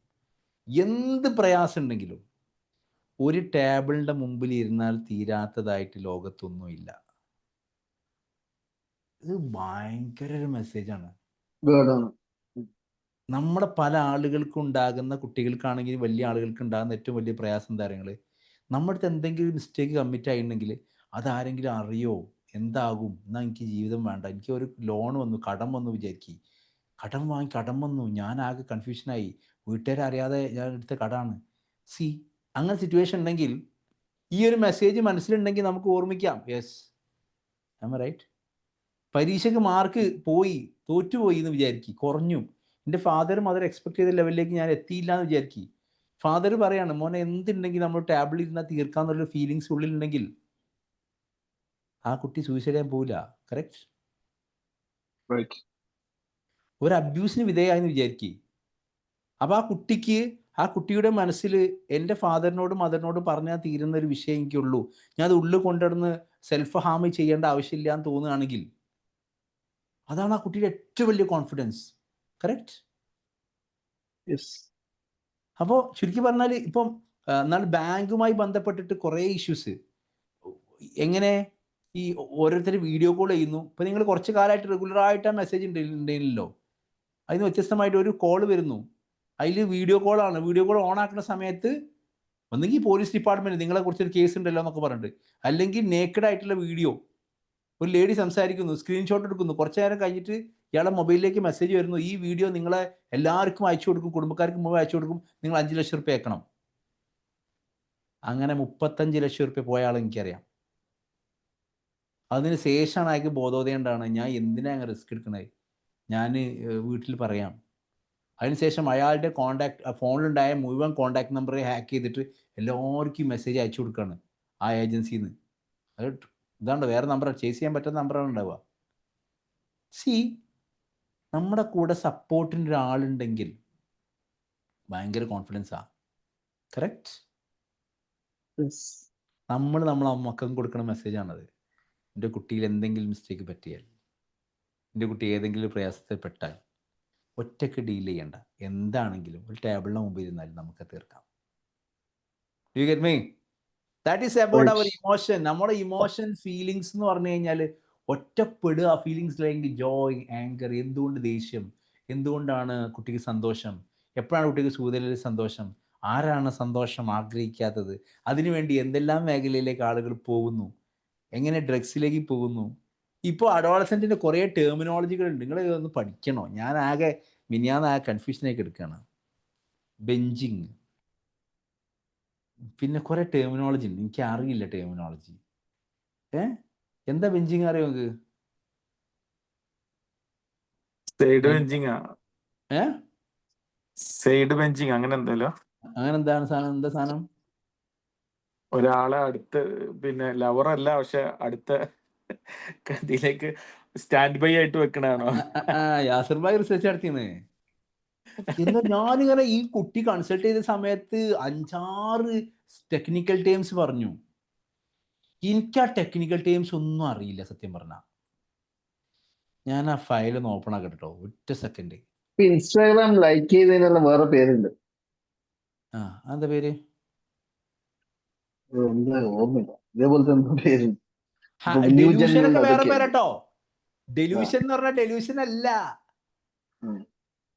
എന്ത് പ്രയാസം ഉണ്ടെങ്കിലും, ഒരു ടേബിളിന്റെ മുമ്പിൽ ഇരുന്നാൽ തീരാത്തതായിട്ട് ലോകത്തൊന്നുമില്ല. ഇത് ഭയങ്കര ഒരു മെസ്സേജാണ്. നമ്മുടെ പല ആളുകൾക്കും ഉണ്ടാകുന്ന, കുട്ടികൾക്കാണെങ്കിലും വലിയ ആളുകൾക്ക് ഉണ്ടാകുന്ന ഏറ്റവും വലിയ പ്രയാസം എന്താ പറയുക, നമ്മുടെ അടുത്ത് എന്തെങ്കിലും മിസ്റ്റേക്ക് കമ്മിറ്റ് ആയിട്ടുണ്ടെങ്കിൽ അതാരെങ്കിലും അറിയോ, എന്താകും, എന്നാൽ എനിക്ക് ജീവിതം വേണ്ട, എനിക്ക് ഒരു ലോൺ വന്നു, കടം വന്നു വിചാരിക്കും, കടം വന്നു, ഞാൻ ആകെ കൺഫ്യൂഷനായി, വീട്ടുകാരെ അറിയാതെ ഞാൻ എടുത്ത കടമാണ്. അങ്ങനെ സിറ്റുവേഷൻ ഉണ്ടെങ്കിൽ ഈ ഒരു മെസ്സേജ് മനസ്സിലുണ്ടെങ്കിൽ നമുക്ക് ഓർമ്മിക്കാം, യെസ് ഐ ആം റൈറ്റ്. പരീക്ഷയ്ക്ക് മാർക്ക് തോറ്റുപോയി എന്ന് വിചാരിക്കും, കുറഞ്ഞു, എൻ്റെ ഫാദർ മദർ എക്സ്പെക്ട് ചെയ്ത ലെവലിലേക്ക് ഞാൻ എത്തിയില്ല എന്ന് വിചാരിക്കും. ഫാദർ പറയാണ്, മോനെ എന്തുണ്ടെങ്കിൽ നമ്മൾ ടേബിളിൽ ഇരുന്നാൽ തീർക്കാന്നുള്ള ഫീലിങ്സ് ഉള്ളിലുണ്ടെങ്കിൽ ആ കുട്ടി സൂയിസൈഡ് ചെയ്യാൻ പോവില്ല. കറക്റ്റ്? ഒരു അബ്യൂസിന് വിധേയമായെന്ന് വിചാരിക്കും. അപ്പോൾ ആ കുട്ടിയുടെ മനസ്സിൽ എൻ്റെ ഫാദറിനോടും മദറിനോടും പറഞ്ഞാൽ തീരുന്ന ഒരു വിഷയം എനിക്കുള്ളൂ, ഞാൻ അത് ഉള്ളിൽ കൊണ്ടുവന്ന് സെൽഫ് ഹാം ചെയ്യേണ്ട ആവശ്യമില്ല എന്ന് തോന്നുകയാണെങ്കിൽ അതാണ് ആ കുട്ടിയുടെ ഏറ്റവും വലിയ കോൺഫിഡൻസ്. കറക്റ്റ്? അപ്പോൾ ചുരുക്കി പറഞ്ഞാൽ ഇപ്പം എന്നാൽ ബാങ്കുമായി ബന്ധപ്പെട്ടിട്ട് കുറേ ഇഷ്യൂസ്, എങ്ങനെ ഈ ഓരോരുത്തർ വീഡിയോ കോൾ ചെയ്യുന്നു. ഇപ്പൊ നിങ്ങൾ കുറച്ച് കാലമായിട്ട് റെഗുലറായിട്ട് ആ മെസ്സേജ് ഉണ്ടല്ലോ, അതിന് വ്യത്യസ്തമായിട്ട് ഒരു കോൾ വരുന്നു, അതിൽ വീഡിയോ കോളാണ്. വീഡിയോ കോൾ ഓൺ ആക്കുന്ന സമയത്ത് ഒന്നെങ്കിൽ പോലീസ് ഡിപ്പാർട്ട്മെന്റ് നിങ്ങളെ കുറിച്ചൊരു കേസ് ഉണ്ടല്ലോ എന്നൊക്കെ പറഞ്ഞിട്ട്, അല്ലെങ്കിൽ നേക്കഡ് ആയിട്ടുള്ള വീഡിയോ, ഒരു ലേഡി സംസാരിക്കുന്നു, സ്ക്രീൻഷോട്ട് എടുക്കുന്നു, കുറച്ചു നേരം കഴിഞ്ഞിട്ട് ഇയാളെ മൊബൈലിലേക്ക് മെസ്സേജ് വരുന്നു, ഈ വീഡിയോ നിങ്ങളെ എല്ലാവർക്കും അയച്ചു കൊടുക്കും, കുടുംബക്കാർക്ക് മുമ്പ് അയച്ചു കൊടുക്കും, നിങ്ങൾ 5 ലക്ഷം റുപ്യ അയക്കണം. അങ്ങനെ 35 ലക്ഷം റുപ്യ പോയ ആൾ എനിക്കറിയാം. അതിന് ശേഷമാണ് അയാൾക്ക് ബോധോദയം ഉണ്ടാണ്, ഞാൻ എന്തിനാ അങ്ങനെ റിസ്ക് എടുക്കണത്, ഞാൻ വീട്ടിൽ പറയാം. അതിനുശേഷം അയാളുടെ ഫോണിലുണ്ടായ മുഴുവൻ കോണ്ടാക്ട് നമ്പറെ ഹാക്ക് ചെയ്തിട്ട് എല്ലാവർക്കും മെസ്സേജ് അയച്ചു കൊടുക്കുകയാണ് ആ ഏജൻസിയിൽ നിന്ന്. അത് ഇതാണ്ട് വേറെ നമ്പറാണ്, ചേസ് ചെയ്യാൻ പറ്റുന്ന നമ്പറാണ് ഉണ്ടാവുക. നമ്മുടെ കൂടെ സപ്പോർട്ടിന് ഒരാളുണ്ടെങ്കിൽ ഭയങ്കര കോൺഫിഡൻസാ. കറക്റ്റ്. നമ്മളെ മക്കൾക്ക് കൊടുക്കുന്ന മെസ്സേജാണത്. എൻ്റെ കുട്ടിയിൽ എന്തെങ്കിലും മിസ്റ്റേക്ക് പറ്റിയാൽ, എൻ്റെ കുട്ടി ഏതെങ്കിലും പ്രയാസത്തിൽപ്പെട്ടാൽ ഒറ്റയ്ക്ക് ഡീൽ ചെയ്യണ്ട, എന്താണെങ്കിലും ഒരു ടേബിളിന് മുമ്പിൽ ഇരുന്നാലും നമുക്ക് തീർക്കാം. You get me? That is about our emotion. നമ്മുടെ ഇമോഷൻ, ഫീലിങ്സ് എന്ന് പറഞ്ഞു കഴിഞ്ഞാൽ ഒറ്റപ്പെടുക. ഫീലിങ്സിലെങ്കിൽ ജോയ്, ആങ്കർ, എന്തുകൊണ്ട് ദേഷ്യം, എന്തുകൊണ്ടാണ് കുട്ടിക്ക് സന്തോഷം, എപ്പോഴാണ് കുട്ടിക്ക് സൂതലിൽ സന്തോഷം, ആരാണ് സന്തോഷം ആഗ്രഹിക്കാത്തത്, അതിനുവേണ്ടി എന്തെല്ലാം മേഖലയിലേക്ക് ആളുകൾ പോകുന്നു, എങ്ങനെ ഡ്രഗ്സിലേക്ക് പോകുന്നു. ഇപ്പോൾ അഡോളസെൻറ്റിൻ്റെ കുറേ ടെർമിനോളജികളുണ്ട്, നിങ്ങൾ ഇതൊന്ന് പഠിക്കണോ? ഞാൻ മിനിയാന്ന് കൺഫ്യൂഷനൊക്കെ എടുക്കുകയാണ്. ബെഞ്ചിങ്, പിന്നെ കുറേ ടെർമിനോളജി ഉണ്ട്, എനിക്ക് അറിയില്ല ടെർമിനോളജി. എന്താ ബെഞ്ചിങ് അറിയോ നിങ്ങൾക്ക്? സൈഡ് ബെഞ്ചിങ്, സൈഡ് ബെഞ്ചിങ് അങ്ങനെ എന്തല്ലോ. അങ്ങനെ എന്താണ് സാധനം? എന്താ സാധനം? ഒരാളെ അടുത്ത്, പിന്നെ ലവറല്ല, പക്ഷെ അടുത്ത ഇതിലേക്ക് സ്റ്റാൻഡ് ബൈ ആയിട്ട് വെക്കണാണോ? യാസിർ ഭായ് റിസർച്ച് നടത്തിയെന്ന്. എന്താ ഞാനിങ്ങനെ ഈ കുട്ടി കൺസൾട്ട് ചെയ്ത സമയത്ത് 5-6 ടെക്നിക്കൽ ടേംസ് പറഞ്ഞു. എനിക്ക് ആ ടെക്നിക്കൽ ടേംസ് ഒന്നും അറിയില്ല സത്യം പറഞ്ഞ. ഞാൻ ആ ഫയൽ ഒന്ന് ഓപ്പൺ ആക്കട്ടെ കേട്ടോ, ഒറ്റ സെക്കൻഡ്. ഇൻസ്റ്റാഗ്രാം ലൈക്ക് ചെയ്തതിനുള്ള വേറെ പേരുണ്ട്. എന്താ പേര്? ഓർമ്മയില്ല, ഇതേപോലത്തെ എന്തോ പേരുണ്ട്. ഡെലൂഷൻ ഒക്കെ വേറെ പേരട്ടോ. ഡെലൂഷൻ എന്ന് പറഞ്ഞാൽ ഡെലൂഷൻ അല്ല,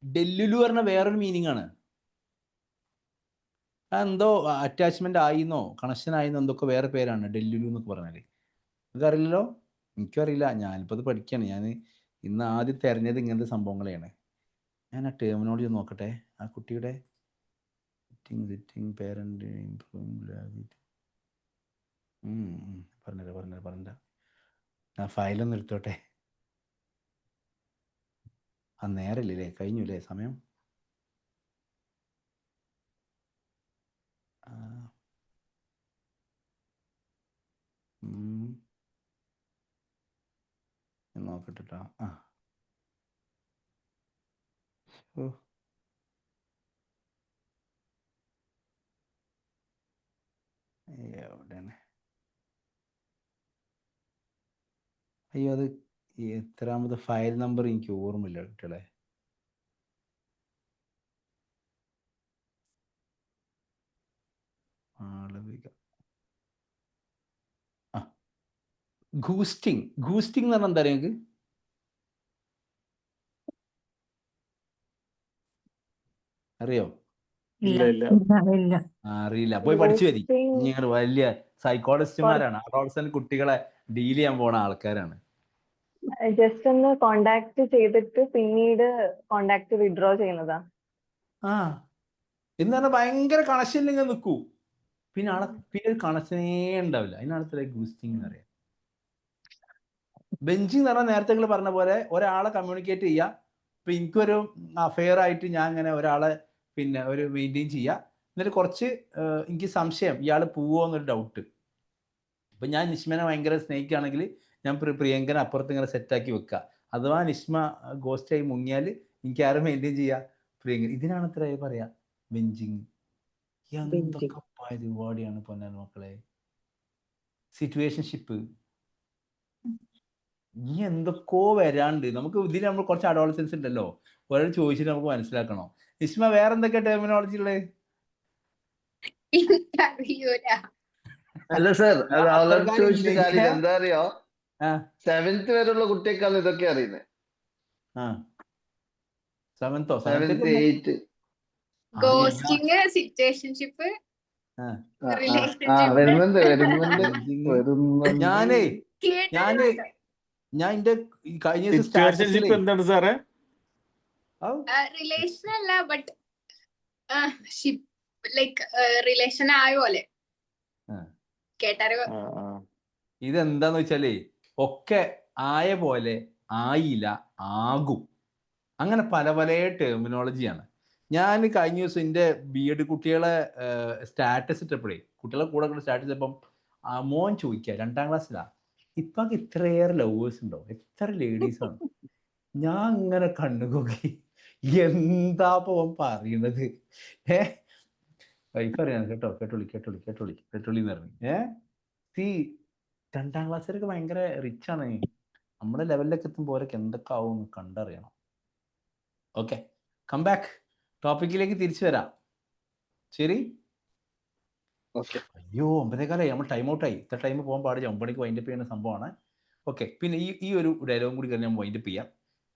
ഡെല്ലുലു പറഞ്ഞ വേറൊരു മീനിങ് ആണ്. എന്തോ അറ്റാച്ച്മെന്റ് ആയിന്നോ കണക്ഷൻ ആയിന്നോ എന്തൊക്കെ വേറെ പേരാണ് ഡെല്ലുലു എന്നൊക്കെ പറഞ്ഞാല്. ഇതറിയില്ലല്ലോ? എനിക്കും അറിയില്ല, ഞാനിപ്പോൾ ഇത് പഠിക്കുകയാണ്. ഞാൻ ഇന്ന് ആദ്യം തിരഞ്ഞത് ഇങ്ങനത്തെ സംഭവങ്ങളെയാണ്. ഞാൻ ആ ടെർമിനോളജി നോക്കട്ടെ. ആ കുട്ടിയുടെ പേരന്റ് പറഞ്ഞ ആ ഫയലൊന്നും എടുത്തോട്ടെ. ആ നേരല്ലേ, കഴിഞ്ഞുല്ലേ സമയം? നോക്കട്ടെ. എവിടെയാണ്? അയ്യോ, അത് എത്രാമത് ഫയൽ നമ്പർ എനിക്ക് ഓർമ്മയില്ല കുട്ടികളെ. ഗൂസ്റ്റിംഗ് എന്ന് പറഞ്ഞാൽ എന്താ അറിയാം? അറിയോ? അറിയില്ല, പോയി പഠിച്ചു വരി. നിങ്ങൾ വലിയ സൈക്കോളജിസ്റ്റുമാരാണ്, അഡോളസന്റ് കുട്ടികളെ ഡീൽ ചെയ്യാൻ പോണ ആൾക്കാരാണ്. ജസ്റ്റ് ഒന്ന് കോണ്ടാക്ട് ചെയ്തിട്ട് പിന്നീട് കോണ്ടാക്ട് വിഡ്രോ ചെയ്യുന്നതാ. എന്ന് പറഞ്ഞാൽ ഭയങ്കര കണക്ഷൻ ഇങ്ങനെ നിൽക്കൂ, പിന്നെ ഒരു കണക്ഷനേ ഉണ്ടാവില്ല. അതിനാണ് ഗൂസ്റ്റിംഗ് എന്ന് പറയാം. ബെഞ്ചിങ് എന്ന് പറഞ്ഞാൽ നേരത്തെ നിങ്ങൾ പറഞ്ഞ പോലെ ഒരാളെ കമ്മ്യൂണിക്കേറ്റ് ചെയ്യുക. ഇപ്പൊ എനിക്കൊരു അഫെയർ ആയിട്ട് ഞാൻ ഇങ്ങനെ ഒരാളെ ഒരു മെയിൻറ്റെയിൻ ചെയ്യുക. എന്നിട്ട് കുറച്ച് എനിക്ക് സംശയം ഇയാൾ പോവോ എന്നൊരു ഡൗട്ട്. ഇപ്പം ഞാൻ നിഷ്മനെ ഭയങ്കര സ്നേഹിക്കുകയാണെങ്കിൽ ഞാൻ പ്രിയങ്കനെ അപ്പുറത്ത് ഇങ്ങനെ സെറ്റാക്കി വെക്കുക. അഥവാ നിഷ്മ ഗോസ്റ്റായി മുങ്ങിയാൽ എനിക്ക് ആരും മെയിൻറ്റെയിൻ ചെയ്യുക? പ്രിയങ്കൻ. ഇതിനാണ് ഇത്ര പറയാ ബെഞ്ചിങ്. എന്തൊക്കെ പരിപാടിയാണ് പൊന്നാൻ മക്കളെ. സിറ്റുവേഷൻഷിപ്പ് ഇനി എന്തൊക്കെയോ വരാണ്ട്. നമുക്ക് ഇതിൽ നമ്മൾ കുറച്ച് അഡോളസൻസ് ഉണ്ടല്ലോ, ഒരാൾ ചോദിച്ചിട്ട് നമുക്ക് മനസ്സിലാക്കണോ. നിഷ്മ വേറെ എന്തൊക്കെ ടെർമിനോളജി ഉള്ളത്? അല്ല സർ, അത് ആളോട് ചോദിച്ചിട്ട് കാര്യമില്ല. എന്താ അറിയോ, ആ 7th വരെയുള്ള കുട്ടിയേക്കാണ് ഇതൊക്കെ അറിയുന്നത്. ആ 7th 7th 8th ghosting, situationship, വരുന്നുണ്ട് ഞാനേ ഞാൻ എന്റെ കഴിഞ്ഞ ദിവസം സിറ്റുവേഷൻഷിപ്പ് എന്താണ് സാറേ? റിലേഷൻ അല്ല, ബട്ട് ലൈക്ക് റിലേഷൻ ആയ പോലെ കേട്ടറിവ്. ഇതെന്താന്ന് വെച്ചാലേ ഒക്കെ ആയ പോലെ ആയില്ല, ആകും, അങ്ങനെ പല പല ടെർമിനോളജിയാണ്. ഞാൻ കഴിഞ്ഞ ദിവസം എൻ്റെ BEd കുട്ടികളെ സ്റ്റാറ്റസ് ഇട്ടപ്പോഴേ, കുട്ടികളെ കൂടെ സ്റ്റാറ്റസ് ഇട്ടപ്പം മോൻ ചോദിക്കുക, 2ാം ക്ലാസ്സിലാ, ഇപ്പം ഇത്രയേറെ ലവേഴ്സ് ഉണ്ടോ, എത്ര ലേഡീസാണ്? ഞാൻ ഇങ്ങനെ കണ്ണുപോകി, എന്താപ്പം പറയണത്? വൈഫ് അറിയാം കേട്ടോ, കേട്ടോളി എന്ന് പറഞ്ഞു. സി 2ാം ക്ലാസ്സിലൊക്കെ ഭയങ്കര റിച്ചാണ്. നമ്മുടെ ലെവലിലൊക്കെ എത്തുമ്പോൾ ഓരൊക്കെ എന്തൊക്കെ ആവും കണ്ടറിയണം. ഓക്കെ, കം ബാക്ക് ടോപ്പിക്കിലേക്ക് തിരിച്ചു വരാം. ശരി, അയ്യോ 9:15 നമ്മൾ ടൈം ഔട്ടായി. ഇത്ര ടൈം പോകാൻ പാടില്ല, 9 മണിക്ക് വൈൻഡപ്പ് ചെയ്യുന്ന സംഭവമാണ്. ഓക്കെ, പിന്നെ ഈ ഒരു ഡയലോഗും കൂടി കഴിഞ്ഞ് ഞാൻ വൈൻഡപ്പ് ചെയ്യാം.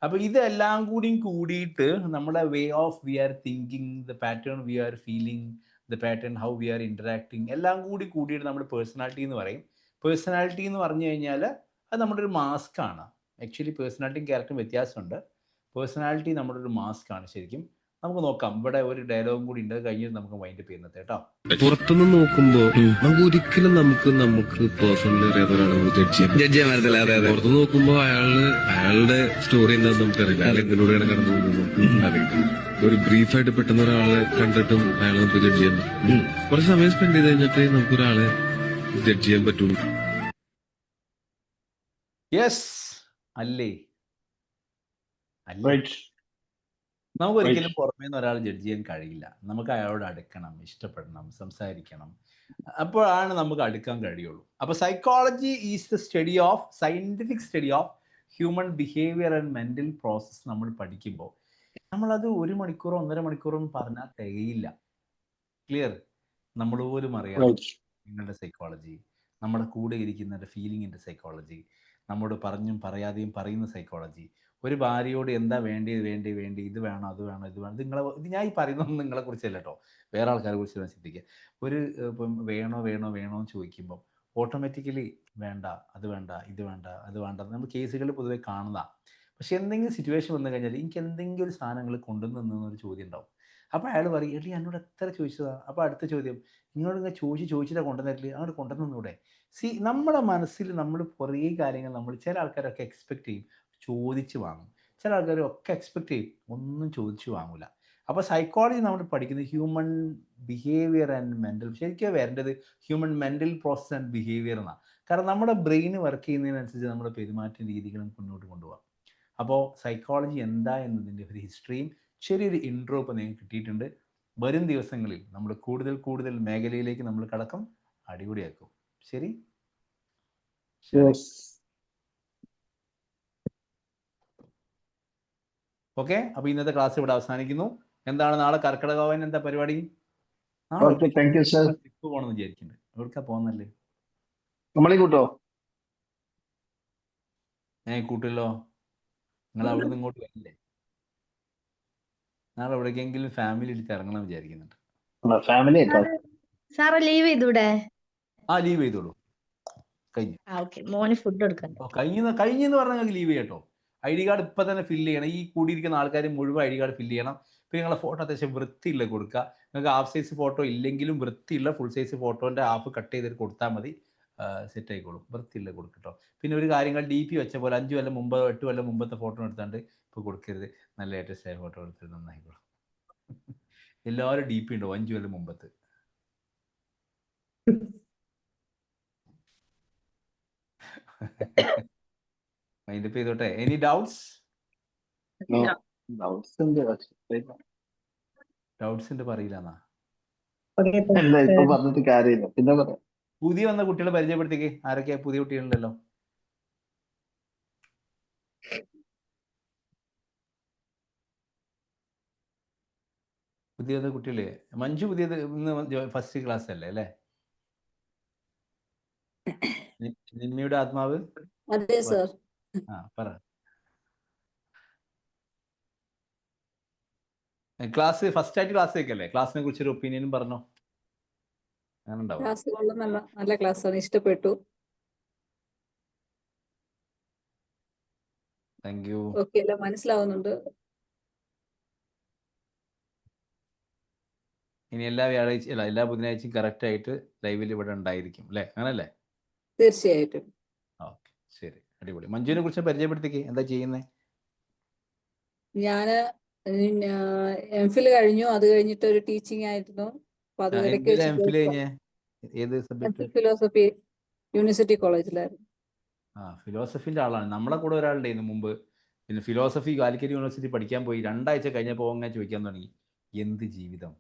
അപ്പോൾ ഇതെല്ലാം കൂടിയിട്ട് നമ്മുടെ way of we are thinking, the pattern we are feeling, the pattern how we are interacting, എല്ലാം കൂടിയിട്ട് നമ്മൾ പേഴ്സണാലിറ്റി എന്ന് പറയും. പേഴ്സണാലിറ്റി എന്ന് പറഞ്ഞു കഴിഞ്ഞാൽ അത് നമ്മുടെ ഒരു മാസ്ക് ആണ്. ആക്ച്വലി പേഴ്സണാലിറ്റിയും ക്യാരക്ടറും വ്യത്യാസമുണ്ട്. പേഴ്സണാലിറ്റി നമ്മുടെ ഒരു മാസ്ക് ആണ് ശരിക്കും. നമുക്ക് നോക്കാം, ഇവിടെ ഒരു ഡയലോഗും കൂടി ഉണ്ട്, കഴിഞ്ഞ് നമുക്ക് വൈൻഡപ്പ് ചെയ്യുന്നത് കേട്ടോ. പുറത്തുനിന്ന് നോക്കുമ്പോ നമുക്ക് ഒരിക്കലും നമുക്ക് പേഴ്സണലി അറിയാത്ത ഒരാളെ ജഡ്ജ് ചെയ്യാൻ പറ്റില്ല. പുറത്ത് നോക്കുമ്പോ അയാളുടെ സ്റ്റോറി എന്താണെന്ന് നമുക്കറിയില്ല, അയാൾ എന്തിലൂടെയാണ് കടന്നു പോകുന്നത് അറിയില്ല. ഒരു ബ്രീഫായിട്ട് പെട്ടെന്ന് ഒരാളെ കണ്ടിട്ടും അയാളെ നമുക്ക് ജഡ്ജ് ചെയ്യാൻ പറ്റും. കുറച്ച് സമയം സ്പെൻഡ് ചെയ്ത് കഴിഞ്ഞിട്ട് നമുക്ക് ഒരാളെ ജഡ്ജ് ചെയ്യാൻ പറ്റുള്ളൂ. യെസ് അല്ലേ? നമുക്ക് ഒരിക്കലും പുറമേ നിന്ന് ഒരാൾ ജഡ്ജ് ചെയ്യാൻ കഴിയില്ല. നമുക്ക് അയാളോട് അടുക്കണം, ഇഷ്ടപ്പെടണം, സംസാരിക്കണം, അപ്പോഴാണ് നമുക്ക് അടുക്കാൻ കഴിയുള്ളൂ. അപ്പോൾ psychology is the study of, scientific study of human behaviour and mental process നമ്മൾ പഠിക്കുമ്പോൾ നമ്മളത് 1 മണിക്കൂറോ 1.5 മണിക്കൂറോ പറഞ്ഞാൽ തികയില്ല. ക്ലിയർ? നമ്മൾ പോലും അറിയാം നിങ്ങളുടെ സൈക്കോളജി, നമ്മുടെ കൂടെ ഇരിക്കുന്നവരുടെ ഫീലിങ്ങിൻ്റെ സൈക്കോളജി, നമ്മോട് പറഞ്ഞും പറയാതെയും പറയുന്ന സൈക്കോളജി, ഒരു ഭാര്യയോട് എന്താ വേണ്ടി ഇത് വേണം അത് വേണം ഇത് ഞാൻ ഈ പറയുന്നതൊന്നും നിങ്ങളെ കുറിച്ചല്ല കേട്ടോ, വേറെ ആൾക്കാരെ കുറിച്ച് ചിന്തിക്കുക. ഇപ്പം വേണോ എന്ന് ചോദിക്കുമ്പോൾ ഓട്ടോമാറ്റിക്കലി വേണ്ട, അത് വേണ്ട, ഇത് വേണ്ട, അത് വേണ്ട, നമ്മൾ കേസുകളിൽ പൊതുവെ കാണുന്നതാണ്. പക്ഷെ എന്തെങ്കിലും സിറ്റുവേഷൻ വന്നു കഴിഞ്ഞാൽ എനിക്ക് എന്തെങ്കിലും ഒരു സാധനങ്ങൾ കൊണ്ടുവന്നൊരു ചോദ്യം ഉണ്ടാവും. അപ്പോൾ അയാൾ പറയും, എടി എന്നോട് എത്ര ചോദിച്ചതാണ്. അപ്പോൾ അടുത്ത ചോദ്യം, നിങ്ങളോട് ഇങ്ങനെ ചോദിച്ചിട്ടാണ് കൊണ്ടുവന്നിട്ടില്ല, അങ്ങോട്ട് കൊണ്ടുവന്നൂടെ? നമ്മുടെ മനസ്സിൽ നമ്മൾ കുറേ കാര്യങ്ങൾ ചില ആൾക്കാരൊക്കെ എക്സ്പെക്ട് ചെയ്യും, ചോദിച്ച് വാങ്ങും. ചില ആൾക്കാരൊക്കെ എക്സ്പെക്ട് ചെയ്യും, ഒന്നും ചോദിച്ച് വാങ്ങില്ല. അപ്പോൾ സൈക്കോളജി നമ്മൾ പഠിക്കുന്നത് ഹ്യൂമൻ ബിഹേവിയർ ആൻഡ് മെൻ്റൽ, ശരിക്കും വരേണ്ടത് human mental process and behaviour എന്നാണ്. കാരണം നമ്മുടെ ബ്രെയിന് വർക്ക് ചെയ്യുന്നതിനനുസരിച്ച് നമ്മുടെ പെരുമാറ്റ രീതികളും മുന്നോട്ട് കൊണ്ടുപോകാം. അപ്പോൾ സൈക്കോളജി എന്താ എന്നതിൻ്റെ ഒരു ഹിസ്റ്ററിയും ചെറിയൊരു ഇൻട്രോ ഇപ്പോൾ നിങ്ങൾക്ക് കിട്ടിയിട്ടുണ്ട്. വരും ദിവസങ്ങളിൽ നമ്മൾ കൂടുതൽ മേഖലയിലേക്ക് നമ്മൾ കടക്കും, അടിപൊളിയാക്കും. ശരി, ഓക്കെ. അപ്പോൾ ഇന്നത്തെ ക്ലാസ് ഇവിടെ അവസാനിക്കുന്നു. എന്താണ് നാളെ കർക്കിടകവാൻ എന്താ പരിപാടി? നാളെ ട്രിപ്പ് പോകണമെന്ന് വിചാരിക്കുന്നുണ്ട്. എവിടേക്കാ പോകുന്നല്ലേ? കൂട്ടോ? കൂട്ടല്ലോ. നിങ്ങൾ അവിടെ നിന്ന് ഇങ്ങോട്ട് വരില്ലേ? നാളെ എവിടേക്കെങ്കിലും ഫാമിലി എടുത്ത് ഇറങ്ങണം വിചാരിക്കുന്നുണ്ട്. ലീവ് ചെയ്തൂടെ? ലീവ് ചെയ്തോളൂ, കഴിഞ്ഞു. മോന് ഫുഡ് എടുക്കാൻ കഴിഞ്ഞെന്ന് പറഞ്ഞാൽ ലീവ് ചെയ്യട്ടോ. ID കാർഡ് ഇപ്പം തന്നെ ഫില്ല് ചെയ്യണം. ഈ കൂടിയിരിക്കുന്ന ആൾക്കാർ മുഴുവൻ ID കാർഡ് ഫില്ല് ചെയ്യണം. പിന്നെ നിങ്ങളെ ഫോട്ടോ അത്യാവശ്യം വൃത്തിയുള്ള കൊടുക്കുക. നിങ്ങൾക്ക് ഹാഫ് സൈസ് ഫോട്ടോ ഇല്ലെങ്കിലും വൃത്തിയുള്ള ഫുൾ സൈസ് ഫോട്ടോൻ്റെ ഹാഫ് കട്ട് ചെയ്തിട്ട് കൊടുത്താൽ മതി, സെറ്റ് ആയിക്കോളും. വൃത്തിയുള്ള കൊടുക്കട്ടോ. പിന്നെ ഒരു കാര്യങ്ങൾ DP വെച്ച പോലെ 5 കൊല്ലം മുമ്പ് 8 കൊല്ലം മുമ്പത്തെ ഫോട്ടോ എടുത്താണ്ട് ഇപ്പോൾ കൊടുക്കരുത്. നല്ല ലേറ്റസ്റ്റ് ആയ ഫോട്ടോ എടുത്തിട്ട് നന്നായിക്കോളും. എല്ലാവരും DP ഉണ്ടോ 5 കൊല്ലം മുമ്പത്ത്? വൈൻഡപ്പ് ചെയ്തോട്ടെ. Any doubts? ഡൗട്ട്സ് ഉണ്ട് പറയില്ലെന്നാ? പുതിയ വന്ന കുട്ടികളെ പരിചയപ്പെടുത്തിക്കേ. ആരൊക്കെയാ പുതിയ കുട്ടികളുണ്ടല്ലോ? പുതിയത് കുട്ടികളെ മഞ്ജു പുതിയത് ഇന്ന് ഫസ്റ്റ് ക്ലാസ് അല്ലേ? നിമ്മിയുടെ ആത്മാവ് അതെ സർ. പറ. ക്ലാസ് ഫസ്റ്റ് ആയിട്ട് ക്ലാസ് കേൾക്കല്ലേ? ക്ലാസ്സിനെ കുറിച്ചൊരു ഒപ്പീനിയനും പറഞ്ഞോ. അങ്ങനെ ഉണ്ടാവും. ക്ലാസ് കൊള്ളാം, നല്ല ക്ലാസ്സാണ്, ഇഷ്ടപ്പെട്ടു. Thank you. ഓക്കെ, എല്ലാം മനസ്സിലാവുന്നുണ്ട്. ഇനി എല്ലാ വ്യാഴാഴ്ച അല്ല എല്ലാ ബുധനാഴ്ചയും കറക്റ്റ് ആയിട്ട് ലൈവിൽ ഇവിടെ ഉണ്ടായിരിക്കും അല്ലേ? അങ്ങനല്ലേ? തീർച്ചയായിട്ടും. ഓക്കെ, ശരി, അടിപൊളി. മഞ്ജുവിനെ കുറിച്ച് പരിചയപ്പെടുത്തിക്കേ. എന്താ ചെയ്യുന്നത്? ഞാൻ എംഫിൽ കഴിഞ്ഞു. അത് കഴിഞ്ഞിട്ട് ഒരു ടീച്ചിങ് ആയിരുന്നു. അപ്പൊ അത് ഇടയ്ക്ക് എംഫിൽ വെച്ച് കഴിഞ്ഞ ഏത് സബ്ജക്ട്? ഫിലോസഫി യൂണിവേഴ്സിറ്റി കോളേജിലായിരുന്നു. ഫിലോസഫിന്റെ ആളാണ്. നമ്മളെ കൂടെ ഒരാളുണ്ടായിരുന്നു മുമ്പ്. പിന്നെ ഫിലോസഫി കാലിക്കറ്റ് യൂണിവേഴ്സിറ്റി പഠിക്കാൻ പോയി. 2 ആഴ്ച കഴിഞ്ഞപ്പോൾ അങ്ങനെ ചോദിക്കാൻ തുടങ്ങി, എന്ത് ജീവിതം,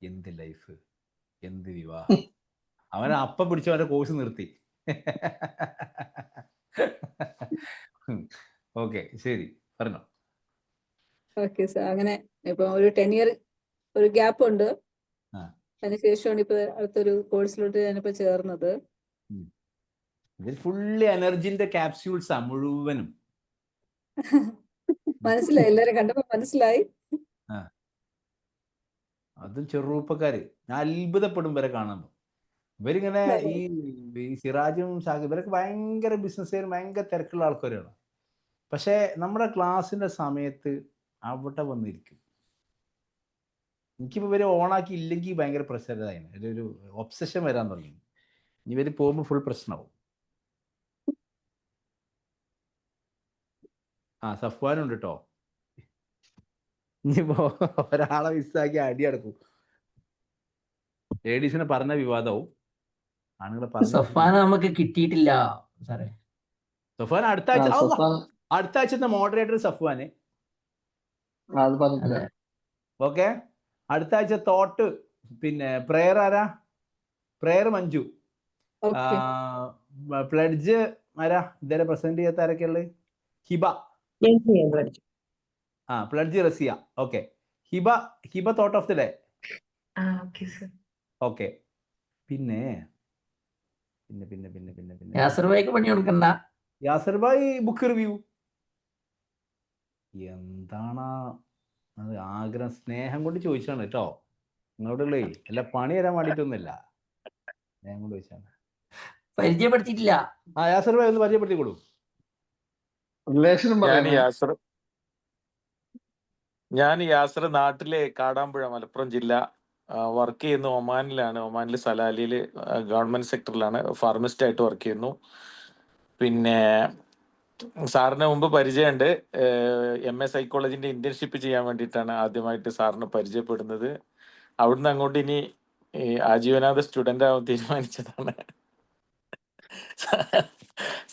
എന്ത് ലൈഫ്, എന്ത് വിവാഹം. അവൻ അപ്പം പിടിച്ചു അവന്റെ കോഴ്സ് നിർത്തി. ഓക്കെ, ശരി, പറഞ്ഞോ. Okay sir. അങ്ങനെ ഇപ്പൊ ഒരു 10 ഇയർ ഒരു ഗ്യാപ്പ് ഉണ്ട്. അതിനുശേഷമാണ് ഇപ്പൊ അടുത്തൊരു കോഴ്സിലോട്ട് ഞാനിപ്പോ ചേർന്നത്. ഇതിൽ ഫുള്ള് എനർജിന്റെ ക്യാപ്സ്യൂൾസാ മുഴുവനും. മനസ്സിലായി, എല്ലാരും കണ്ടപ്പോ മനസ്സിലായി. അതും ചെറുപ്പക്കാര്. ഞാൻ അത്ഭുതപ്പെടും വരെ കാണുമ്പോൾ. ഇവരിങ്ങനെ ഈ സിറാജും ഷാഖ് ഇവരൊക്കെ ഭയങ്കര ബിസിനസ്സുകാരും ഭയങ്കര തിരക്കുള്ള ആൾക്കാരാണ്. പക്ഷെ നമ്മുടെ ക്ലാസ്സിന്റെ സമയത്ത് അവിടെ വന്നിരിക്കും. എനിക്കിപ്പോൾ ഇവര് ഓണാക്കി ഇല്ലെങ്കിൽ ഭയങ്കര പ്രശ്നമായിരുന്നു. ഒരു ഒബ്സഷൻ വരാൻ തുടങ്ങി. ഇനി ഇവര് പോകുമ്പോൾ ഫുൾ പ്രശ്നമാവും. സഫ്വാനുണ്ട് കേട്ടോ. ഇനിയിപ്പോ ഒരാളെ മിസ്സാക്കി അടി അടക്കും. ലേഡീസിനെ പറഞ്ഞ വിവാദവും ആണുങ്ങളെ പറഞ്ഞ സഫാന നമുക്ക് കിട്ടിയിട്ടില്ല സാറേ. സഫ്വാൻ അടുത്ത ആഴ്ചത്തെ മോഡറേറ്റർ സഫ്വാന്. ഓക്കെ, അടുത്ത ആഴ്ച തോട്ട്. പിന്നെ പ്രേയർ ആരാ? പ്രേയർ മഞ്ജു. പ്ലഡ്ജ് ആരാ ഇതുവരെ പ്രസന്റ് ചെയ്യാത്ത ആരൊക്കെയുള്ളത്? Hiba. Pledge Raziya. Okay, Hiba thought of the day. Okay, പിന്നെ പിന്നെ പിന്നെ പിന്നെ പിന്നെ പിന്നെ യാസർ ഭായിക്ക് പണി കൊടുക്കണ്ട. യാസർ ഭായി ബുക്ക് റിവ്യൂ. എന്താണ് അത്? ആഗ്രഹം, സ്നേഹം കൊണ്ട് ചോദിച്ചാണ് കേട്ടോ. നിങ്ങളോടുള്ളേ അല്ല പണി തരാൻ വേണ്ടിയിട്ടൊന്നുമില്ല, സ്നേഹം കൊണ്ട് ചോദിച്ചാണ്. പരിചയപ്പെടുത്തിയിട്ടില്ല. യാസർ ഭായി ഒന്ന് പരിചയപ്പെടുത്തിക്കോളൂ. ഞാൻ യാസർ, നാട്ടിലെ കാടാമ്പുഴ, മലപ്പുറം ജില്ല. വർക്ക് ചെയ്യുന്നു ഒമാനിലാണ്. ഒമാനിൽ സലാലിയിൽ ഗവൺമെന്റ് സെക്ടറിലാണ് ഫാർമസിസ്റ്റ് ആയിട്ട് വർക്ക് ചെയ്യുന്നു. പിന്നെ സാറിന് മുമ്പ് പരിചയമുണ്ട്. MA സൈക്കോളജിന്റെ ഇന്റേൺഷിപ്പ് ചെയ്യാൻ വേണ്ടിയിട്ടാണ് ആദ്യമായിട്ട് സാറിന് പരിചയപ്പെടുന്നത്. അവിടുന്ന് അങ്ങോട്ട് ഇനി ആജീവനാഥ സ്റ്റുഡൻ്റ് ആവാൻ തീരുമാനിച്ചതാണ്.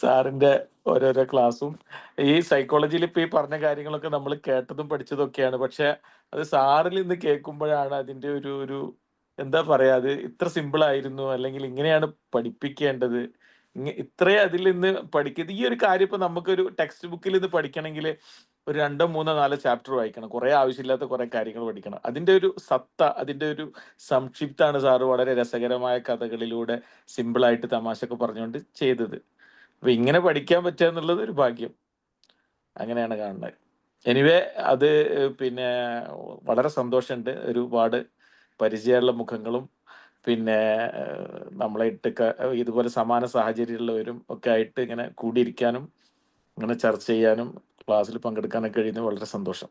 സാറിന്റെ ഓരോരോ ക്ലാസ്സും ഈ സൈക്കോളജിയിൽ ഇപ്പൊ ഈ പറഞ്ഞ കാര്യങ്ങളൊക്കെ നമ്മൾ കേട്ടതും പഠിച്ചതും ഒക്കെയാണ്. പക്ഷെ അത് സാറിൽ നിന്ന് കേൾക്കുമ്പോഴാണ് അതിന്റെ ഒരു എന്താ പറയാ, അത് ഇത്ര സിമ്പിൾ ആയിരുന്നു, അല്ലെങ്കിൽ ഇങ്ങനെയാണ് പഠിപ്പിക്കേണ്ടത്, ഇത്രയും അതിൽ നിന്ന് പഠിക്കുന്നത്. ഈ ഒരു കാര്യം ഇപ്പൊ നമുക്കൊരു ടെക്സ്റ്റ് ബുക്കിൽ നിന്ന് പഠിക്കണമെങ്കിൽ ഒരു 2, 3, 4 ചാപ്റ്റർ വായിക്കണം. കുറെ ആവശ്യമില്ലാത്ത കുറെ കാര്യങ്ങൾ പഠിക്കണം. അതിന്റെ ഒരു സത്ത, അതിന്റെ ഒരു സംക്ഷിപ്താണ് സാറ് വളരെ രസകരമായ കഥകളിലൂടെ സിമ്പിളായിട്ട് തമാശയൊക്കെ പറഞ്ഞുകൊണ്ട് ചെയ്തത്. അപ്പൊ ഇങ്ങനെ പഠിക്കാൻ പറ്റുക എന്നുള്ളത് ഒരു ഭാഗ്യം. അങ്ങനെയാണ് കാണുന്നത്. എനിവേ, അത് പിന്നെ വളരെ സന്തോഷമുണ്ട്. ഒരുപാട് പരിചയമുള്ള മുഖങ്ങളും പിന്നെ നമ്മളെ ഇട്ടൊക്കെ ഇതുപോലെ സമാന സാഹചര്യമുള്ളവരും ഒക്കെ ആയിട്ട് ഇങ്ങനെ കൂടിയിരിക്കാനും ഇങ്ങനെ ചർച്ച ചെയ്യാനും ക്ലാസ്സിൽ പങ്കെടുക്കാനൊക്കെ കഴിയുന്നത് വളരെ സന്തോഷം.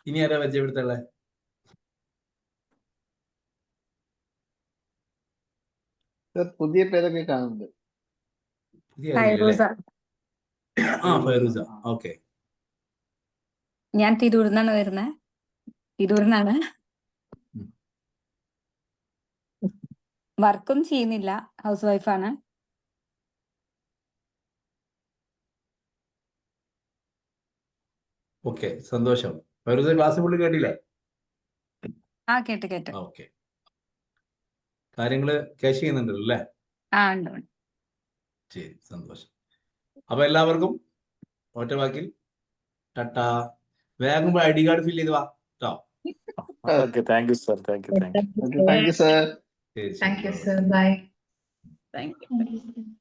ഇനി ആരാ പരിചയപ്പെടുത്തുള്ളേ? പുതിയ പേരൊക്കെ കാണുന്നുണ്ട്. ഫൈറൂസ. ഓക്കെ, ഞാൻ തിരൂരിന്നാണ് വരുന്നത്. തിരൂരിന്നാണ്. വർക്കും ചെയ്യുന്നില്ല, ഹൗസ് വൈഫാണ്. ഓക്കെ, സന്തോഷം. ഫൈറൂസ ക്ലാസ് പുള്ളി കേട്ടില്ലേ? കേട്ട്. ഓക്കെ, കാര്യങ്ങള് ക്യാഷ് ചെയ്യുന്നുണ്ടല്ലോ അല്ലേ? ഉണ്ട്. ശരി, സന്തോഷം. അപ്പൊ എല്ലാവർക്കും ഒറ്റ വാക്കിൽ ടാറ്റാ. വേഗം ID കാർഡ് ഫില്ല് ചെയ്ത് വാ കേട്ടോ. Okay, thank you sir, thank you. Thank you sir. ശരി, താങ്ക് യു ശരി. Sir. Bye. Thank you. Thank you, sir.